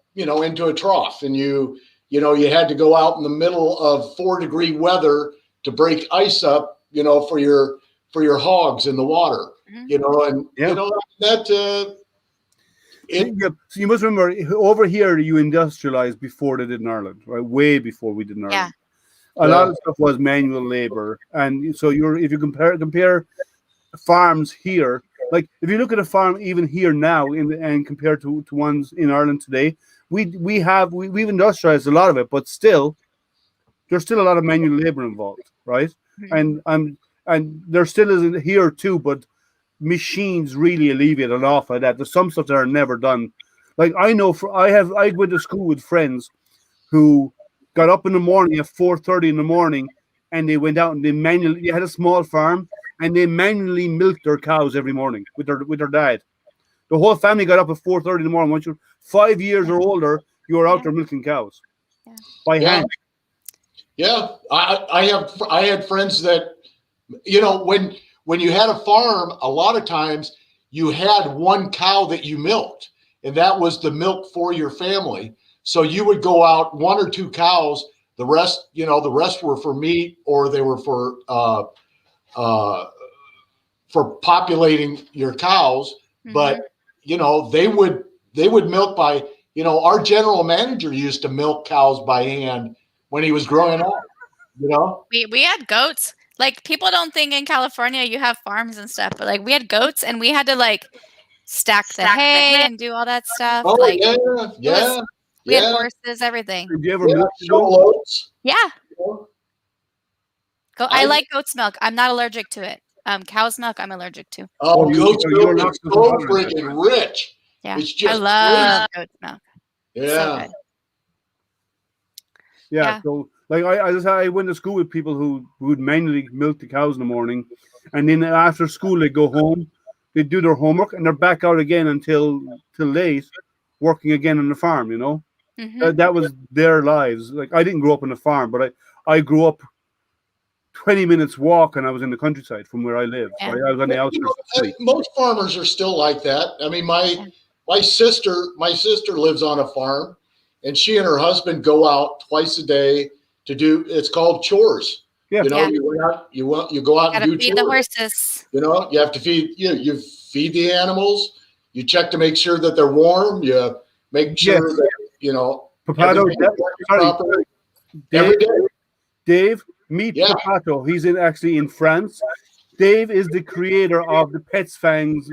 trough, and you had to go out in the middle of 4-degree weather to break ice up, for your hogs in the water, and that So you must remember, over here you industrialized before they did in Ireland, right? Way before we did in Yeah. Ireland. A lot of stuff was manual labor, and so if you compare farms here, like if you look at a farm even here now and compared to ones in Ireland today, we've industrialized a lot of it, but still there's still a lot of manual labor involved, right? Mhm. And there still is here too, but machines really alleviate an awful lot of that. There's some stuff that are never done. Like I know, I went to school with friends who got up in the morning at 4:30 in the morning, and they went out and they had a small farm, and they manually milked their cows every morning with their dad. The whole family got up at 4:30 in the morning. Once you're 5 years or older, you are out there milking cows by hand. Yeah, I had friends that, when you had a farm, a lot of times you had one cow that you milked, and that was the milk for your family. So you would go out 1 or 2 cows. The rest were for meat, or they were for populating your cows. But they would milk by, our general manager used to milk cows by hand when he was growing up. We had goats. Like, people don't think in California you have farms and stuff, but like we had goats, and we had to like stack the hay and do all that stuff. Oh Like, yeah. We had horses, everything. Did you ever milk the goat? Loads. Yeah. I like goat's milk. I'm not allergic to it. Cow's milk, I'm allergic to. Oh, goat's milk is so freaking rich. Yeah, It's just I love goat's milk. Yeah. So good. Yeah. So like I went to school with people who would manually milk the cows in the morning, and then after school they go home, they do their homework, and they're back out again until late, working again on the farm. That was their lives. Like I didn't grow up on a farm, but I grew up 20 minutes walk, and I was in the countryside from where I live. Yeah. Right? I was on the outskirts of the city. Most farmers are still like that. I mean, my sister lives on a farm, and she and her husband go out twice a day to do. It's called chores. Yeah. You go out and do feed chores. the horses. You have to feed. You feed the animals. You check to make sure that they're warm. You make sure that Papato, every day. Dave, meet Papato. He's actually in France. Dave is the creator of the Pets Fangs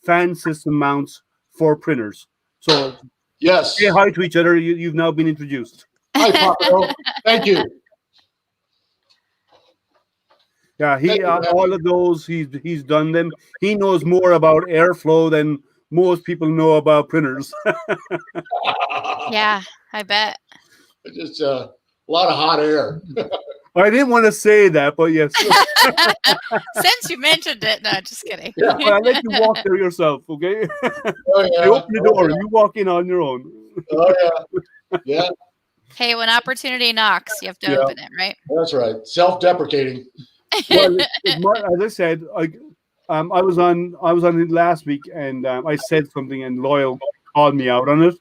fan system mounts for printers. So yes, say hi to each other. You've now been introduced. Hi, Papato. Thank you. Yeah, all of those he's done them. He knows more about airflow than most people know about printers. Yeah, I bet. Just a lot of hot air. I didn't want to say that, but yes. Since you mentioned it, no, just kidding. Yeah, well, I let you walk there yourself, okay? Oh, yeah. I open the door, you walk in on your own. Oh yeah, yeah. Hey, when opportunity knocks, you have to open it, right? That's right. Self-deprecating. Well, as I said, I was on it last week, and I said something, and Loyal called me out on it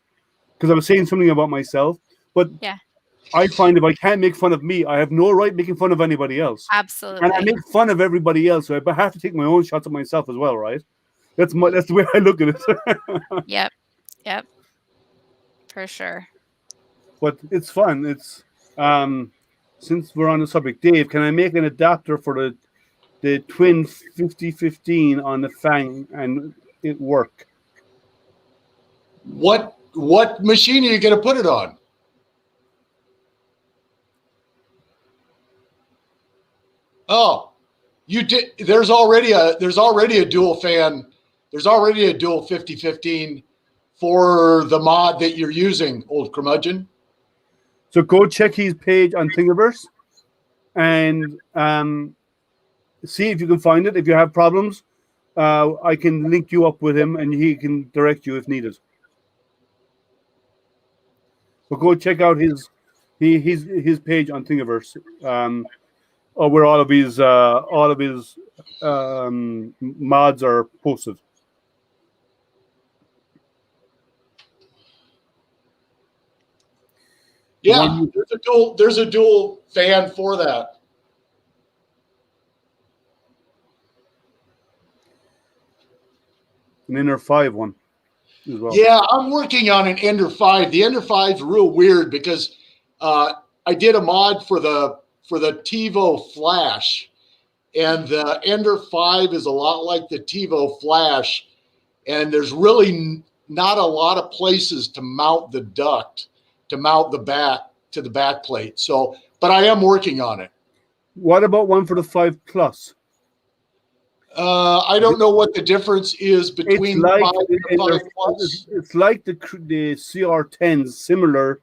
because I was saying something about myself. But yeah, I find if I can't make fun of me, I have no right making fun of anybody else. Absolutely. And I make fun of everybody else, so I have to take my own shots at myself as well, right? That's the way I look at it. Yep, for sure. But it's fun. It's since we're on the subject, Dave, can I make an adapter for the twin 5015 on the Fang and it work? What machine are you going to put it on? Oh, you did. There's already a dual fan. There's already a dual 5015 for the mod that you're using, old curmudgeon. So go check his page on Thingiverse and see if you can find it. If you have problems, I can link you up with him, and he can direct you if needed. But go check out his page on Thingiverse. where all of his mods are posted. Yeah, there's a dual fan for that. An Ender 5 one as well. Yeah, I'm working on an Ender 5. The Ender 5 is real weird because I did a mod for the TiVo Flash, and the Ender 5 is a lot like the TiVo Flash, and there's really not a lot of places to mount the duct, to mount the back to the back plate. So, but I am working on it. What about one for the 5 Plus? I don't know what the difference is between It's like the 5 and the 5 Plus. It's like the CR10s, similar,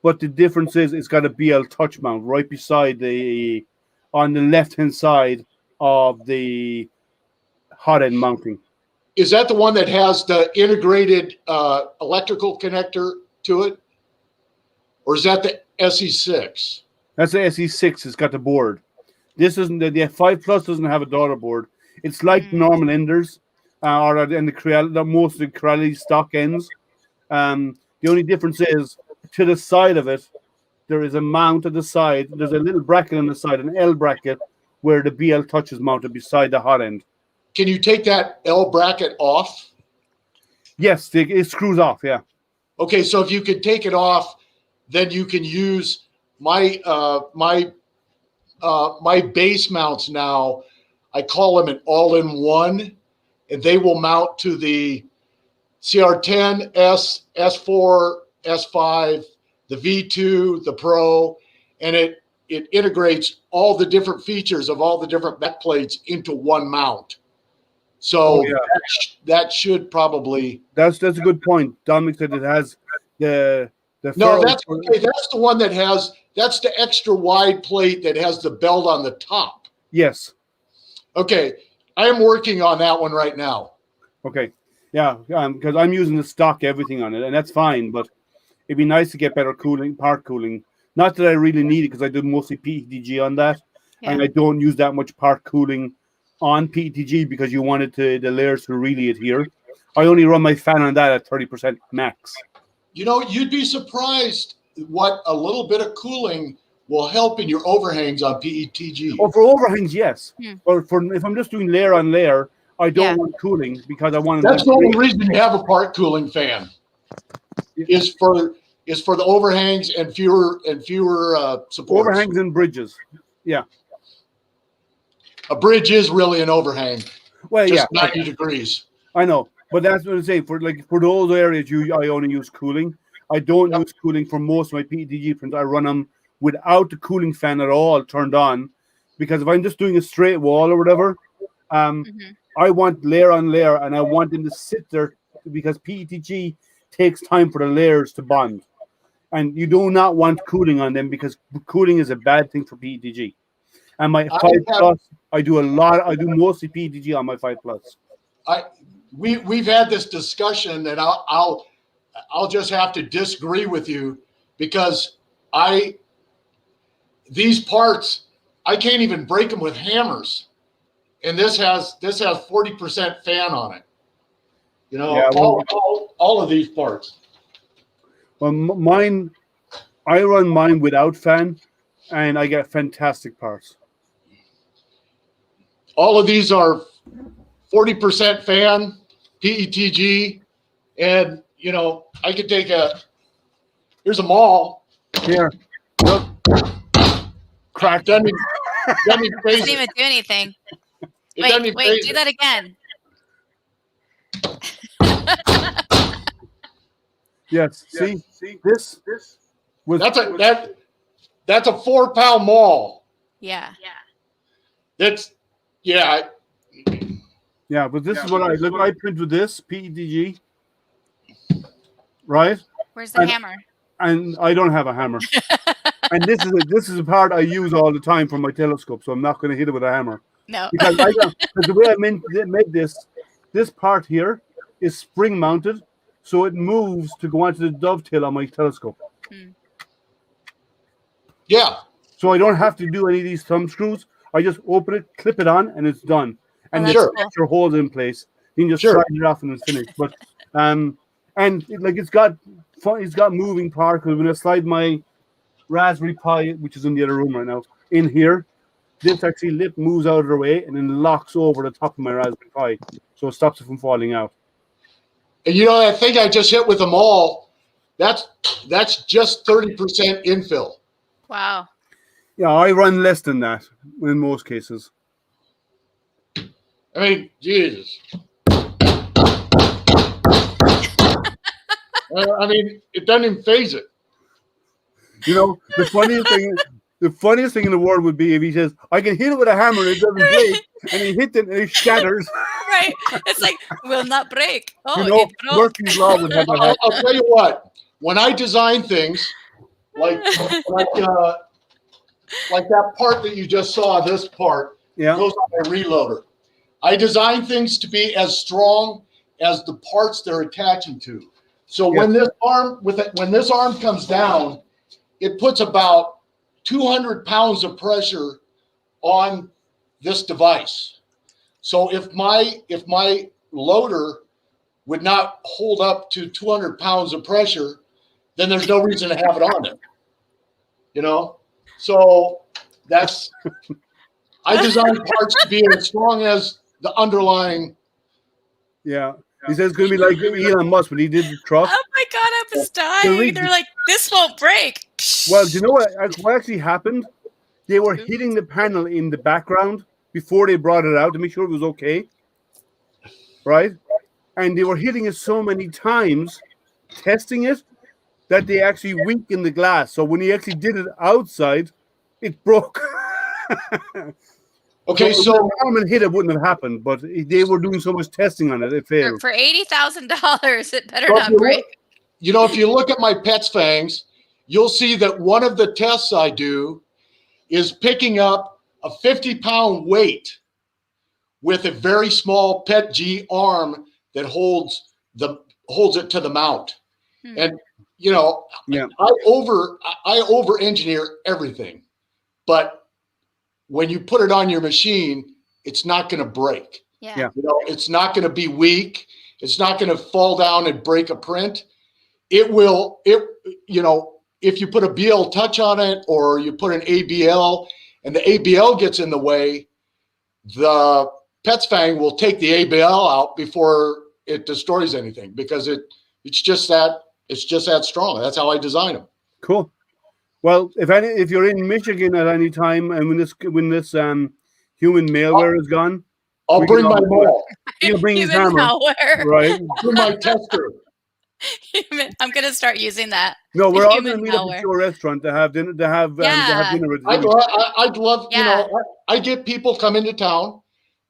but the difference is it's got a BL touch mount right beside on the left hand side of the hot end mounting. Is that the one that has the integrated electrical connector to it? Or is that the SE6? That's the SE6. It's got the board. This isn't the 5 Plus doesn't have a daughter board. It's like normal enders, or in the most of the Corelli stock ends. The only difference is to the side of it, there is a mount at the side. There's a little bracket on the side, an L bracket, where the BL touch is mounted beside the hot end. Can you take that L bracket off? Yes, it screws off. Yeah. Okay, so if you could take it off, then you can use my base mounts now. I call them an all-in-one, and they will mount to the CR10, S, S4, S5, the V2, the Pro, and it integrates all the different features of all the different back plates into one mount. So that should probably. That's a good point. Dominic said it has the. No, that's okay. That's the one that has. That's the extra wide plate that has the belt on the top. Yes. Okay, I am working on that one right now. Okay, yeah, because I'm using the stock everything on it, and that's fine. But it'd be nice to get better cooling, part cooling. Not that I really need it because I do mostly PETG on that, and I don't use that much part cooling on PETG because you wanted the layers to really adhere. I only run my fan on that at 30% max. You know, you'd be surprised what a little bit of cooling will help in your overhangs on PETG. Oh, for overhangs, yes. But if I'm just doing layer on layer, I don't want cooling because I want. That's the only reason you have a part cooling fan. Is for the overhangs and fewer supports. Overhangs and bridges. Yeah. A bridge is really an overhang. Well, just 90 degrees. I know, but that's what I'm saying. For those areas, I only use cooling. I don't use cooling for most of my PETG prints. I run them without the cooling fan at all turned on, because if I'm just doing a straight wall or whatever, I want layer on layer, and I want them to sit there because PETG takes time for the layers to bond, and you do not want cooling on them because cooling is a bad thing for PETG. And my 5 Plus, I do mostly PETG on my 5 Plus. We've had this discussion, and I'll just have to disagree with you because these parts I can't even break them with hammers, and this has 40% fan on it. You know, all of these parts. Well, mine, I run mine without fan, and I get fantastic parts. All of these are 40% fan, PETG, and you know, I could take here's a maul. Here, look, cracked. Doesn't even do anything. Wait, do that again. Yes. See, this was that's a 4-pound maul. Yeah. That's yeah, but this is what I print with this PETG, right? Where's the hammer? And I don't have a hammer. And this is a part I use all the time for my telescope, so I'm not going to hit it with a hammer. No. Because the way I made this part here is spring mounted, so it moves to go onto the dovetail on my telescope. Yeah. So I don't have to do any of these thumb screws. I just open it, clip it on, and it's done. And that's the cool. extra holes in place. You can just Sure. slide it off and it's finished. But it's got moving parts. Because when I slide my Raspberry Pi, which is in the other room right now, in here, this actually lip moves out of the way and then locks over the top of my Raspberry Pi, so it stops it from falling out. And you know, I think I just hit with them all. That's just 30% infill. Wow. Yeah, I run less than that in most cases. I mean, Jesus. I mean, it doesn't even phase it. You know, the funniest thing in the world would be if he says, "I can hit it with a hammer and it doesn't break," and he hits it and it shatters. Right. It's like, will not break. Oh, You know, it broke. Murphy's Law would have that happen. I'll tell you what. When I design things, like that part that you just saw, this part Yeah. goes on my reloader. I design things to be as strong as the parts they're attaching to. So when this arm comes down, it puts about 200 pounds of pressure on this device. So if my loader would not hold up to 200 pounds of pressure, then there's no reason to have it on it. You know? So that's I design parts to be as strong as the underlying. Yeah. He says it's going to be like Elon Musk when he did the truck. Oh my God, I was dying. They're like, this won't break. Well, do you know what actually happened? They were hitting the panel in the background before they brought it out to make sure it was okay. Right? And they were hitting it so many times, testing it, that they actually weakened the glass. So when he actually did it outside, it broke. Okay, so if Norman hit it wouldn't have happened, but they were doing so much testing on it, it failed. For $80,000, it better not break. You know, if you look at my Pets fangs, you'll see that one of the tests I do is picking up a 50-pound weight with a very small Pet G arm that holds it to the mount. And you know, I over engineer everything, but when you put it on your machine, it's not going to break. Yeah. You know, it's not going to be weak. It's not going to fall down and break a print. It will, you know, if you put a BL touch on it or you put an ABL and the ABL gets in the way, the Pets Fang will take the ABL out before it destroys anything because it's just that strong. That's how I design them. Cool. Well, if you're in Michigan at any time and when this human malware is gone, I'll bring my ball. He'll bring his hammer. Malware. Right. Bring my tester. I'm gonna start using that. No, we're all going to meet up at your restaurant to have dinner. Dinner with I'd love. You know, I get people come into town.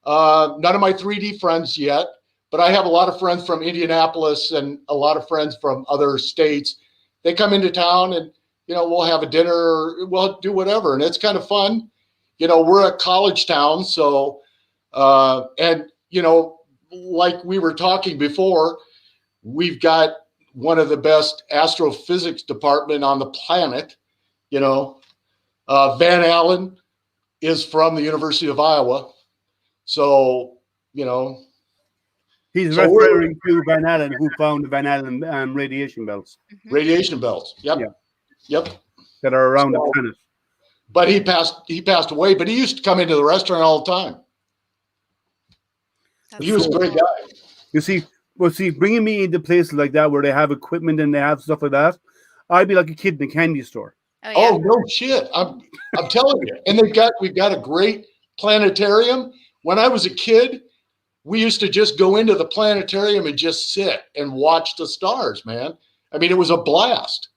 None of my 3D friends yet, but I have a lot of friends from Indianapolis and a lot of friends from other states. They come into town and, you know, we'll have a dinner, we'll do whatever. And it's kind of fun. You know, we're a college town. So, and, you know, like we were talking before, we've got one of the best astrophysics department on the planet. You know, Van Allen is from the University of Iowa. So, you know. He's referring to Van Allen, who found the Van Allen radiation belts. Radiation belts. Yep. Yeah. Yep. That are around the planet. But he passed away, but he used to come into the restaurant all the time. He was a great guy. You see, bringing me into places like that where they have equipment and they have stuff like that, I'd be like a kid in a candy store. Oh no shit. I'm telling you. And we've got a great planetarium. When I was a kid, we used to just go into the planetarium and just sit and watch the stars, man. I mean, it was a blast.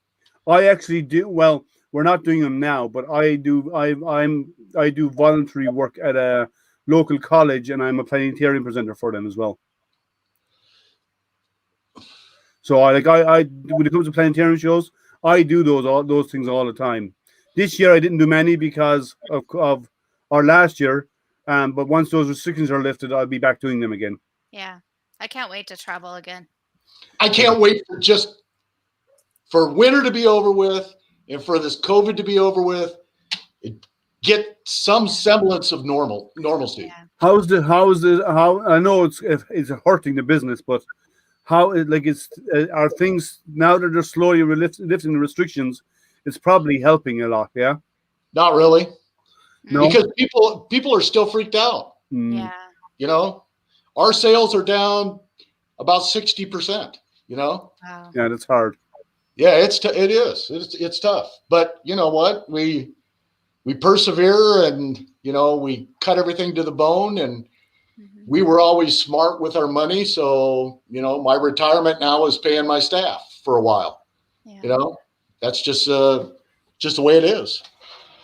I actually do. Well, we're not doing them now, but I do. I do voluntary work at a local college, and I'm a planetarium presenter for them as well. So when it comes to planetarium shows, I do those things all the time. This year I didn't do many because of our last year. But once those restrictions are lifted, I'll be back doing them again. Yeah. I can't wait to travel again. I can't wait for winter to be over with and for this COVID to be over with. get some semblance of normalcy. Yeah. How I know it's hurting the business, but are things now that they're slowly lifting the restrictions? It's probably helping a lot. Yeah. Not really, No. because people are still freaked out. Yeah. You know, our sales are down about 60%. You know. Wow. Yeah, that's hard. Yeah, it is. It's tough, but you know what? We persevere, and we cut everything to the bone, and we were always smart with our money. So my retirement now is paying my staff for a while. Yeah. That's just the way it is,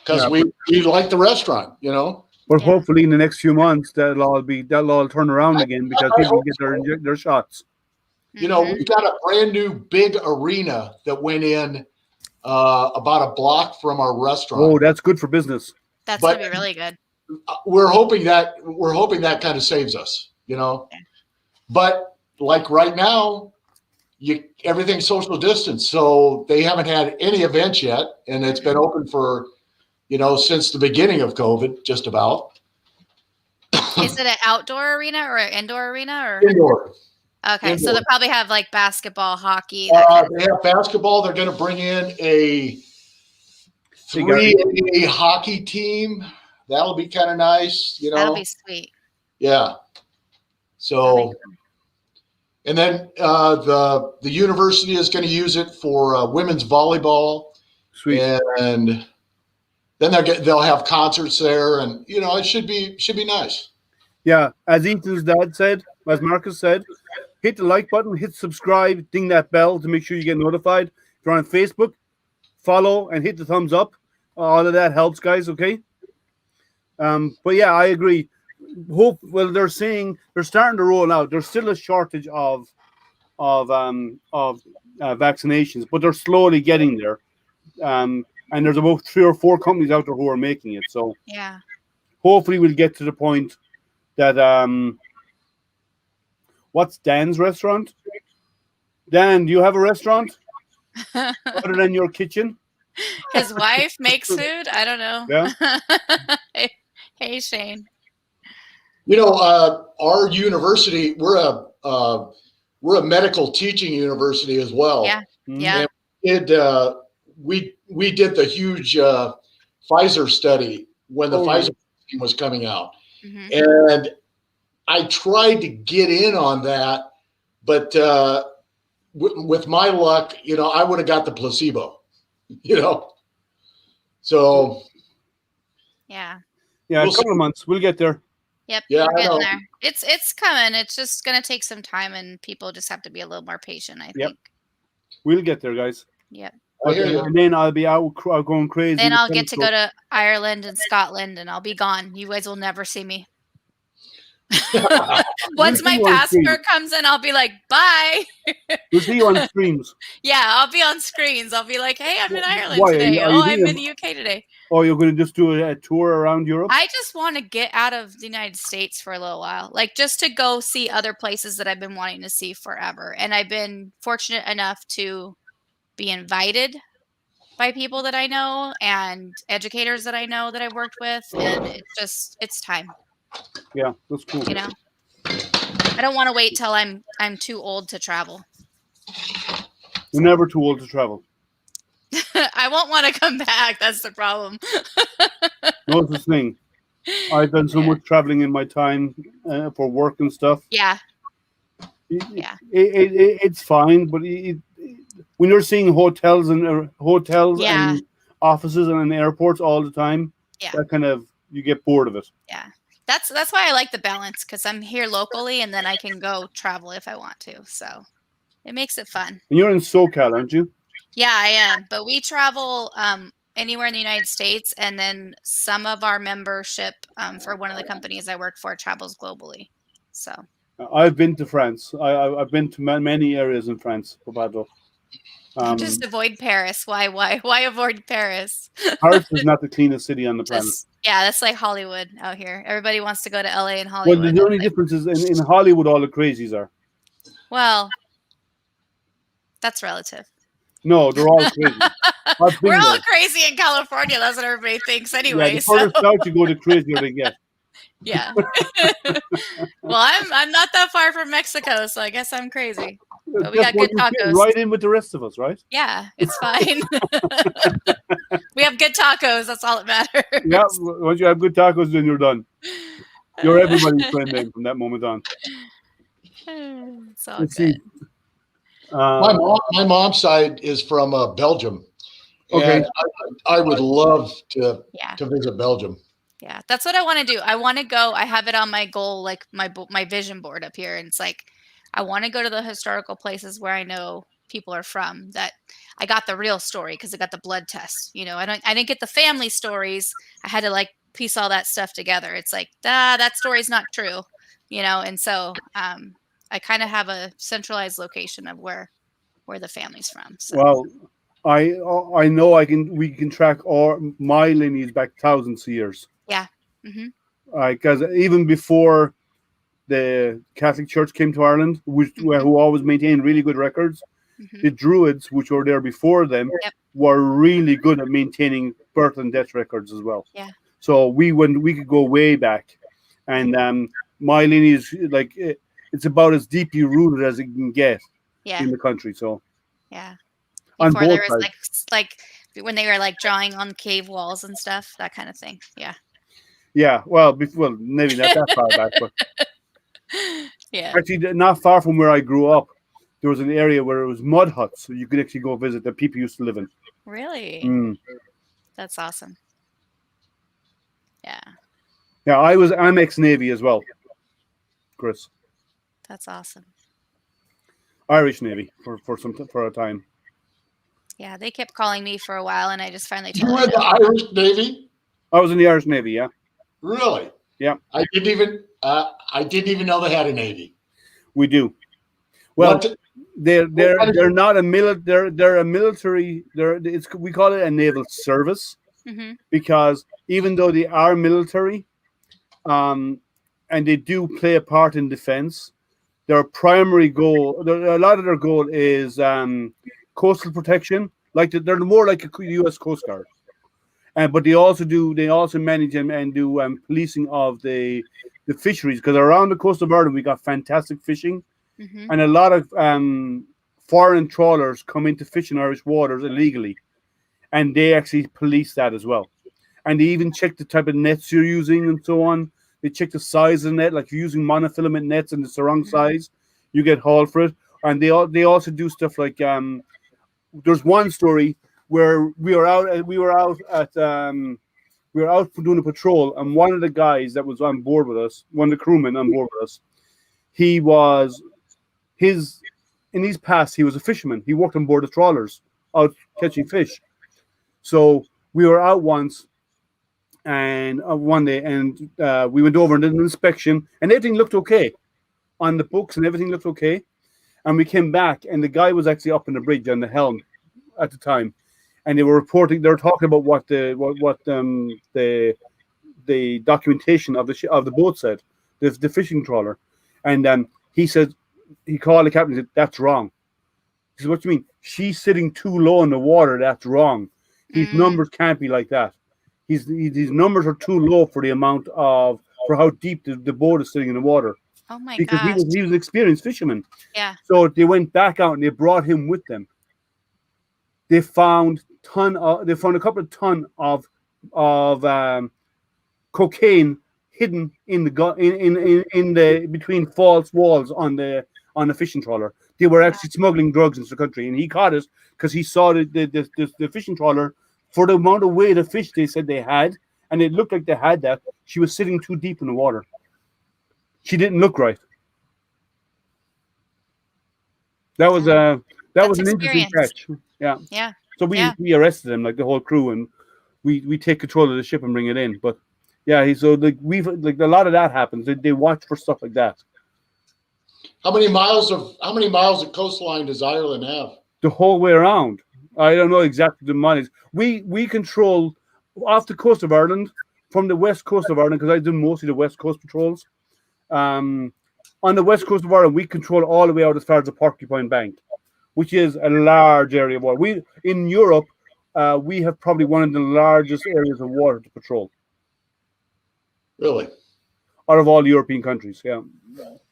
because we like the restaurant. But hopefully in the next few months that'll all turn around again, because people get their shots. We've got a brand new big arena that went in about a block from our restaurant. Oh, that's good for business. That's going to be really good. We're hoping that kind of saves us, But like right now, everything's social distance, so they haven't had any events yet, and it's been open for since the beginning of COVID, just about. Is it an outdoor arena or an indoor arena or Indoor? Okay, so they'll probably have like basketball, hockey. They have basketball. They're going to bring in a 3A hockey team. That'll be kind of nice, That'll be sweet. Yeah. So, and then the university is going to use it for women's volleyball. Sweet. And then they'll have concerts there, and it should be nice. Yeah, as Ethan's dad said, as Marcus said, hit the like button, hit subscribe, ding that bell to make sure you get notified. If you're on Facebook, follow and hit the thumbs up. All of that helps, guys. Okay. But yeah, I agree. They're saying they're starting to roll out. There's still a shortage of vaccinations, but they're slowly getting there. And there's about 3 or 4 companies out there who are making it. So yeah, hopefully we'll get to the point that what's Dan's restaurant? Dan, do you have a restaurant other than your kitchen? His wife makes food. I don't know. Yeah. Hey, Shane. Our university, we're a medical teaching university as well. Yeah. Yeah. And we did the huge Pfizer study when the Pfizer vaccine was coming out. Mm-hmm. And I tried to get in on that, but with my luck, I would have got the placebo, So yeah. Yeah, a couple of months. We'll get there. Yep. Yeah, we're getting there. It's coming. It's just gonna take some time, and people just have to be a little more patient, I think. We'll get there, guys. Yep. And then I'll be out going crazy. Then I'll get to go to Ireland and Scotland, and I'll be gone. You guys will never see me. Once my passport comes in, I'll be like, bye. We'll see you on streams. Yeah, I'll be on screens. I'll be like, hey, I'm in Ireland today. I'm in the UK today. Oh, you're going to just do a tour around Europe? I just want to get out of the United States for a little while. Like, just to go see other places that I've been wanting to see forever. And I've been fortunate enough to be invited by people that I know and educators that I know that I've worked with. And it's time. Yeah, that's cool. I don't want to wait till I'm too old to travel. You're never too old to travel. I won't want to come back. That's the problem. No, it's the thing. I've done so much traveling in my time for work and stuff. Yeah. It's fine, but when you're seeing hotels and offices and airports all the time, that kind of, you get bored of it. Yeah. That's why I like the balance, because I'm here locally and then I can go travel if I want to. So it makes it fun. And you're in SoCal, aren't you? Yeah, I am. But we travel anywhere in the United States, and then some of our membership for one of the companies I work for travels globally. So I've been to France. I've been to many areas in France, Pablo. Just avoid Paris. Why avoid Paris? Paris is not the cleanest city on the planet. That's like Hollywood out here. Everybody wants to go to LA and Hollywood. Well, the only difference is in Hollywood, all the crazies are. Well, that's relative. No, they're all crazy. We're all there. crazy in California. That's what everybody thinks anyway. The further south you go, the crazier they get. Yeah. Well, I'm not that far from Mexico, so I guess I'm crazy. But we got good You fit tacos. right in with the rest of us, right? Yeah, it's fine. We have good tacos. That's all that matters. Yeah, once you have good tacos, then you're done. You're everybody's friend then from that moment on. It's all Let's good. see. My mom's side is from Belgium. Okay. And I would love to Yeah. visit Belgium. Yeah, that's what I want to do. I want to go. I have it on my goal, like my vision board up here, and it's like I want to go to the historical places where I know people are from. That I got the real story because I got the blood test. You know, I didn't get the family stories. I had to like piece all that stuff together. It's like that story's not true, you know. And so I kind of have a centralized location of where the family's from. So. Well, I know we can track my lineage back thousands of years. Yeah. Because even before the Catholic Church came to Ireland, who always maintained really good records, the Druids, which were there before them, were really good at maintaining birth and death records as well. Yeah. So we could go way back, and my lineage, like it's about as deeply rooted as it can get in the country. So yeah. On Before there both was like when they were like drawing on cave walls and stuff, that kind of thing. Yeah. Yeah. Well, maybe not that far back, but yeah. actually not far from where I grew up, there was an area where it was mud huts, so you could actually go visit that people used to live in. Really? Mm. That's awesome. Yeah. Yeah, I'm ex-Navy as well, Chris. That's awesome. Irish Navy for a time. Yeah, they kept calling me for a while, and I just finally You told were in the Irish Navy? I was in the Irish Navy, yeah. Really? Yeah. I didn't even know they had a Navy. We do. Well, they're not a military. They're a military. We call it a naval service because even though they are military, and they do play a part in defense, their primary goal, a lot of their goal is coastal protection. Like they're more like a U.S. Coast Guard, but they also manage and do policing of the fisheries, because around the coast of Ireland we got fantastic fishing, and a lot of foreign trawlers come into fish in Irish waters illegally, and they actually police that as well, and they even check the type of nets you're using and so on. They check the size of the net, like if you're using monofilament nets and it's the wrong size, you get hauled for it. And they also do stuff like there's one story where we were out doing a patrol, and one of the guys that was on board with us, one of the crewmen on board with us, in his past he was a fisherman. He worked on board the trawlers out catching fish. So we were out once and one day, and we went over and did an inspection, and everything looked okay on the books, and everything looked okay. And we came back, and the guy was actually up on the bridge on the helm at the time, and they were talking about what the documentation of the boat said, the fishing trawler, and he called the captain and said, "That's wrong." He said, "What do you mean? She's sitting too low in the water. That's wrong. His numbers can't be like that. His numbers are too low for the amount for how deep the boat is sitting in the water." Oh my because gosh. he was an experienced fisherman. Yeah. So they went back out and they brought him with them. They found a couple of ton of cocaine hidden in the between false walls on the fishing trawler. They were actually smuggling drugs into the country, and he caught it because he saw the fishing trawler, for the amount of weight of fish they said they had, and it looked like they had that. She was sitting too deep in the water. She didn't look right. That was an interesting catch. Yeah. Yeah. So we arrested him, like the whole crew, and we take control of the ship and bring it in. But yeah, a lot of that happens. They watch for stuff like that. How many miles of coastline does Ireland have? The whole way around. I don't know exactly the mileage. We control off the coast of Ireland, from the west coast of Ireland, because I do mostly the west coast patrols. On the west coast of Ireland, we control all the way out as far as the Porcupine Bank, which is a large area of water. In Europe, we have probably one of the largest areas of water to patrol Really? out of all European countries. Yeah.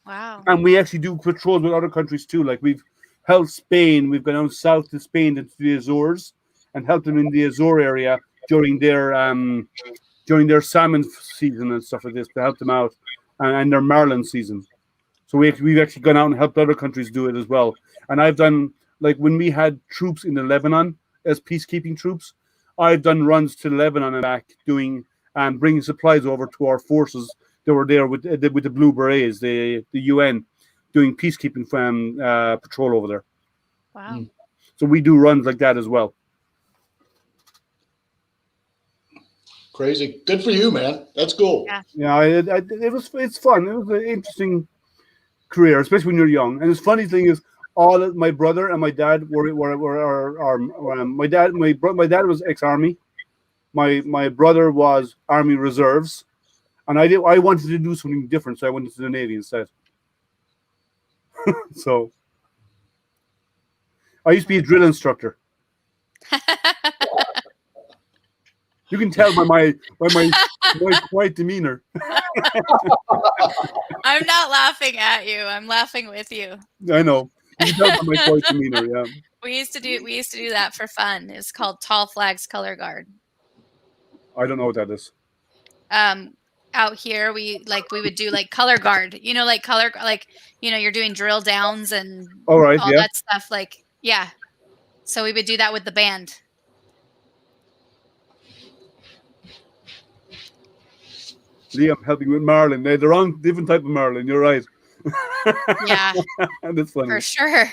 Wow. And we actually do patrols with other countries too. Like we've helped Spain. We've gone down south to Spain into the Azores and helped them in the Azore area during their salmon season and stuff like this to help them out, and their marlin season. So we've actually gone out and helped other countries do it as well. And I've done, like when we had troops in the Lebanon as peacekeeping troops, I've done runs to Lebanon and back doing bringing supplies over to our forces that were there with the Blue Berets, the UN, doing peacekeeping patrol over there. Wow. So we do runs like that as well. Crazy. Good for you, man. That's cool. Yeah. It's fun. It was an interesting career, especially when you're young. And the funny thing is, all of my brother and my dad were my dad was ex-army. My brother was Army Reserves, and I wanted to do something different, so I went into the Navy instead. So I used to be a drill instructor. You can tell by my quiet demeanor. I'm not laughing at you. I'm laughing with you. I know. You can tell by my quiet demeanor. Yeah. We used to do that for fun. It's called Tall Flags Color Guard. I don't know what that is. Out here we would do like color guard. You know, like you're doing drill downs and all that stuff. Like, yeah. So we would do that with the band. Liam helping with marlin. They're on different type of marlin. You're right. Yeah, that's funny for sure.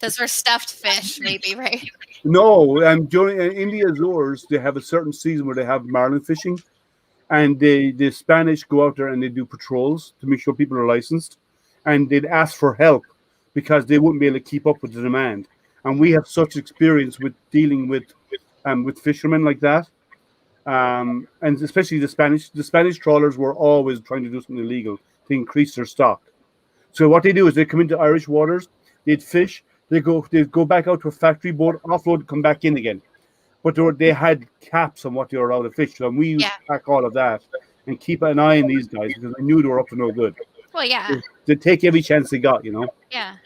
Those were stuffed fish, maybe, right? No, during in the Azores, they have a certain season where they have marlin fishing, and the Spanish go out there and they do patrols to make sure people are licensed, and they'd ask for help because they wouldn't be able to keep up with the demand. And we have such experience with dealing with fishermen like that. And especially the Spanish trawlers were always trying to do something illegal to increase their stock. So what they do is they come into Irish waters, they'd fish, they'd go back out to a factory boat, offload, come back in again. But they had caps on what they were allowed to fish, so we used to pack all of that and keep an eye on these guys because I knew they were up to no good. Well, yeah. They'd take every chance they got, you know. Yeah.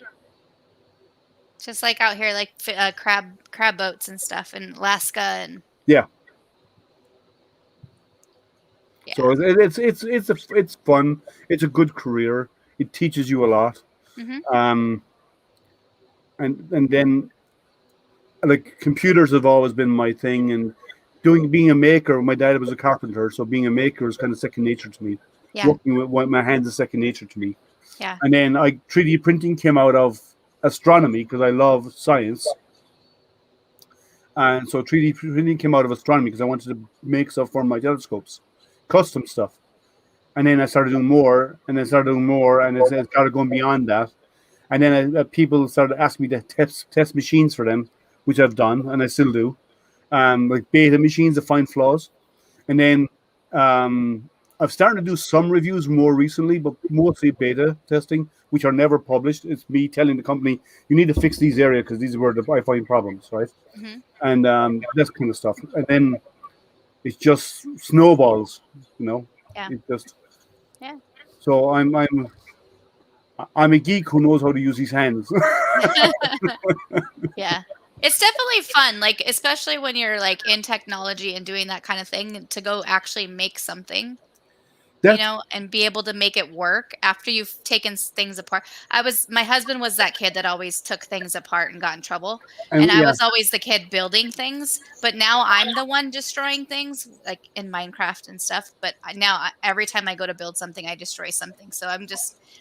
Just like out here, like crab boats and stuff in Alaska and. Yeah. Yeah. So it's fun. It's a good career. It teaches you a lot. Mm-hmm. And then like computers have always been my thing, and being a maker. My dad was a carpenter, so being a maker is kind of second nature to me. Yeah. Working with my hands is second nature to me. Yeah. And then 3D printing came out of astronomy because I love science. And so 3D printing came out of astronomy because I wanted to make stuff for my telescopes, custom stuff. And then I started doing more, and then started doing more, and it started going beyond that. And then people started asking me to test machines for them, which I've done, and I still do, like beta machines to find flaws. And then I've started to do some reviews more recently, but mostly beta testing, which are never published. It's me telling the company, you need to fix these areas because these are where I find problems, right? Mm-hmm. And that kind of stuff. And then it just snowballs, you know. Yeah. It just. Yeah. So I'm a geek who knows how to use his hands. Yeah. It's definitely fun, like especially when you're like in technology and doing that kind of thing, to go actually make something. You know, and be able to make it work after you've taken things apart. My husband was that kid that always took things apart and got in trouble. And I was always the kid building things, but now I'm the one destroying things like in Minecraft and stuff. But now every time I go to build something, I destroy something. So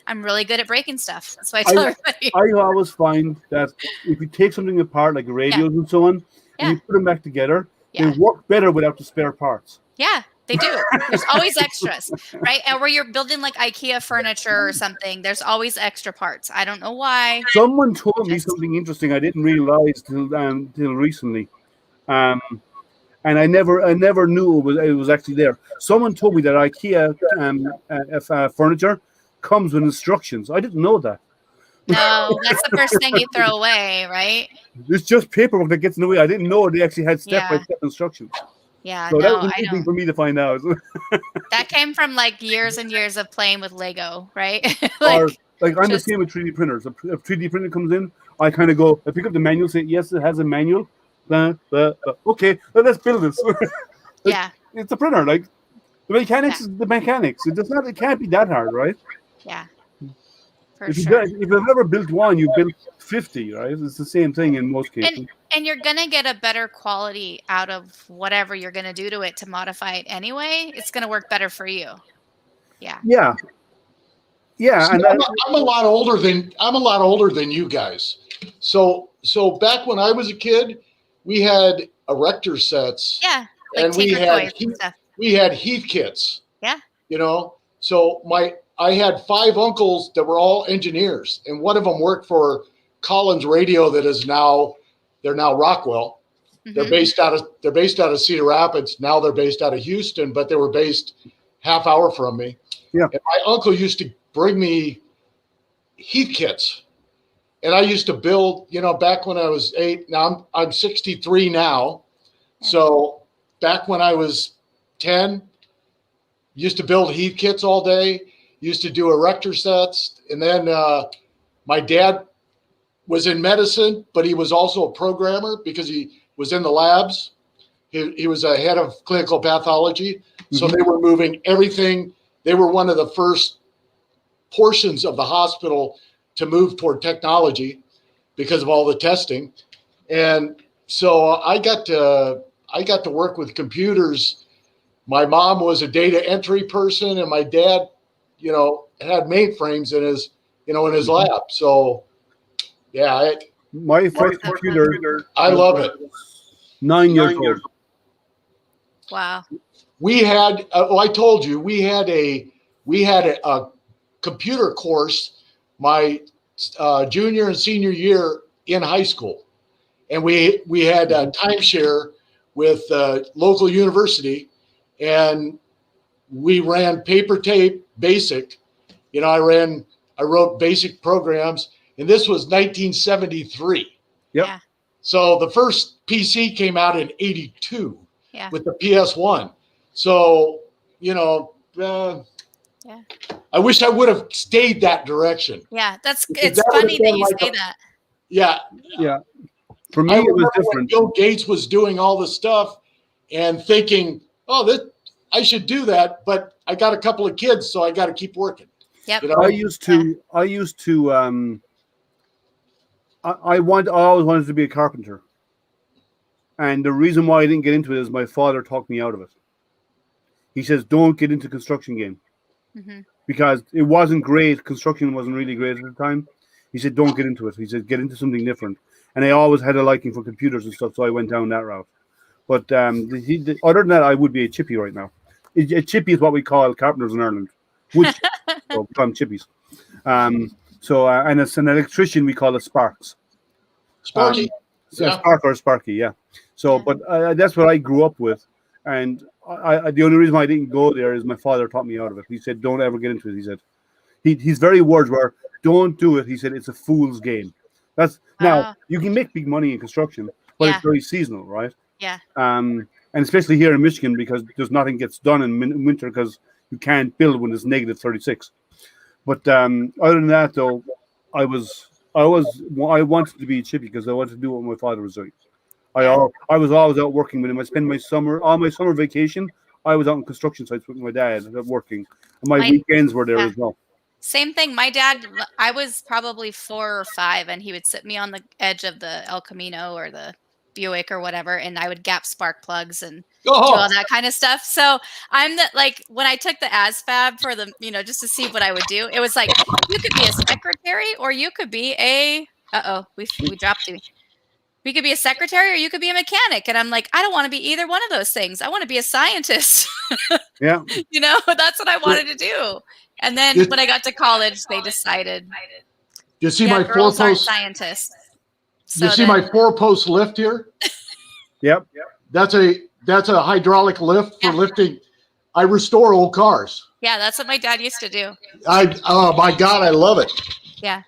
I'm really good at breaking stuff. That's why I tell everybody. I always find that if you take something apart, like radios and so on, and you put them back together, they work better without the spare parts. Yeah. They do. There's always extras, right? And where you're building like IKEA furniture or something, there's always extra parts. I don't know why. Someone told me something interesting I didn't realize till recently, and I never knew it was actually there. Someone told me that IKEA furniture comes with instructions. I didn't know that. No, that's the first thing you throw away, right? It's just paperwork that gets in the way. I didn't know they actually had step-by-step instructions. Yeah, So that no, was a I new thing don't. for me to find out. That came from like years and years of playing with Lego, right? Or like I'm the just same with 3D printers. If 3D printer comes in, I kind of go, I pick up the manual, say, yes, it has a manual. Okay, let's build this. yeah, It's a printer. Like the mechanics yeah, is the mechanics. It can't be that hard, right? yeah, for If sure. you've ever built one, you built 50, right? It's the same thing in most cases. And you're gonna get a better quality out of whatever you're gonna do to it to modify it anyway. It's gonna work better for you. Yeah. Yeah. Yeah, See, and I'm a lot older than you guys. So back when I was a kid, we had erector sets. Yeah. Like And we Tinker had Toys and stuff. we had Heath kits. Yeah. You know, so I had 5 uncles that were all engineers, and one of them worked for Collins Radio that is now Rockwell. They're based out of Cedar Rapids. Now they're based out of Houston, but they were based half hour from me. Yeah. And my uncle used to bring me Heath kits. And I used to build, back when I was 8. Now I'm 63 now. So back when I was 10, used to build Heath kits all day, used to do erector sets. And then my dad was in medicine, but he was also a programmer because he was in the labs. He was a head of clinical pathology. So they were moving everything. They were one of the first portions of the hospital to move toward technology because of all the testing. And so I got to work with computers. My mom was a data entry person, and my dad, had mainframes in his lab. So, yeah, my first computer, I love it. 9 years old. Wow. We had, I told you, we had a computer course my junior and senior year in high school, and we had a timeshare with local university, and we ran paper tape basic. I wrote basic programs, and this was 1973. Yep. Yeah. So the first PC came out in 82 Yeah. with the PS1. So, I wish I would have stayed that direction. Yeah. It's that funny would've that been you like say that. Yeah. Yeah. For me, I it was remember when different. Bill Gates was doing all this stuff and thinking, I should do that, but I got a couple of kids, so I got to keep working. Yep. I always wanted to be a carpenter. And the reason why I didn't get into it is my father talked me out of it. He says, don't get into construction game. Because it wasn't great. Construction wasn't really great at the time. He said, don't get into it. He said, get into something different. And I always had a liking for computers and stuff, so I went down that route. But other than that, I would be a chippy right now. A chippy is what we call carpenters in Ireland. Wood so we call them chippies. And as an electrician, we call it sparks. Sparky. Spark or Sparky, yeah. So, but that's what I grew up with. And the only reason why I didn't go there is my father taught me out of it. He said, don't ever get into it. He said, his very words were, don't do it. He said, it's a fool's game. Now, you can make big money in construction, but it's very seasonal, right? Yeah. And especially here in Michigan, because there's nothing gets done in winter because you can't build when it's negative 36. But other than that, though, I wanted to be a chippy because I wanted to do what my father was doing. I was always out working with him. I spent all my summer vacation, I was out on construction sites with my dad working. And my weekends were there as well. Same thing. My dad, I was probably 4 or 5, and he would sit me on the edge of the El Camino or the Buick or whatever, and I would gap spark plugs and do all that kind of stuff. So I'm when I took the ASFAB for the, just to see what I would do, it was like, you could be a secretary or you could be we dropped you. We could be a secretary or you could be a mechanic. And I'm like, I don't want to be either one of those things. I want to be a scientist. Yeah. That's what I wanted to do. And then when I got to college, they decided. You see my girls aren't 4-post scientists. So you see my 4-post lift here? Yep. That's a hydraulic lift for lifting. I restore old cars. Yeah, that's what my dad used to do. Oh my God, I love it. Yeah.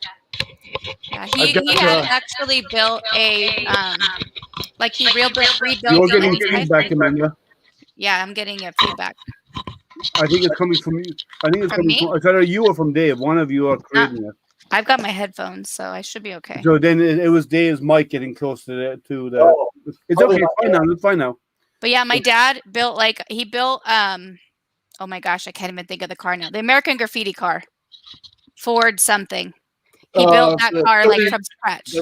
Yeah, he had actually built a like he rebuilt You're the getting inside. feedback, Amanda. Yeah, I'm getting a feedback. I think it's coming from you. I think it's From coming me? from it's either you or from Dave. One of you are creating it. I've got my headphones, so I should be okay. So then it was Dave's mic getting close to the. Oh. It's okay. It's fine now. It's fine now. But yeah, my dad built oh my gosh, I can't even think of the car now. The American Graffiti car. Ford something. He built that car like from scratch.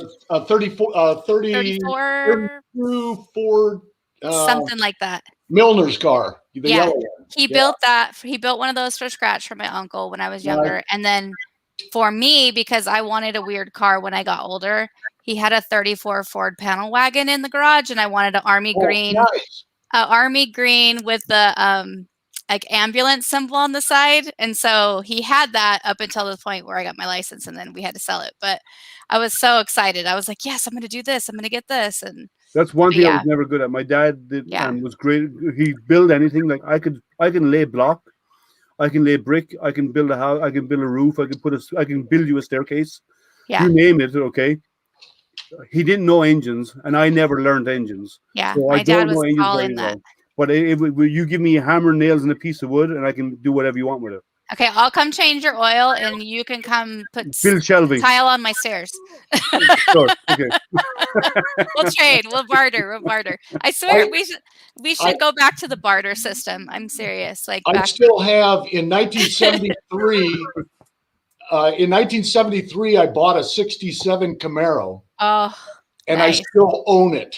34 Ford something like that. Milner's car. The Yeah. yellow one. He built that. He built one of those from scratch for my uncle when I was younger. And then for me, because I wanted a weird car when I got older, he had a 34 Ford panel wagon in the garage, and I wanted an army green, with the like ambulance symbol on the side. And so he had that up until the point where I got my license, and then we had to sell it. But I was so excited. I was like, yes, I'm going to do this. I'm going to get this. And that's one thing I was never good at. My dad did was great. He built anything. Like I can lay block, I can lay brick, I can build a house, I can build a roof, I can build you a staircase. Yeah. You name it, okay. He didn't know engines, and I never learned engines. Yeah, so my dad was all in that. But you give me a hammer, nails, and a piece of wood, and I can do whatever you want with it. Okay, I'll come change your oil, and you can come put tile on my stairs. Sure. Okay. We'll trade. We'll barter. I swear we should go back to the barter system. I'm serious. Like I still have in 1973. In 1973, I bought a '67 Camaro. Oh. And nice. I still own it.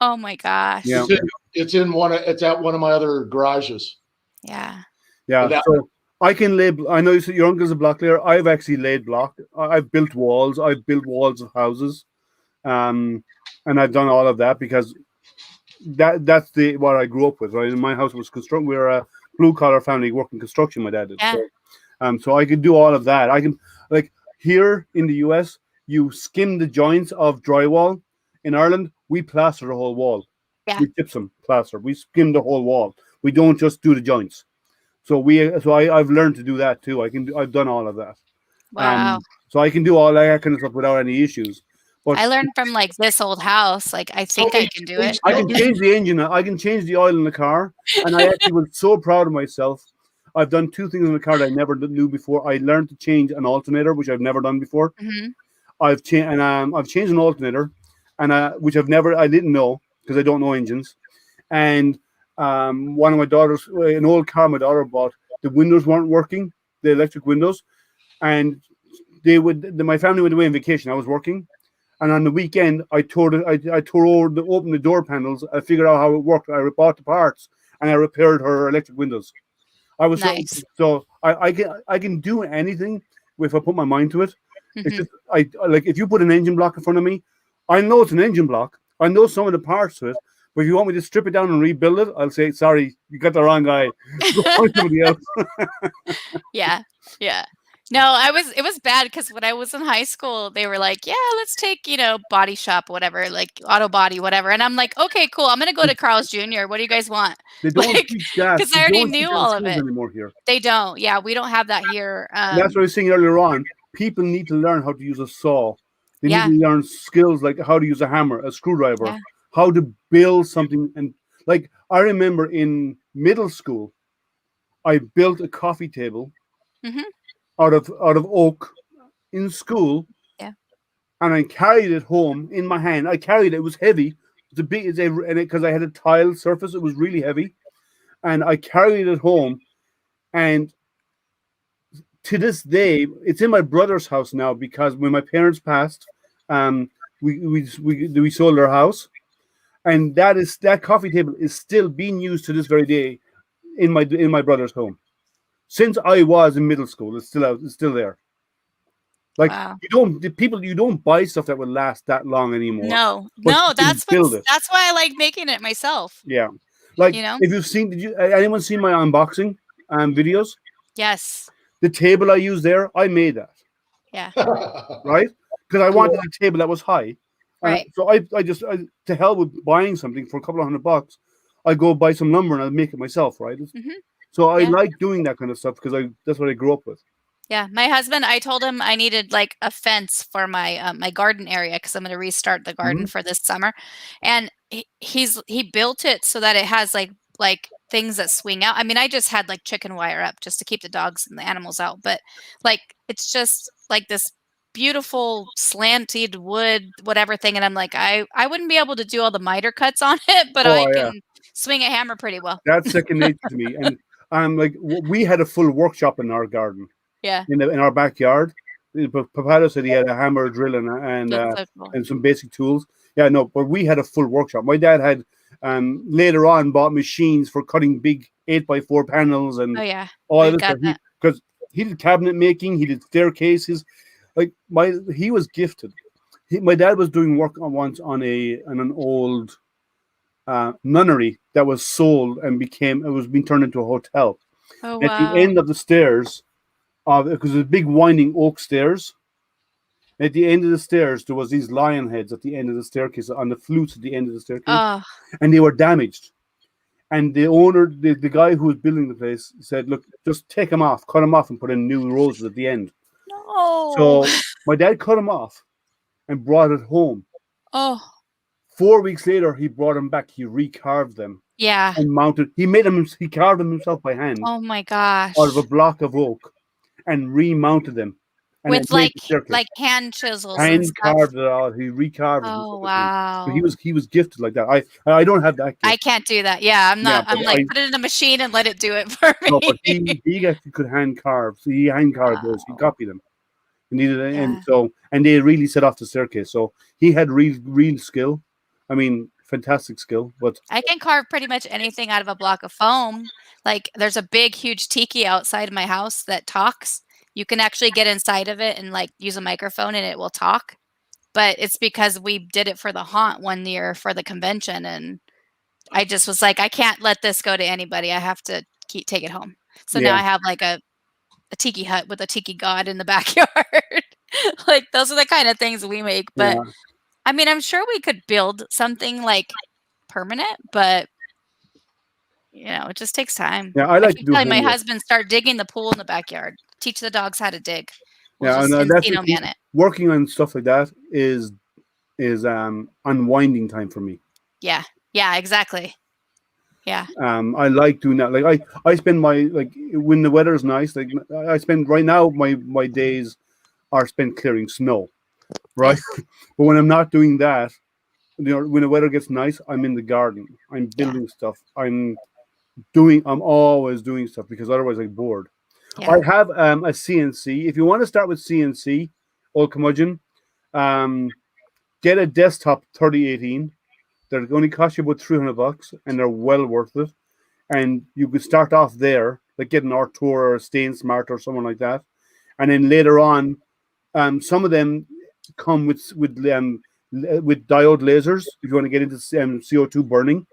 Oh my gosh. Yeah. It's at one of my other garages. Yeah. Yeah. So I can lay. I know your uncle's a block layer. I've actually laid block. I've built walls. I've built walls of houses, and I've done all of that because that's what I grew up with. Right, and my house was construction. We were a blue collar family working construction. My dad did. Yeah. So I could do all of that. I can, like, here in the US, you skim the joints of drywall. In Ireland, we plaster the whole wall. Yeah. We gypsum plaster. We skim the whole wall. We don't just do the joints. So I've learned to do that too. I've done all of that. Wow. So I can do all that kind of stuff without any issues. But I learned from like this old house. Like I think I can do it. I can change the engine. I can change the oil in the car, and I actually was so proud of myself. I've done two things in the car that I never knew before. I learned to change an alternator, which I've never done before. Mm-hmm. I've changed an alternator, and which I didn't know because I don't know engines. And one of my daughters, an old car my daughter bought, the windows weren't working, the electric windows, and my family went away on vacation. I was working, and on the weekend I opened the door panels. I figured out how it worked. I bought the parts and I repaired her electric windows. I was nice. So I can do anything if I put my mind to it. Mm-hmm. It's just like if you put an engine block in front of me, I know it's an engine block. I know some of the parts to it. But if you want me to strip it down and rebuild it, I'll say, sorry, you got the wrong guy. Go find somebody else. Yeah. No, it was bad because when I was in high school, they were like, yeah, let's take, body shop, whatever, like auto body, whatever. And I'm like, okay, cool. I'm going to go to Carl's Jr. What do you guys want? They don't teach that. Because I already knew all of it. Anymore here. They don't. Yeah, we don't have that here. That's what I was saying earlier on. People need to learn how to use a saw. They need to learn skills like how to use a hammer, a screwdriver, how to build something. And like I remember in middle school, I built a coffee table. Mm-hmm. out of oak in school, and I carried it home in my hand. I carried it; it was heavy. It's because I had a tile surface. It was really heavy, and I carried it home. And to this day, it's in my brother's house now because when my parents passed, we sold our house, and that coffee table is still being used to this very day in my brother's home. Since I was in middle school, it's still there. Like you don't buy stuff that will last that long anymore. No, that's why I like making it myself. Yeah, like if you've seen, anyone seen my unboxing videos? Yes. The table I use there, I made that. Yeah. Right, because I wanted a table that was high. Right. So I to hell with buying something for a couple of $100. I go buy some lumber and I'll make it myself. Right. Mm-hmm. So I like doing that kind of stuff because that's what I grew up with. Yeah, my husband, I told him I needed like a fence for my my garden area because I'm going to restart the garden for this summer, and he built it so that it has like things that swing out. I mean, I just had like chicken wire up just to keep the dogs and the animals out, but like it's just like this beautiful slanted wood whatever thing, and I'm like I wouldn't be able to do all the miter cuts on it, but I Oh yeah, can swing a hammer pretty well. that's second nature to me. And I'm like, we had a full workshop in our garden, Yeah, in our backyard. Papado said he had a hammer, a drill, that's so cool. and some basic tools. Yeah, no, but we had a full workshop. My dad had later on bought machines for cutting big 8x4 panels Oh and yeah, all we've this got stuff. that. Because he did cabinet making, he did staircases. Like he was gifted. My dad was doing work once on an old nunnery that was sold and it was being turned into a hotel. Oh At the wow. end of the stairs, because there's big winding oak stairs. At the end of the stairs, there was these lion heads at the end of the staircase on the flutes at the end of the staircase, Oh and they were damaged. And the owner, the guy who was building the place, said, "Look, just take them off, cut them off, and put in new roses at the end." no. So my dad cut them off and brought it home. Oh 4 weeks later, he brought them back. He recarved them yeah. and mounted. He made them. He carved them himself by hand Oh my out of a gosh. block of oak and remounted them. And it With made the staircase. like hand chisels and Hand stuff. carved it out. He recarved it. Oh So wow. he was gifted like that. I don't have that I gift. can't do that. Yeah, I'm Yeah, not. I'm but like put it in a machine and let it do it for no, but me. he actually could hand carve. So he hand carved those. He Wow. copied them. Yeah. And they really set off the staircase. So he had real skill. I mean, fantastic skill. But I can carve pretty much anything out of a block of foam. Like there's a big, huge tiki outside my house that talks. You can actually get inside of it and like use a microphone and it will talk. But it's because we did it for the haunt one year for the convention, and I just was like, I can't let this go to anybody. I have to take it home. So now yeah, I have like a tiki hut with a tiki god in the backyard. Like those are the kind of things we make. But yeah, I mean, I'm sure we could build something like permanent, but it just takes time. yeah. I I like to keep do telling my homework. husband, start digging the pool in the backyard. Teach the dogs how to dig. We'll Yeah, just and that's the Encino key. man it. Working on stuff like that is unwinding time for me. Yeah. Yeah, exactly. Yeah. I like doing that. Like I spend my like when the weather is nice. Like I spend right now my days are spent clearing snow, right? But when I'm not doing that, when the weather gets nice, I'm in the garden. I'm building stuff. I'm always doing stuff because otherwise I'm bored. Yeah. I have a CNC. If you want to start with CNC, old curmudgeon, get a desktop 3018. They're going to cost you about $300, and they're well worth it. And you could start off there, like get an Artur or a Stain Smart or someone like that, and then later on, some of them come with diode lasers if you want to get into CO2 burning.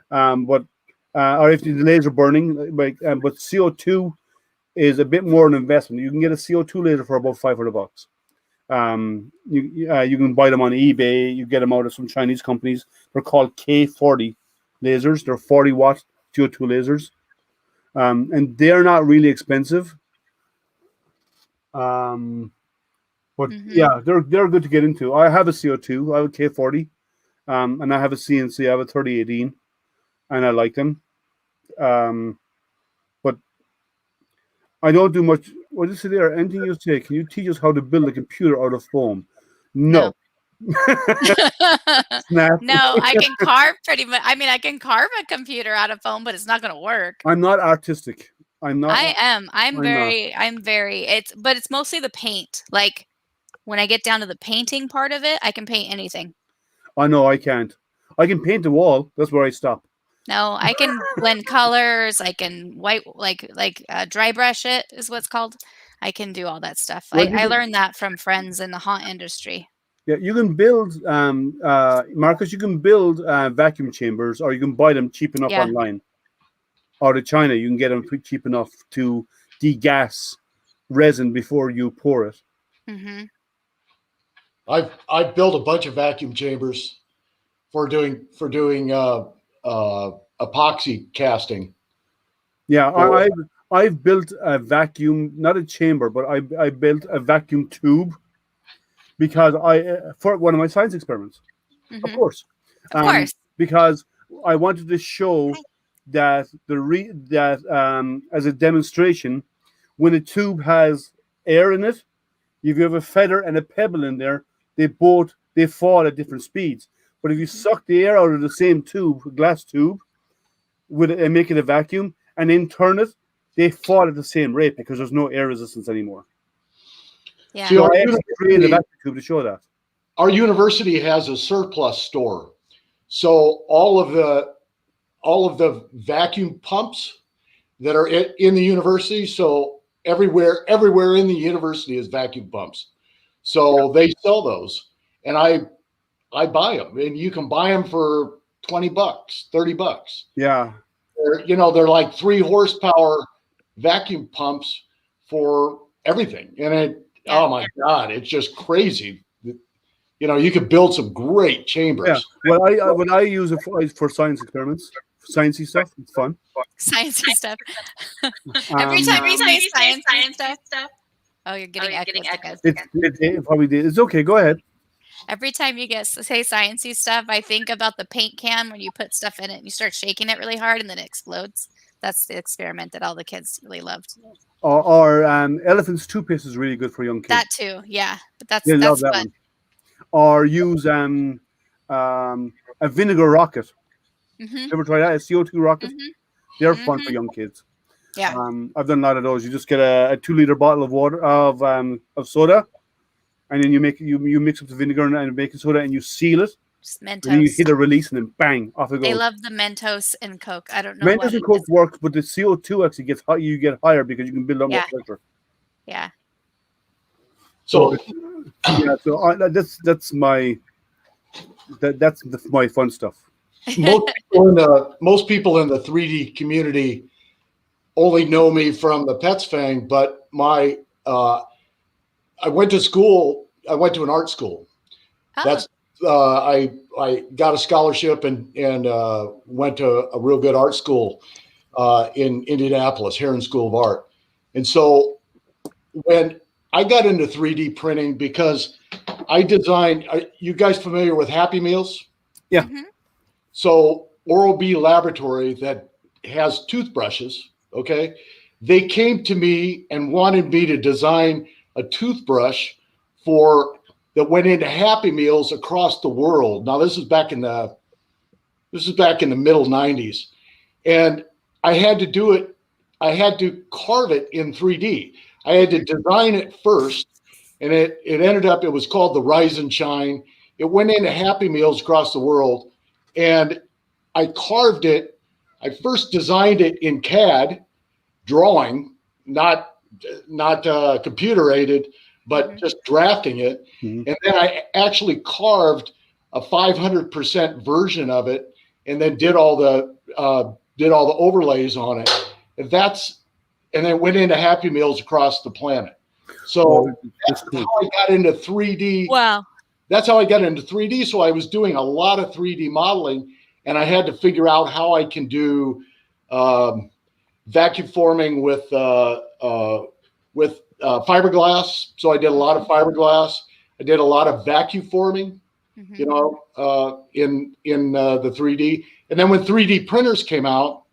Or if the laser burning, but CO2 is a bit more an investment. You can get a CO2 laser for about $500. You can buy them on eBay. You get them out of some Chinese companies. They're called K40 lasers. They're 40-watt CO2 lasers, and they're not really expensive. But yeah, they're good to get into. I have a CO2. I have a K40, and I have a CNC. I have a 3018, and I like them. But I don't do much. What is it there? Anything you say? Can you teach us how to build a computer out of foam? No. Snap. No, I can carve pretty much. I mean, I can carve a computer out of foam, but it's not going to work. I'm not artistic. I'm not. I am. I'm very. But it's mostly the paint. Like when I get down to the painting part of it, I can paint anything. I know I can't. I can paint the wall. That's where I stop. No, I can blend colors. I can dry brush it is what's called. I can do all that stuff. Well, I learned that from friends in the haunt industry. Yeah, you can build, Marcus. You can build vacuum chambers, or you can buy them cheap enough online. Out of China, you can get them cheap enough to degas resin before you pour it. Mm-hmm. I've built a bunch of vacuum chambers for doing epoxy casting. Yeah, I've built a vacuum, not a chamber, but I built a vacuum tube because for one of my science experiments, of course, Of course. because I wanted to show that as a demonstration, when a tube has air in it, if you have a feather and a pebble in there, they fall at different speeds. But if you suck the air out of the same tube, glass tube, and make it a vacuum, and then turn it, they fall at the same rate because there's no air resistance anymore. Yeah. See, So I actually created a vacuum tube to show that. Our university has a surplus store, so all of the vacuum pumps that are in the university. So everywhere in the university is vacuum pumps. So they sell those, and I buy them, and you can buy them for $20, $30. Yeah. They're like 3 horsepower vacuum pumps for everything. And oh my God, it's just crazy. You could build some great chambers. Yeah. What I use it for science experiments, sciencey stuff. It's fun. Sciencey stuff. Every time you say sciencey stuff. Oh, you're getting echoed. It probably did. It's okay. Go ahead. Every time you say sciencey stuff, I think about the paint can when you put stuff in it and you start shaking it really hard and then it explodes. That's the experiment that all the kids really loved. Or elephant's toothpaste is really good for young kids. That too, yeah. But that's love that fun. one. Or use a vinegar rocket. You ever try that? A CO2 rocket? They're fun for young kids. Yeah. I've done a lot of those. You just get a 2-liter bottle of water of soda, and then you mix up the vinegar and baking soda, and you seal it. Just Mentos. And then you hit a release, and then bang, off it goes. They love the Mentos and Coke. I don't know. Mentos and Coke works, but the CO2 actually gets high. You get higher because you can build up more pressure. Yeah. So that's my fun stuff. Most people in the 3D community only know me from the Pets Fang, but I went to school. I went to an art school. Oh. That's I got a scholarship and went to a real good art school in Indianapolis, Heron School of Art. And so when I got into 3D printing, because I designed. Are you guys familiar with Happy Meals? Yeah. Mm-hmm. So Oral-B Laboratory that has toothbrushes. Okay, they came to me and wanted me to design a toothbrush that went into Happy Meals across the world. Now this is back in the middle 90s, and I had to do it. I had to carve it in 3D. I had to design it first, and it ended up. It was called the Rise and Shine. It went into Happy Meals across the world, and I carved it. I first designed it in CAD drawing, not computer aided, but just drafting it. And then I actually carved a 500% version of it, and then did all the overlays on it. And then it went into Happy Meals across the planet. So that's how I got into 3D. Wow. That's how I got into 3D. So I was doing a lot of 3D modeling, and I had to figure out how I can do vacuum forming with fiberglass. So I did a lot of fiberglass. I did a lot of vacuum forming, in the 3D. And then when 3D printers came out,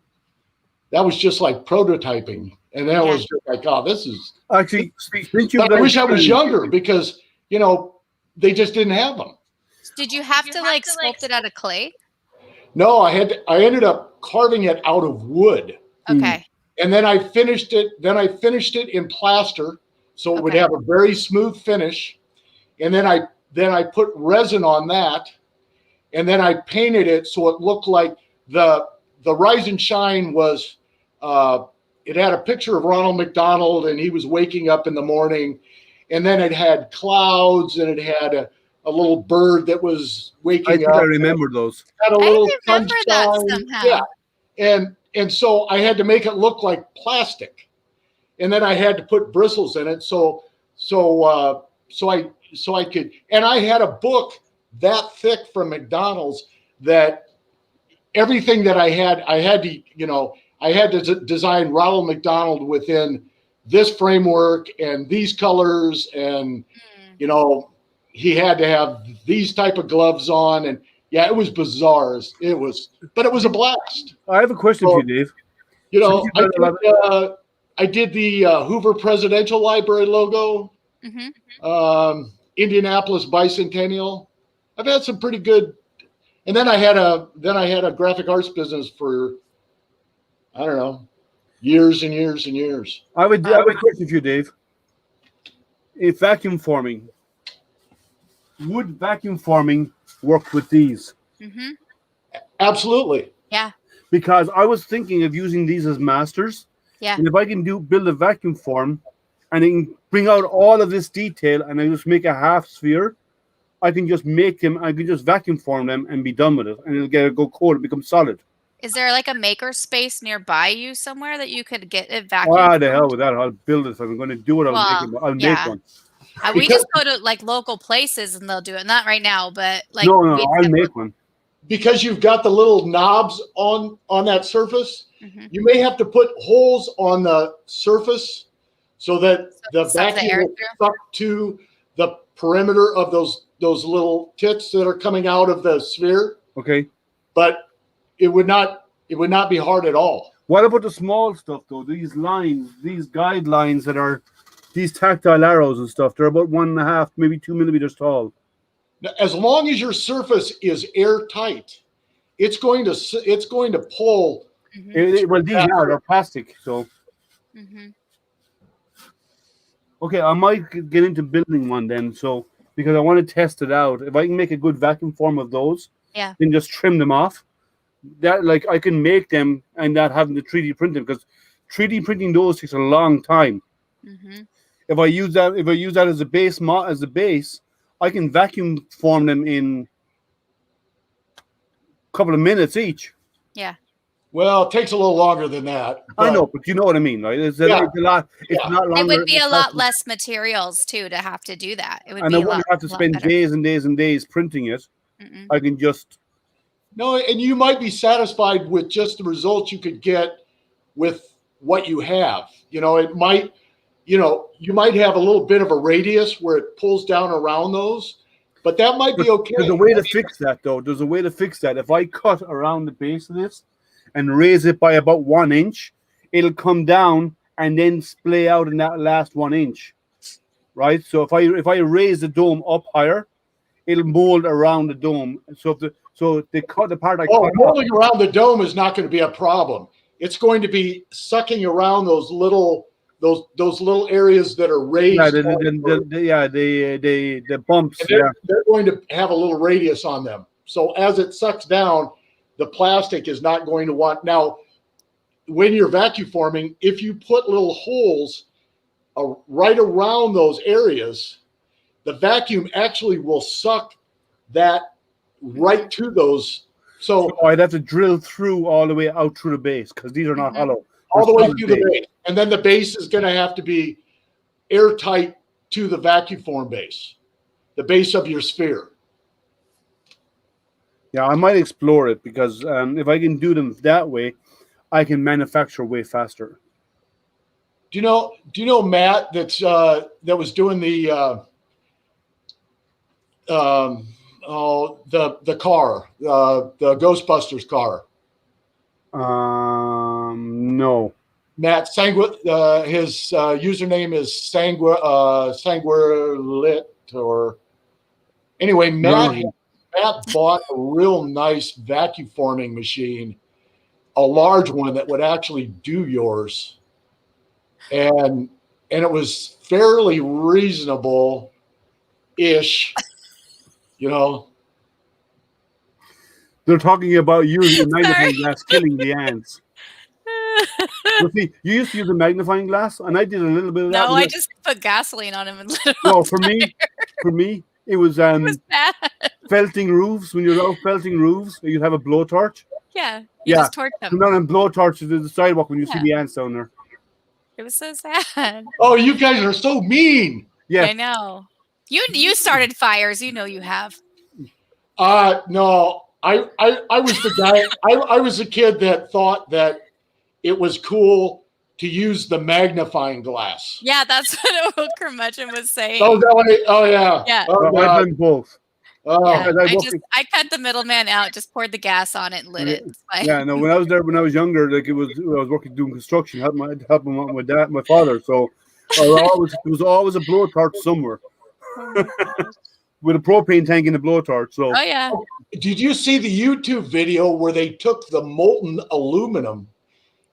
that was just like prototyping. And then it was just like, oh, this is actually. I wish I was younger because they just didn't have them. Did you have to sculpt it out of clay? No, I ended up carving it out of wood. Okay. And then I finished it. In plaster, so it would have a very smooth finish. And then I put resin on that, and then I painted it so it looked like the Rise and Shine was. It had a picture of Ronald McDonald, and he was waking up in the morning, and then it had clouds, and it had a little bird that was waking up. I remember those. Had a little remember that somehow. Yeah, and so I had to make it look like plastic, and then I had to put bristles in it. So I could, and I had a book that thick from McDonald's that everything that I had to, I had to design Ronald McDonald within this framework and these colors, and you know, he had to have these type of gloves on, and yeah, it was bizarre. But it was a blast. I have a question for you, Dave. You know, I did the Hoover Presidential Library logo, Indianapolis Bicentennial. I've had some pretty good, and then I had a graphic arts business for, I don't know, years and years and years. I have a question for you, Dave. If vacuum forming, would vacuum forming work with these? Absolutely. Yeah. Because I was thinking of using these as masters. Yeah. And if I can build a vacuum form and it can bring out all of this detail and I just make a half sphere, I can just vacuum form them and be done with it. And it'll go cold and become solid. Is there like a maker space nearby you somewhere that you could get it vacuum? The hell with that. I'll build it. If I'm going to do it, I'll make one. We just go to like local places and they'll do it. Not right now, but like no, I'll make one. Because you've got the little knobs on that surface, you may have to put holes on the surface so that the vacuum will suck to the perimeter of those little tits that are coming out of the sphere. Okay. But it would not be hard at all. What about the small stuff though? These lines, these guidelines that are these tactile arrows and stuff, they're about 1.5, maybe 2 millimeters tall. As long as your surface is airtight, it's going to pull. Well, these are plastic, so. Okay, I might get into building one then, so because I want to test it out. If I can make a good vacuum form of those, then just trim them off. That like I can make them and not having to 3D print them, because 3D printing those takes a long time. If I use that as a base, I can vacuum form them in a couple of minutes each. Yeah. Well, it takes a little longer than that. I know, but you know what I mean, right? It's a lot. It's not longer. It would be a lot less materials too to have to do that. It would and be I wouldn't have to spend days and days and days printing it. I can just. No, and you might be satisfied with just the results you could get with what you have. You know, it might. You might have a little bit of a radius where it pulls down around those, but that might be okay. There's a way to fix that, though. There's a way to fix that. If I cut around the base of this and raise it by about 1 inch, it'll come down and then splay out in that last 1 inch, right? So if I raise the dome up higher, it'll mold around the dome. So the part I cut molding around the dome is not going to be a problem. It's going to be sucking around those little areas that are raised. The bumps. They're going to have a little radius on them. So as it sucks down, the plastic is not going to want. Now, when you're vacuum forming, if you put little holes right around those areas, the vacuum actually will suck that right to those. So I'd have to drill through all the way out through the base, because these are not hollow. All the way to the base. And then the base is going to have to be airtight to the vacuum form base, the base of your sphere. Yeah, I might explore it, because if I can do them that way, I can manufacture way faster. Do you know Matt that was doing the car, the Ghostbusters car? No. Matt Sangua, his username is Sanguilit, or anyway, Matt bought a real nice vacuum forming machine, a large one that would actually do yours, and it was fairly reasonable ish, They're talking about using a magnifying glass killing the ants. See, you used to use a magnifying glass, and I did a little bit of that. No, I just put gasoline on him and lit him No, on for me, it was bad. felting roofs. When you're out felting roofs, you'd have a blowtorch. Yeah, you just torch them. Come down and blowtorch to the sidewalk when you see the ants down there. It was so sad. Oh, you guys are so mean. Yeah, I know. You started fires. You know you have. No, I was the guy. I was a kid that thought that it was cool to use the magnifying glass. Yeah, that's what old curmudgeon was saying. Oh, yeah. Yeah. Oh, I've done both. Oh. Yeah, Because I cut the middleman out, just poured the gas on it and lit it. It's fine. Yeah, no. When I was younger, like I was working doing construction, helping my dad, my father. So there was always a blowtorch somewhere with a propane tank and a blowtorch. So Oh yeah. Did you see the YouTube video where they took the molten aluminum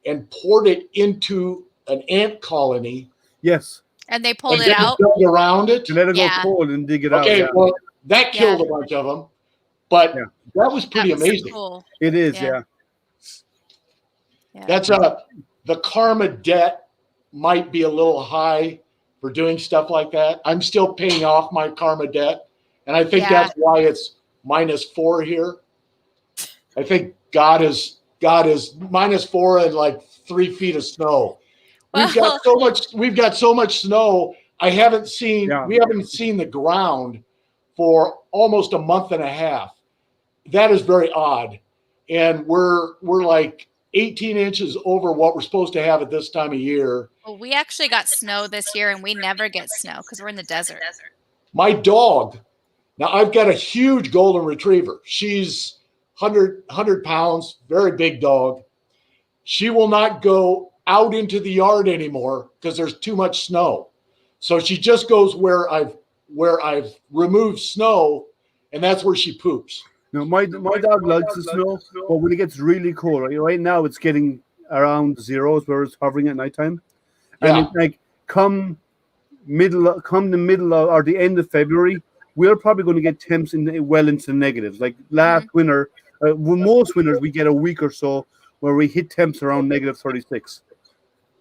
and poured it into an ant colony? yes, And they pulled and it then out. built around it. to let it go Yeah. cold and dig it out. Okay, Yeah. well, that killed a bunch of them, but Yeah. that was pretty That was amazing. cool. It is. Yeah. Yeah. That's the karma debt might be a little high for doing stuff like that. I'm still paying off my karma debt, and I think Yeah. that's why it's -4 here. I think God is -4 and like 3 feet of snow. We've got so much snow. We haven't seen the ground for almost a month and a half. That is very odd. And we're like 18 inches over what we're supposed to have at this time of year. Well, we actually got snow this year, and we never get snow because we're in the desert. My dog, now I've got a huge golden retriever. She's 100 pounds, very big dog. She will not go out into the yard anymore because there's too much snow. So she just goes where I've removed snow, and that's where she poops. No, my dog likes the snow, but when it gets really cold, right now it's getting around zeros where it's hovering at nighttime, and Yeah. it's like come the middle or the end of February, we're probably going to get temps well into the negatives. Like last winter, most winters we get a week or so where we hit temps around -36,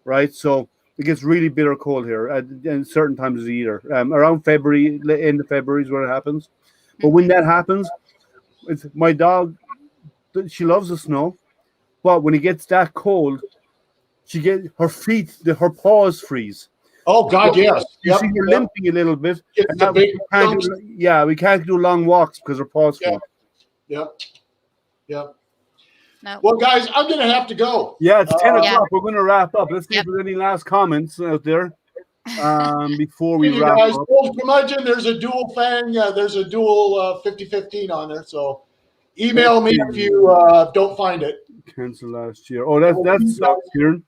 right? So it gets really bitter cold here at certain times of the year. Around February, end of February is where it happens. But when that happens, it's my dog. She loves the snow, but when it gets that cold, she gets her paws freeze. Oh God, yes. You see her limping a little bit. It's the big we can't do long walks because her paws freeze. Yep. No. Well, guys, I'm going to have to go. Yeah, it's 10 o'clock. Yeah. We're going to wrap up. Let's see if there's any last comments out there before we wrap guys, up. old curmudgeon, there's a dual thing. There's a dual 50-15 on there. So email me if you don't find it. Cancel last year. Oh, that's Kieran.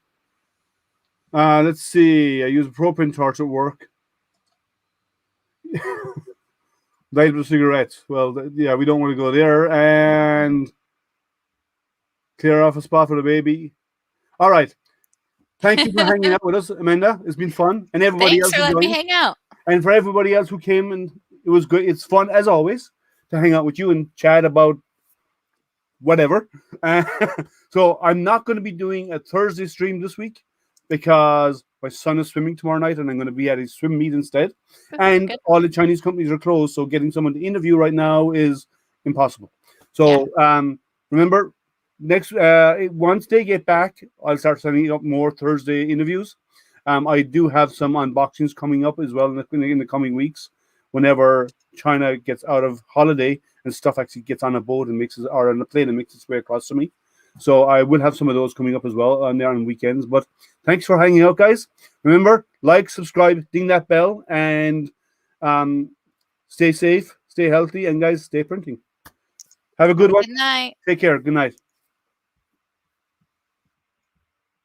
Let's see. I use a propane torch at work. Light with cigarettes. Well, yeah, we don't want to go there. And clear off a spot for the baby. All right. Thank you for hanging out with us, Amanda. It's been fun. And everybody Thanks else for letting me hang out. And for everybody else who came, and it was good. It's fun, as always, to hang out with you and chat about whatever. So I'm not going to be doing a Thursday stream this week because my son is swimming tomorrow night, and I'm going to be at his swim meet instead. And all the Chinese companies are closed, so getting someone to interview right now is impossible. So remember, next once they get back, I'll start setting up more Thursday interviews. I do have some unboxings coming up as well in the coming weeks. Whenever China gets out of holiday and stuff actually gets on a boat and or on a plane and makes its way across to me. So I will have some of those coming up as well on weekends. But thanks for hanging out, guys. Remember, like, subscribe, ding that bell, and stay safe, stay healthy, and guys, stay printing. Have a good one. Good night. Take care. Good night.